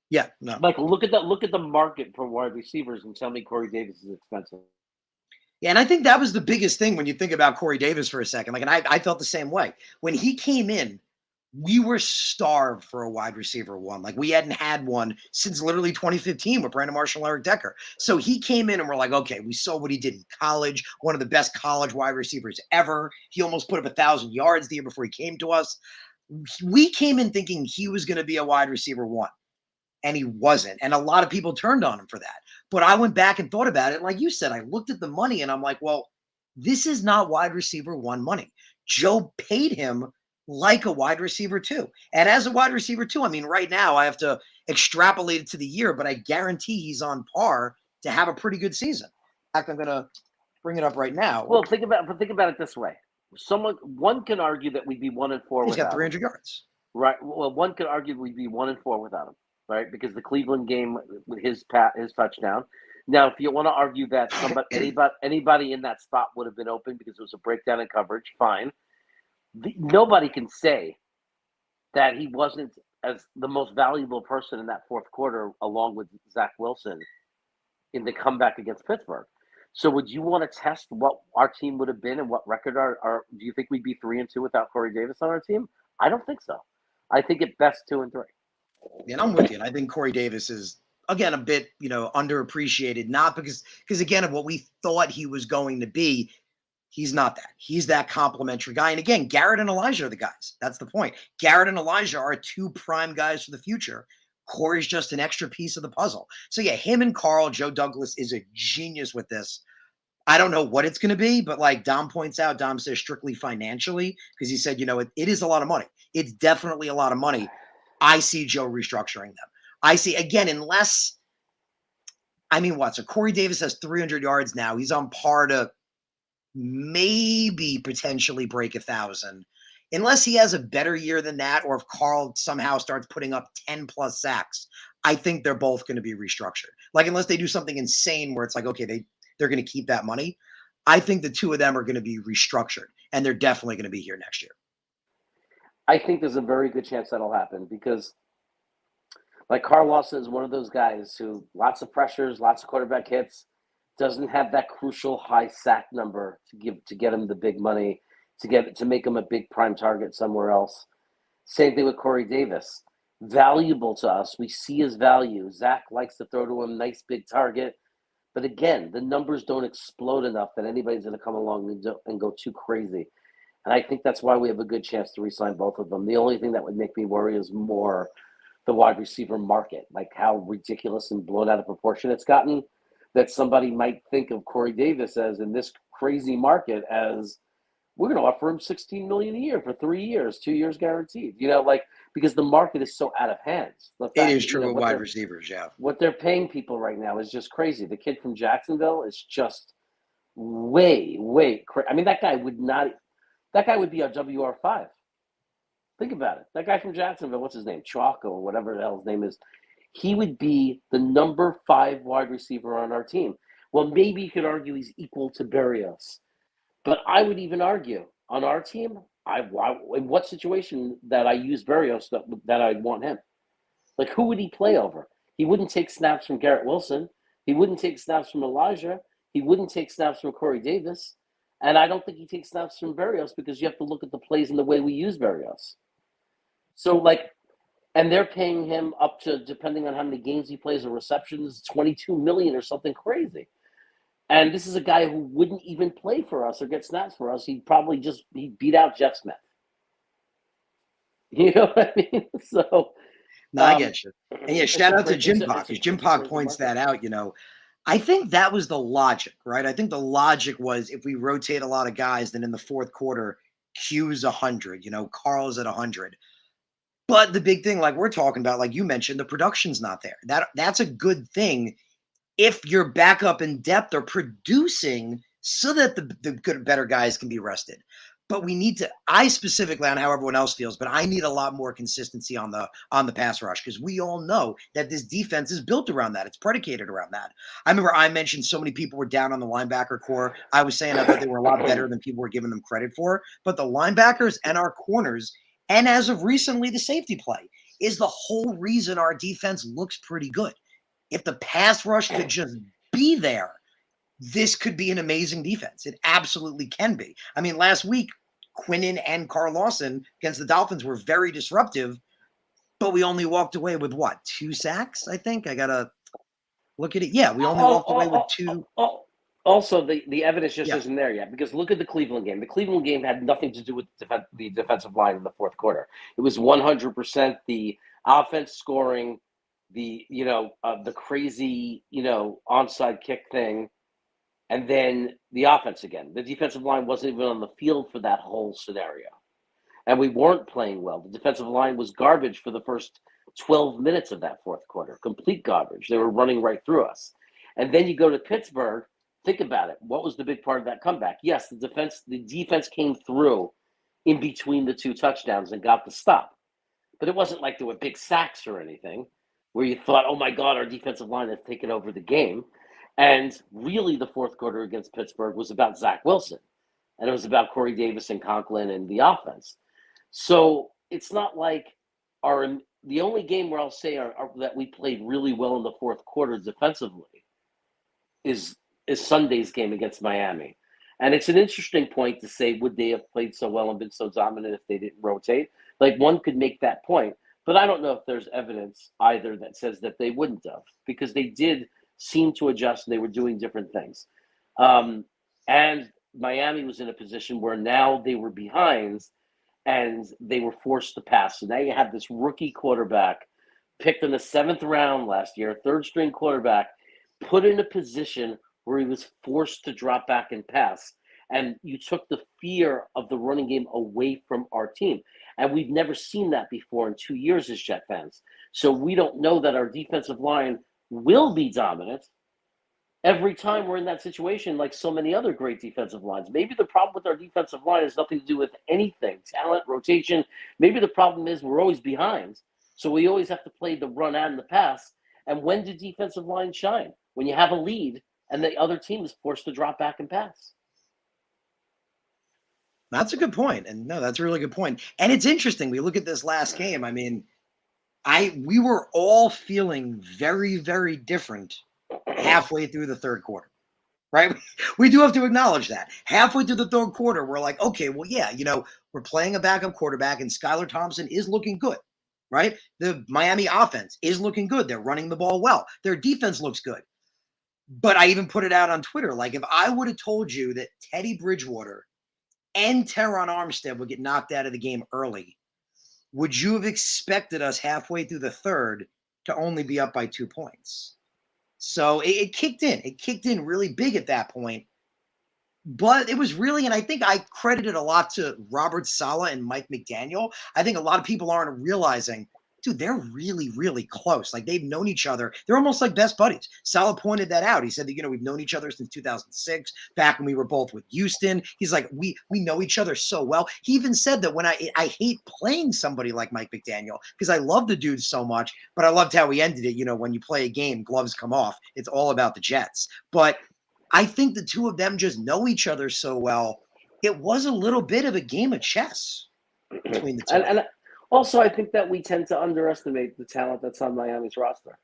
Yeah, no. Michael, look at the market for wide receivers and tell me Corey Davis is expensive. Yeah, and I think that was the biggest thing when you think about Corey Davis for a second. And I felt the same way. When he came in, we were starved for a wide receiver one. Like we hadn't had one since literally 2015 with Brandon Marshall and Eric Decker. So he came in and we're like, okay, we saw what he did in college, one of the best college wide receivers ever. He almost put up 1,000 yards the year before he came to us. We came in thinking he was going to be a wide receiver one, and he wasn't. And a lot of people turned on him for that. But I went back and thought about it. Like you said, I looked at the money and I'm like, well, this is not wide receiver one money. Joe paid him like a wide receiver two. And as a wide receiver two, I mean, right now I have to extrapolate it to the year, but I guarantee he's on par to have a pretty good season. In fact, I'm going to bring it up right now. Well, think about it this way. One can argue that we'd be 1-4 without him. He's got 300 yards. Right. Well, one could argue we'd be 1-4 without him, right? Because the Cleveland game with his touchdown. Now, if you want to argue that anybody in that spot would have been open because it was a breakdown in coverage, fine. Nobody can say that he wasn't as the most valuable person in that fourth quarter, along with Zach Wilson, in the comeback against Pittsburgh. So would you want to test what our team would have been and what record do you think we'd be 3-2 without Corey Davis on our team? I don't think so. I think at best 2-3. Yeah, and I'm with you. And I think Corey Davis is, again, a bit, underappreciated, not because again, of what we thought he was going to be. He's not that. He's that complimentary guy. And again, Garrett and Elijah are the guys. That's the point. Garrett and Elijah are two prime guys for the future. Corey's just an extra piece of the puzzle. So yeah, him and Carl, Joe Douglas is a genius with this. I don't know what it's going to be, but like Dom points out, Dom says strictly financially, because he said, it is a lot of money. It's definitely a lot of money. I see Joe restructuring them. I see, again, so Corey Davis has 300 yards now. He's on par to maybe potentially break 1,000. Unless he has a better year than that, or if Carl somehow starts putting up 10 plus sacks, I think they're both going to be restructured. Like, unless they do something insane where it's like, okay, they're going to keep that money. I think the two of them are going to be restructured, and they're definitely going to be here next year. I think there's a very good chance that'll happen because, like, Carl Lawson is one of those guys who lots of pressures, lots of quarterback hits, doesn't have that crucial high sack number to get him the big money, to make him a big prime target somewhere else. Same thing with Corey Davis. Valuable to us. We see his value. Zach likes to throw to him, nice big target. But again, the numbers don't explode enough that anybody's going to come along and go too crazy. And I think that's why we have a good chance to re-sign both of them. The only thing that would make me worry is more the wide receiver market, like how ridiculous and blown out of proportion it's gotten, that somebody might think of Corey Davis as, in this crazy market, as we're going to offer him $16 million a year for 3 years, 2 years guaranteed. Because the market is so out of hand. It is true with wide receivers, yeah. What they're paying people right now is just crazy. The kid from Jacksonville is just way crazy. I mean, that guy would be our WR5. Think about it. That guy from Jacksonville, what's his name? Chalko or whatever the hell his name is. He would be the number 5 wide receiver on our team. Well, maybe you could argue he's equal to Berrios. But I would even argue on our team, in what situation that I use Berrios that I'd want him? Like, who would he play over? He wouldn't take snaps from Garrett Wilson. He wouldn't take snaps from Elijah. He wouldn't take snaps from Corey Davis. And I don't think he takes snaps from Berrios because you have to look at the plays and the way we use Berrios. So, and they're paying him up to, depending on how many games he plays or receptions, $22 million or something crazy. And this is a guy who wouldn't even play for us or get snaps for us. He'd beat out Jeff Smith. You know what I mean? So, no, I get you. And yeah, shout out to Jim Pock, because Jim Pock points that out. I think that was the logic, right? I think the logic was, if we rotate a lot of guys, then in the fourth quarter, Q's 100, Carl's at 100. But the big thing, like we're talking about, like you mentioned, the production's not there. That's a good thing if your backup and depth are producing so that the good, better guys can be rested. But we need to, I specifically, on how everyone else feels, but I need a lot more consistency on the pass rush, because we all know that this defense is built around that. It's predicated around that. I remember I mentioned so many people were down on the linebacker core. I was saying I thought they were a lot better than people were giving them credit for. But the linebackers and our corners, and as of recently, the safety play, is the whole reason our defense looks pretty good. If the pass rush could just be there, this could be an amazing defense. It absolutely can be. I mean, last week, Quinnen and Carl Lawson against the Dolphins were very disruptive, but we only walked away with 2 sacks, I think? I got to look at it. Yeah, we only walked away with 2. Also, the evidence just isn't there yet, because look at the Cleveland game. The Cleveland game had nothing to do with the defensive line in the fourth quarter. It was 100% the offense scoring, the crazy, onside kick thing, and then the offense again. The defensive line wasn't even on the field for that whole scenario. And we weren't playing well. The defensive line was garbage for the first 12 minutes of that fourth quarter. Complete garbage. They were running right through us. And then you go to Pittsburgh. Think about it. What was the big part of that comeback? Yes, the defense came through in between the 2 touchdowns and got the stop. But it wasn't like there were big sacks or anything where you thought, oh my God, our defensive line has taken over the game. And really, the fourth quarter against Pittsburgh was about Zach Wilson. And it was about Corey Davis and Conklin and the offense. So it's not like the only game where I'll say that we played really well in the fourth quarter defensively is Sunday's game against Miami. And it's an interesting point to say, would they have played so well and been so dominant if they didn't rotate? Like, one could make that point. But I don't know if there's evidence either that says that they wouldn't have, because they did seem to adjust and they were doing different things. And Miami was in a position where now they were behind and they were forced to pass. So now you have this rookie quarterback picked in the 7th round last year, 3rd-string quarterback, put in a position where he was forced to drop back and pass. And you took the fear of the running game away from our team. And we've never seen that before in 2 years as Jet fans. So we don't know that our defensive line will be dominant, every time we're in that situation, like so many other great defensive lines. Maybe the problem with our defensive line has nothing to do with anything, talent, rotation. Maybe the problem is we're always behind. So we always have to play the run and the pass. And when do defensive lines shine? When you have a lead and the other team is forced to drop back and pass. That's a good point. And no, that's a really good point. And it's interesting. We look at this last game. I mean, we were all feeling very, very different halfway through the third quarter, right? We do have to acknowledge that. Halfway through the third quarter, we're like, okay, well, yeah, we're playing a backup quarterback and Skylar Thompson is looking good, right? The Miami offense is looking good. They're running the ball well. Their defense looks good. But I even put it out on Twitter. Like, if I would have told you that Teddy Bridgewater and Teron Armstead would get knocked out of the game early, would you have expected us halfway through the third to only be up by 2 points? So it kicked in. It kicked in really big at that point. But it was really, and I think I credited a lot to Robert Saleh and Mike McDaniel. I think a lot of people aren't realizing, dude, they're really, really close. Like, they've known each other. They're almost like best buddies. Saleh pointed that out. He said that, we've known each other since 2006, back when we were both with Houston. He's like, we know each other so well. He even said that when I hate playing somebody like Mike McDaniel because I love the dude so much, but I loved how he ended it. When you play a game, gloves come off. It's all about the Jets. But I think the two of them just know each other so well. It was a little bit of a game of chess between the two. And also, I think that we tend to underestimate the talent that's on Miami's roster.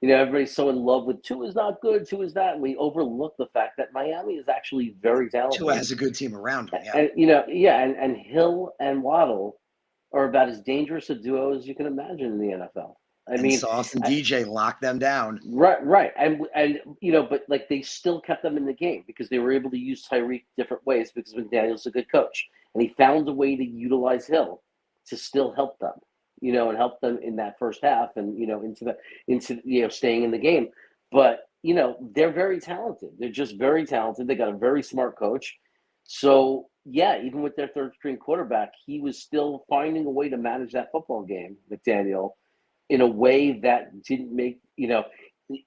Everybody's so in love with Tua is not good, Tua is that, and we overlook the fact that Miami is actually very talented. Tua has a good team around him, yeah. And Hill and Waddle are about as dangerous a duo as you can imagine in the NFL. Sauce and DJ locked them down. Right. And but like they still kept them in the game because they were able to use Tyreek different ways because McDaniel's a good coach. And he found a way to utilize Hill to still help them, and help them in that first half and, into staying in the game. But, they're very talented. They're just very talented. They got a very smart coach. So, yeah, even with their third string quarterback, he was still finding a way to manage that football game, McDaniel, in a way that didn't make,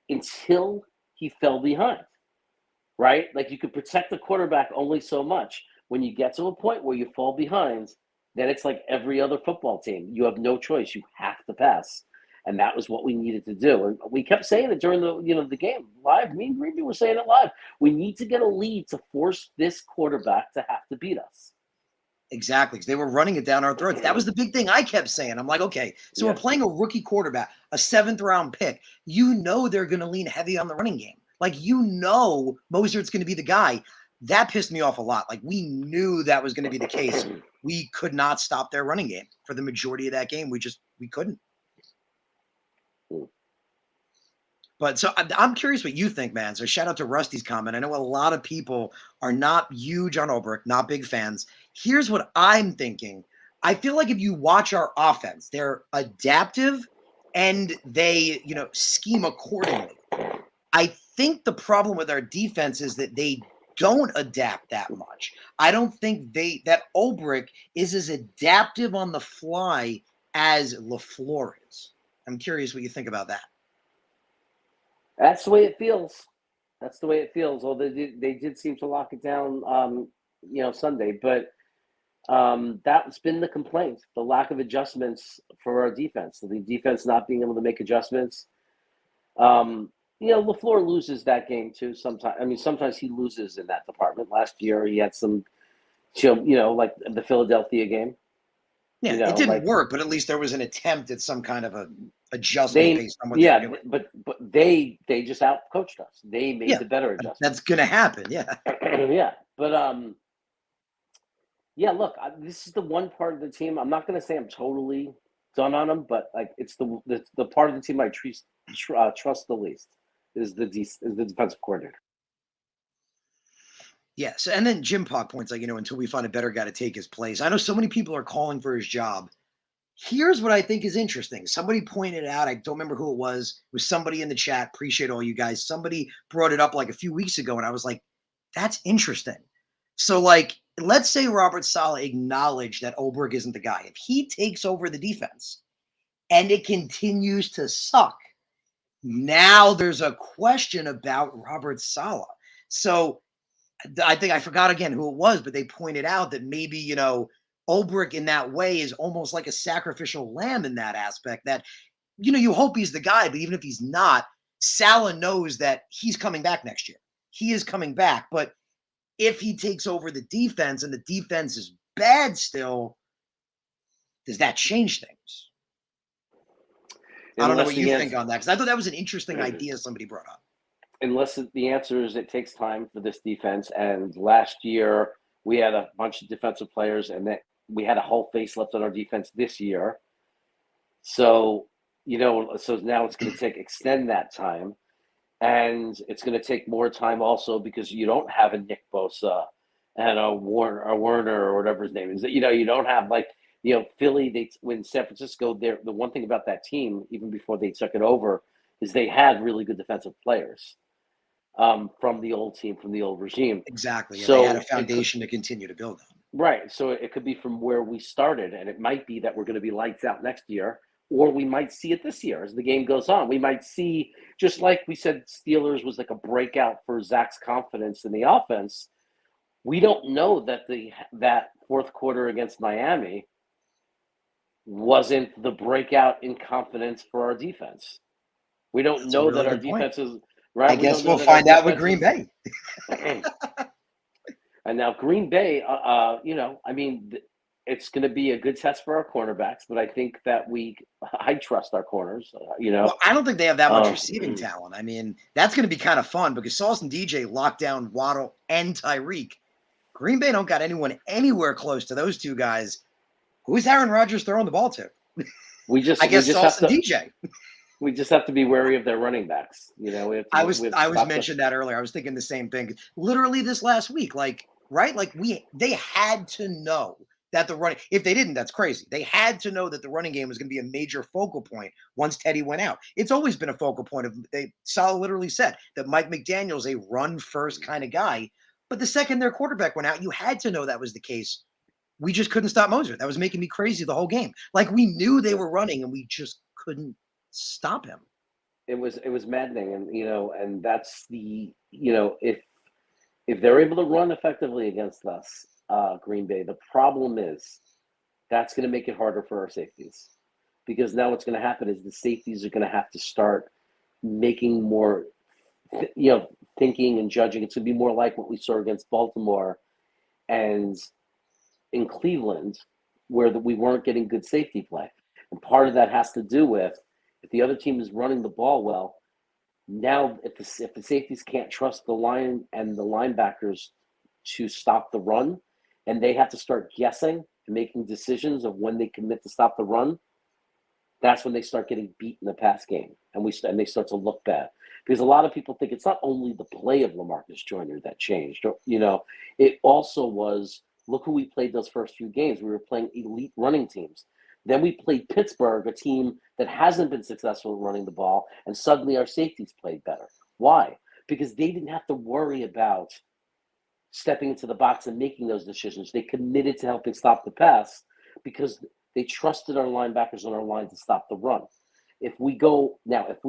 until he fell behind, right? Like you could protect the quarterback only so much. When you get to a point where you fall behind, then it's like every other football team. You have no choice. You have to pass. And that was what we needed to do. And we kept saying it during the game live. Me and Green were saying it live. We need to get a lead to force this quarterback to have to beat us. Exactly, because they were running it down our throats. That was the big thing I kept saying. I'm like, okay, so we're playing a rookie quarterback, a 7th-round pick. They're going to lean heavy on the running game. Like, Mostert's going to be the guy. That pissed me off a lot. Like, we knew that was going to be the case. We could not stop their running game for the majority of that game. We couldn't. But so I'm curious what you think, man. So shout out to Rusty's comment. I know a lot of people are not huge on Ulbrich, not big fans. Here's what I'm thinking. I feel like if you watch our offense, they're adaptive and they, scheme accordingly. I think the problem with our defense is that they don't adapt that much. I don't think that Ulbrich is as adaptive on the fly as LaFleur is. I'm curious what you think about that. That's the way it feels. Although they did seem to lock it down, Sunday. But that's been the complaint: the lack of adjustments for our defense. The defense not being able to make adjustments. LaFleur loses that game too. Sometimes he loses in that department. Last year he had some, like the Philadelphia game. Yeah, it didn't work, but at least there was an attempt at some kind of a adjustment based on what they were doing. But they just outcoached us. They made the better adjustment. That's gonna happen, yeah. Yeah, but look, this is the one part of the team. I'm not gonna say I'm totally done on them, but like it's the part of the team I trust the least is the defensive coordinator. Yes, and then Jim Pock points like, until we find a better guy to take his place. I know so many people are calling for his job. Here's what I think is interesting. Somebody pointed out, I don't remember who it was somebody in the chat. Appreciate all you guys. Somebody brought it up like a few weeks ago, and I was like, that's interesting. So, like, let's say Robert Saleh acknowledged that Ulbrich isn't the guy. If he takes over the defense and it continues to suck, Now there's a question about Robert Saleh. So I think I forgot again who it was, but they pointed out that maybe, Ulbrich in that way is almost like a sacrificial lamb in that aspect that, you hope he's the guy, but even if he's not, Salah knows that he's coming back next year. He is coming back. But if he takes over the defense and the defense is bad still, does that change things? I don't know what you think on that, because I thought that was an interesting idea somebody brought up. Unless the answer is it takes time for this defense. And last year we had a bunch of defensive players, and that we had a whole facelift on our defense this year. So, so now it's going to extend that time. And it's going to take more time also because you don't have a Nick Bosa and a Werner or whatever his name is. You don't have Philly. When San Francisco, the one thing about that team, even before they took it over, is they had really good defensive players from the old team, from the old regime. Exactly. Yeah, So they had a foundation to continue to build on. Right. So it could be from where we started, and it might be that we're going to be lights out next year, or we might see it this year as the game goes on. We might see, just like we said, Steelers was like a breakout for Zach's confidence in the offense. We don't know that that fourth quarter against Miami wasn't the breakout in confidence for our defense. We don't That's know a really that our good point. defense is right. I guess we'll find out with Green Bay. And now Green Bay, it's going to be a good test for our cornerbacks, but I think that I trust our corners. Well, I don't think they have that much receiving talent. I mean, that's going to be kind of fun because Sauce and DJ locked down Waddle and Tyreek. Green Bay don't got anyone anywhere close to those two guys. Who's Aaron Rodgers throwing the ball to? I guess Sauce and DJ. We just have to be wary of their running backs. I was mentioned that earlier. I was thinking the same thing. Literally this last week, they had to know that the running, if they didn't, that's crazy. They had to know that the running game was going to be a major focal point once Teddy went out. It's always been a focal point Saleh literally said that Mike McDaniel's a run first kind of guy. But the second their quarterback went out, you had to know that was the case. We just couldn't stop Moser. That was making me crazy the whole game. Like we knew they were running and we just couldn't stop him. It was maddening, and that's if they're able to run effectively against us, Green Bay, the problem is that's going to make it harder for our safeties, because now what's going to happen is the safeties are going to have to start making more, thinking and judging. It's going to be more like what we saw against Baltimore and in Cleveland, where we weren't getting good safety play. And part of that has to do with if the other team is running the ball well. Now, if the safeties can't trust the line and the linebackers to stop the run, and they have to start guessing and making decisions of when they commit to stop the run, that's when they start getting beat in the pass game, and they start to look bad. Because a lot of people think it's not only the play of LaMarcus Joyner that changed. It also was, look who we played those first few games. We were playing elite running teams. Then we played Pittsburgh, a team that hasn't been successful in running the ball, and suddenly our safeties played better. Why? Because they didn't have to worry about stepping into the box and making those decisions. They committed to helping stop the pass because they trusted our linebackers on our line to stop the run. If we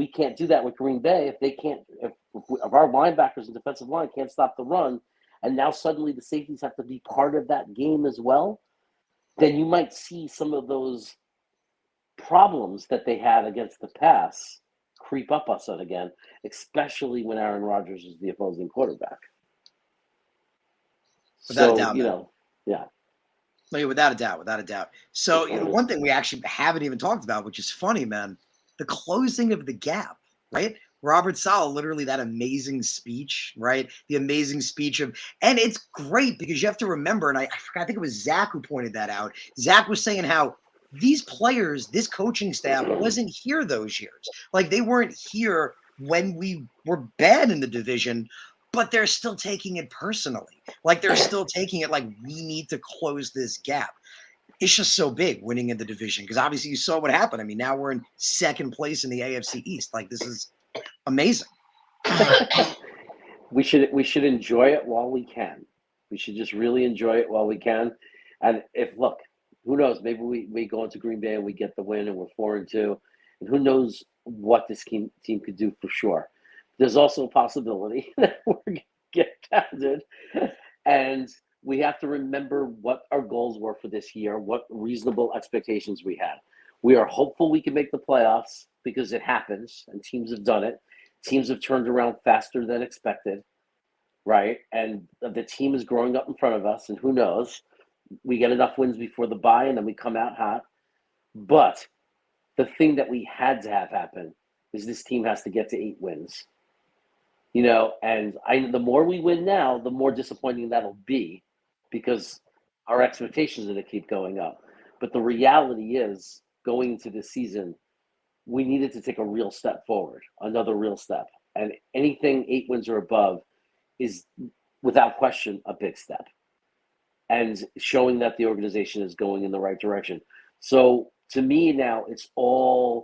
can't do that with Green Bay, if our linebackers and defensive line can't stop the run, and now suddenly the safeties have to be part of that game as well, then you might see some of those problems that they had against the pass creep up us again, especially when Aaron Rodgers is the opposing quarterback. Without a doubt, yeah. No, without a doubt. So, one thing we actually haven't even talked about, which is funny, man, the closing of the gap, right? Robert Saleh, literally that amazing speech, right? The amazing speech and it's great because you have to remember, and I think it was Zach who pointed that out. Zach was saying how these players, this coaching staff wasn't here those years. Like they weren't here when we were bad in the division, but they're still taking it personally. Like they're still taking it like we need to close this gap. It's just so big winning in the division because obviously you saw what happened. I mean, now we're in second place in the AFC East. Like this is amazing. We should enjoy it while we can. We should just really enjoy it while we can. And who knows? Maybe we go into Green Bay and we get the win and we're 4-2, And who knows what this team could do for sure. There's also a possibility that we're going to get pounded. And we have to remember what our goals were for this year, what reasonable expectations we had. We are hopeful we can make the playoffs because it happens, and teams have done it. Teams have turned around faster than expected, right? And the team is growing up in front of us, and who knows? We get enough wins before the bye, and then we come out hot. But the thing that we had to have happen is this team has to get to 8 wins. And the more we win now, the more disappointing that'll be because our expectations are going to keep going up. But the reality is, going into this season, we needed to take a real step forward, another real step. And anything 8 wins or above is, without question, a big step. And showing that the organization is going in the right direction. So to me now, a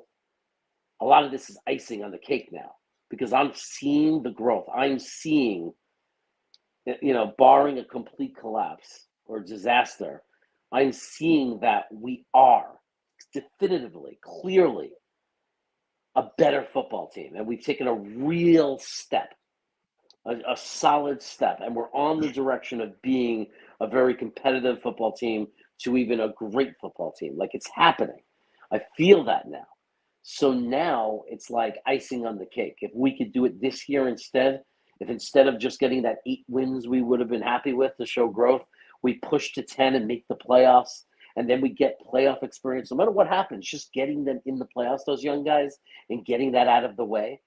lot of this is icing on the cake now. Because I'm seeing the growth. I'm seeing, barring a complete collapse or disaster, I'm seeing that we are definitively, clearly a better football team. And we've taken a real step, a solid step. And we're on the direction of being a very competitive football team to even a great football team. Like, it's happening. I feel that now. So now it's like icing on the cake. If we could do it this year instead of just getting that 8 wins we would have been happy with to show growth, we push to 10 and make the playoffs, and then we get playoff experience. No matter what happens, just getting them in the playoffs, those young guys, and getting that out of the way,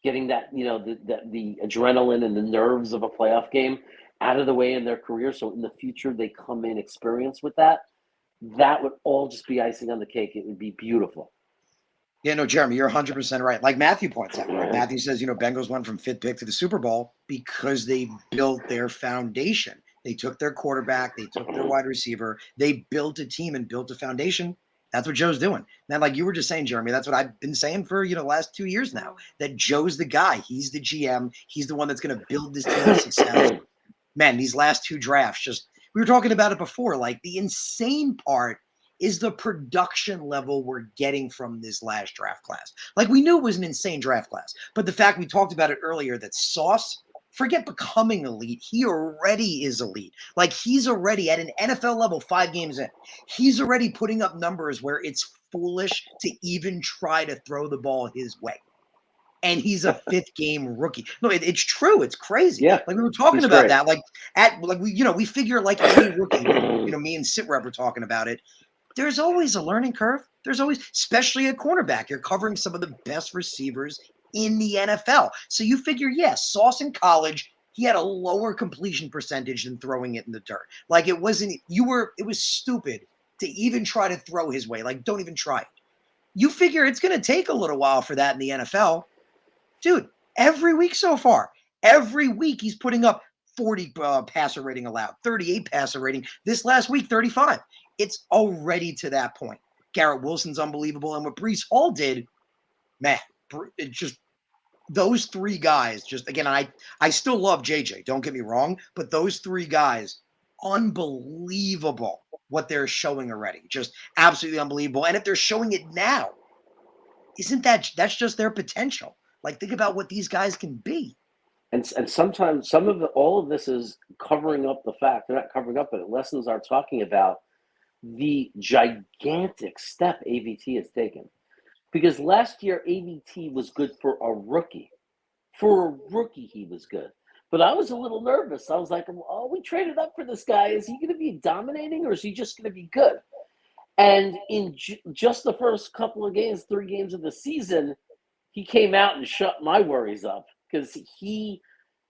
getting that, the adrenaline and the nerves of a playoff game out of the way in their career. So in the future, they come in experienced with that. That would all just be icing on the cake. It would be beautiful. Yeah, no, Jeremy, you're 100% right. Like Matthew points out, right? Matthew says, Bengals went from 5th pick to the Super Bowl because they built their foundation. They took their quarterback, they took their wide receiver, they built a team and built a foundation. That's what Joe's doing. Now, like you were just saying, Jeremy, that's what I've been saying for, the last 2 years now, that Joe's the guy. He's the GM. He's the one that's going to build this team to success. Man, these last 2 drafts, we were talking about it before, like the insane part is the production level we're getting from this last draft class. Like, we knew it was an insane draft class, but the fact we talked about it earlier, that Sauce, forget becoming elite, he already is elite. Like, he's already at an NFL level 5 games in. He's already putting up numbers where it's foolish to even try to throw the ball his way. And he's a 5th game rookie. No, it's true. It's crazy. Yeah, like we were talking about that. We figure like any rookie. Me and Sitrep were talking about it. There's always a learning curve. There's always, especially at cornerback, you're covering some of the best receivers in the NFL. So you figure, Sauce in college, he had a lower completion percentage than throwing it in the dirt. Like, it was stupid to even try to throw his way. Like, don't even try it. You figure it's going to take a little while for that in the NFL. Dude, every week so far, every week he's putting up 40 passer rating allowed, 38 passer rating. This last week, 35. It's already to that point. Garrett Wilson's unbelievable. And what Breece Hall did, man, it just, those 3 guys, just, again, I still love JJ, don't get me wrong, but those 3 guys, unbelievable what they're showing already. Just absolutely unbelievable. And if they're showing it now, that's just their potential. Like, think about what these guys can be. And sometimes all of this is covering up the fact, they're not covering up, but it lessens our talking about the gigantic step AVT has taken. Because last year, AVT was good for a rookie. For a rookie, he was good. But I was a little nervous. I was like, oh, we traded up for this guy. Is he going to be dominating, or is he just going to be good? And in just the first couple of games, 3 games of the season, he came out and shut my worries up because he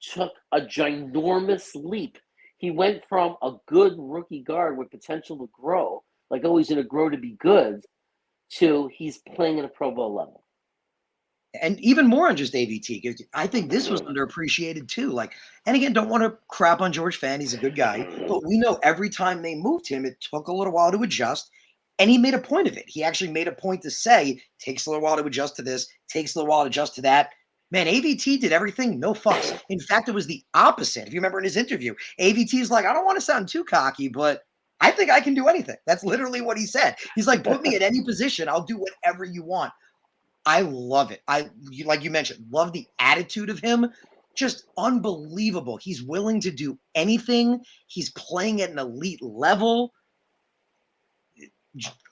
took a ginormous leap. He went from a good rookie guard with potential to grow, like, oh, he's going to grow to be good, to he's playing at a Pro Bowl level. And even more on just AVT, because I think this was underappreciated too. Like, and again, don't want to crap on George Fant. He's a good guy. But we know every time they moved him, it took a little while to adjust. And he made a point of it. He actually made a point to say, takes a little while to adjust to this, takes a little while to adjust to that. Man, AVT did everything, no fuss. In fact, it was the opposite. If you remember in his interview, AVT is like, I don't want to sound too cocky, but I think I can do anything. That's literally what he said. He's like, put me at any position. I'll do whatever you want. I love it. Like you mentioned, love the attitude of him. Just unbelievable. He's willing to do anything. He's playing at an elite level.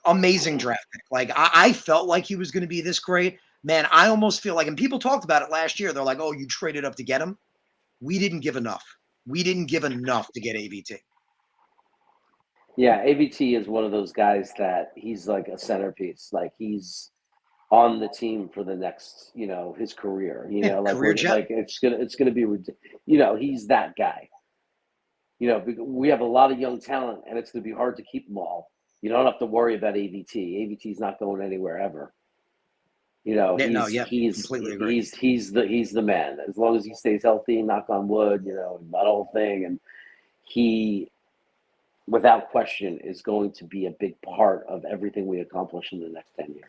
Amazing draft pick. Like I felt like he was going to be this great. Man, I almost feel like, and people talked about it last year. They're like, "Oh, you traded up to get him." We didn't give enough. We didn't give enough to get AVT. Yeah, AVT is one of those guys that he's like a centerpiece. Like he's on the team for the next, his career. Yeah, Like career jet. like it's gonna be, he's that guy. We have a lot of young talent, and it's gonna be hard to keep them all. You don't have to worry about AVT. AVT's not going anywhere ever. Yeah, no, He's yeah, he's completely agree. he's the man. As long as he stays healthy, knock on wood, and that whole thing, and he, without question, is going to be a big part of everything we accomplish in the next 10 years.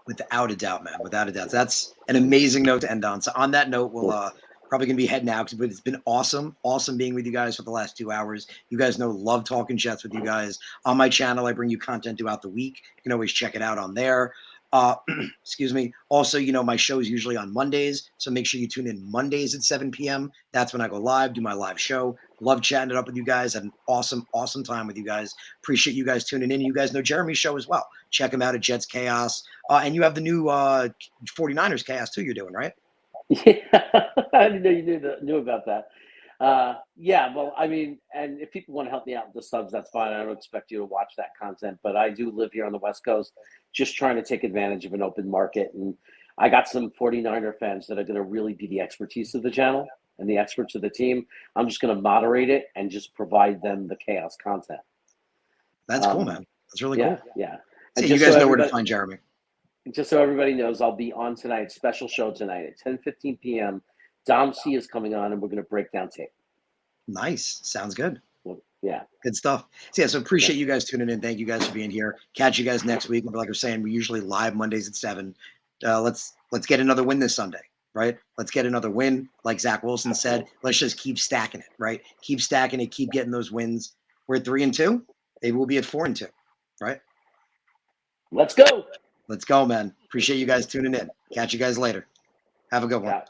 Without a doubt, man. Without a doubt. That's an amazing note to end on. So on that note, we'll probably gonna be heading out, but it's been awesome. Awesome being with you guys for the last 2 hours. You guys know, love talking Jets with you guys. On my channel, I bring you content throughout the week. You can always check it out on there. Excuse me. Also, my show is usually on Mondays, so make sure you tune in Mondays at 7 p.m. That's when I go live, do my live show. Love chatting it up with you guys. Had an awesome, awesome time with you guys. Appreciate you guys tuning in. You guys know Jeremy's show as well. Check him out at Jets Chaos. And you have the new 49ers Chaos too you're doing, right? Yeah, I didn't know you knew about that. Yeah, well, I mean, and if people want to help me out with the subs, that's fine. I don't expect you to watch that content, but I do live here on the West Coast, just trying to take advantage of an open market. And I got some 49er fans that are going to really be the expertise of the channel and the experts of the team. I'm just going to moderate it and just provide them the chaos content. That's cool, man. That's really yeah, cool. Yeah. And you guys know where to find Jeremy. Just so everybody knows, I'll be on tonight's special show tonight at 10:15 p.m. Dom C is coming on, and we're going to break down tape. Nice. Sounds good. Well, yeah. Good stuff. So, yeah, so appreciate you guys tuning in. Thank you guys for being here. Catch you guys next week. Like I'm saying, we usually live Mondays at 7. Let's get another win this Sunday, right? Let's get another win. Like Zach Wilson said, let's just keep stacking it, right? Keep stacking it. Keep getting those wins. We're at 3-2. Maybe we'll be at 4-2, right? Let's go. Let's go, man. Appreciate you guys tuning in. Catch you guys later. Have a good one. Yeah.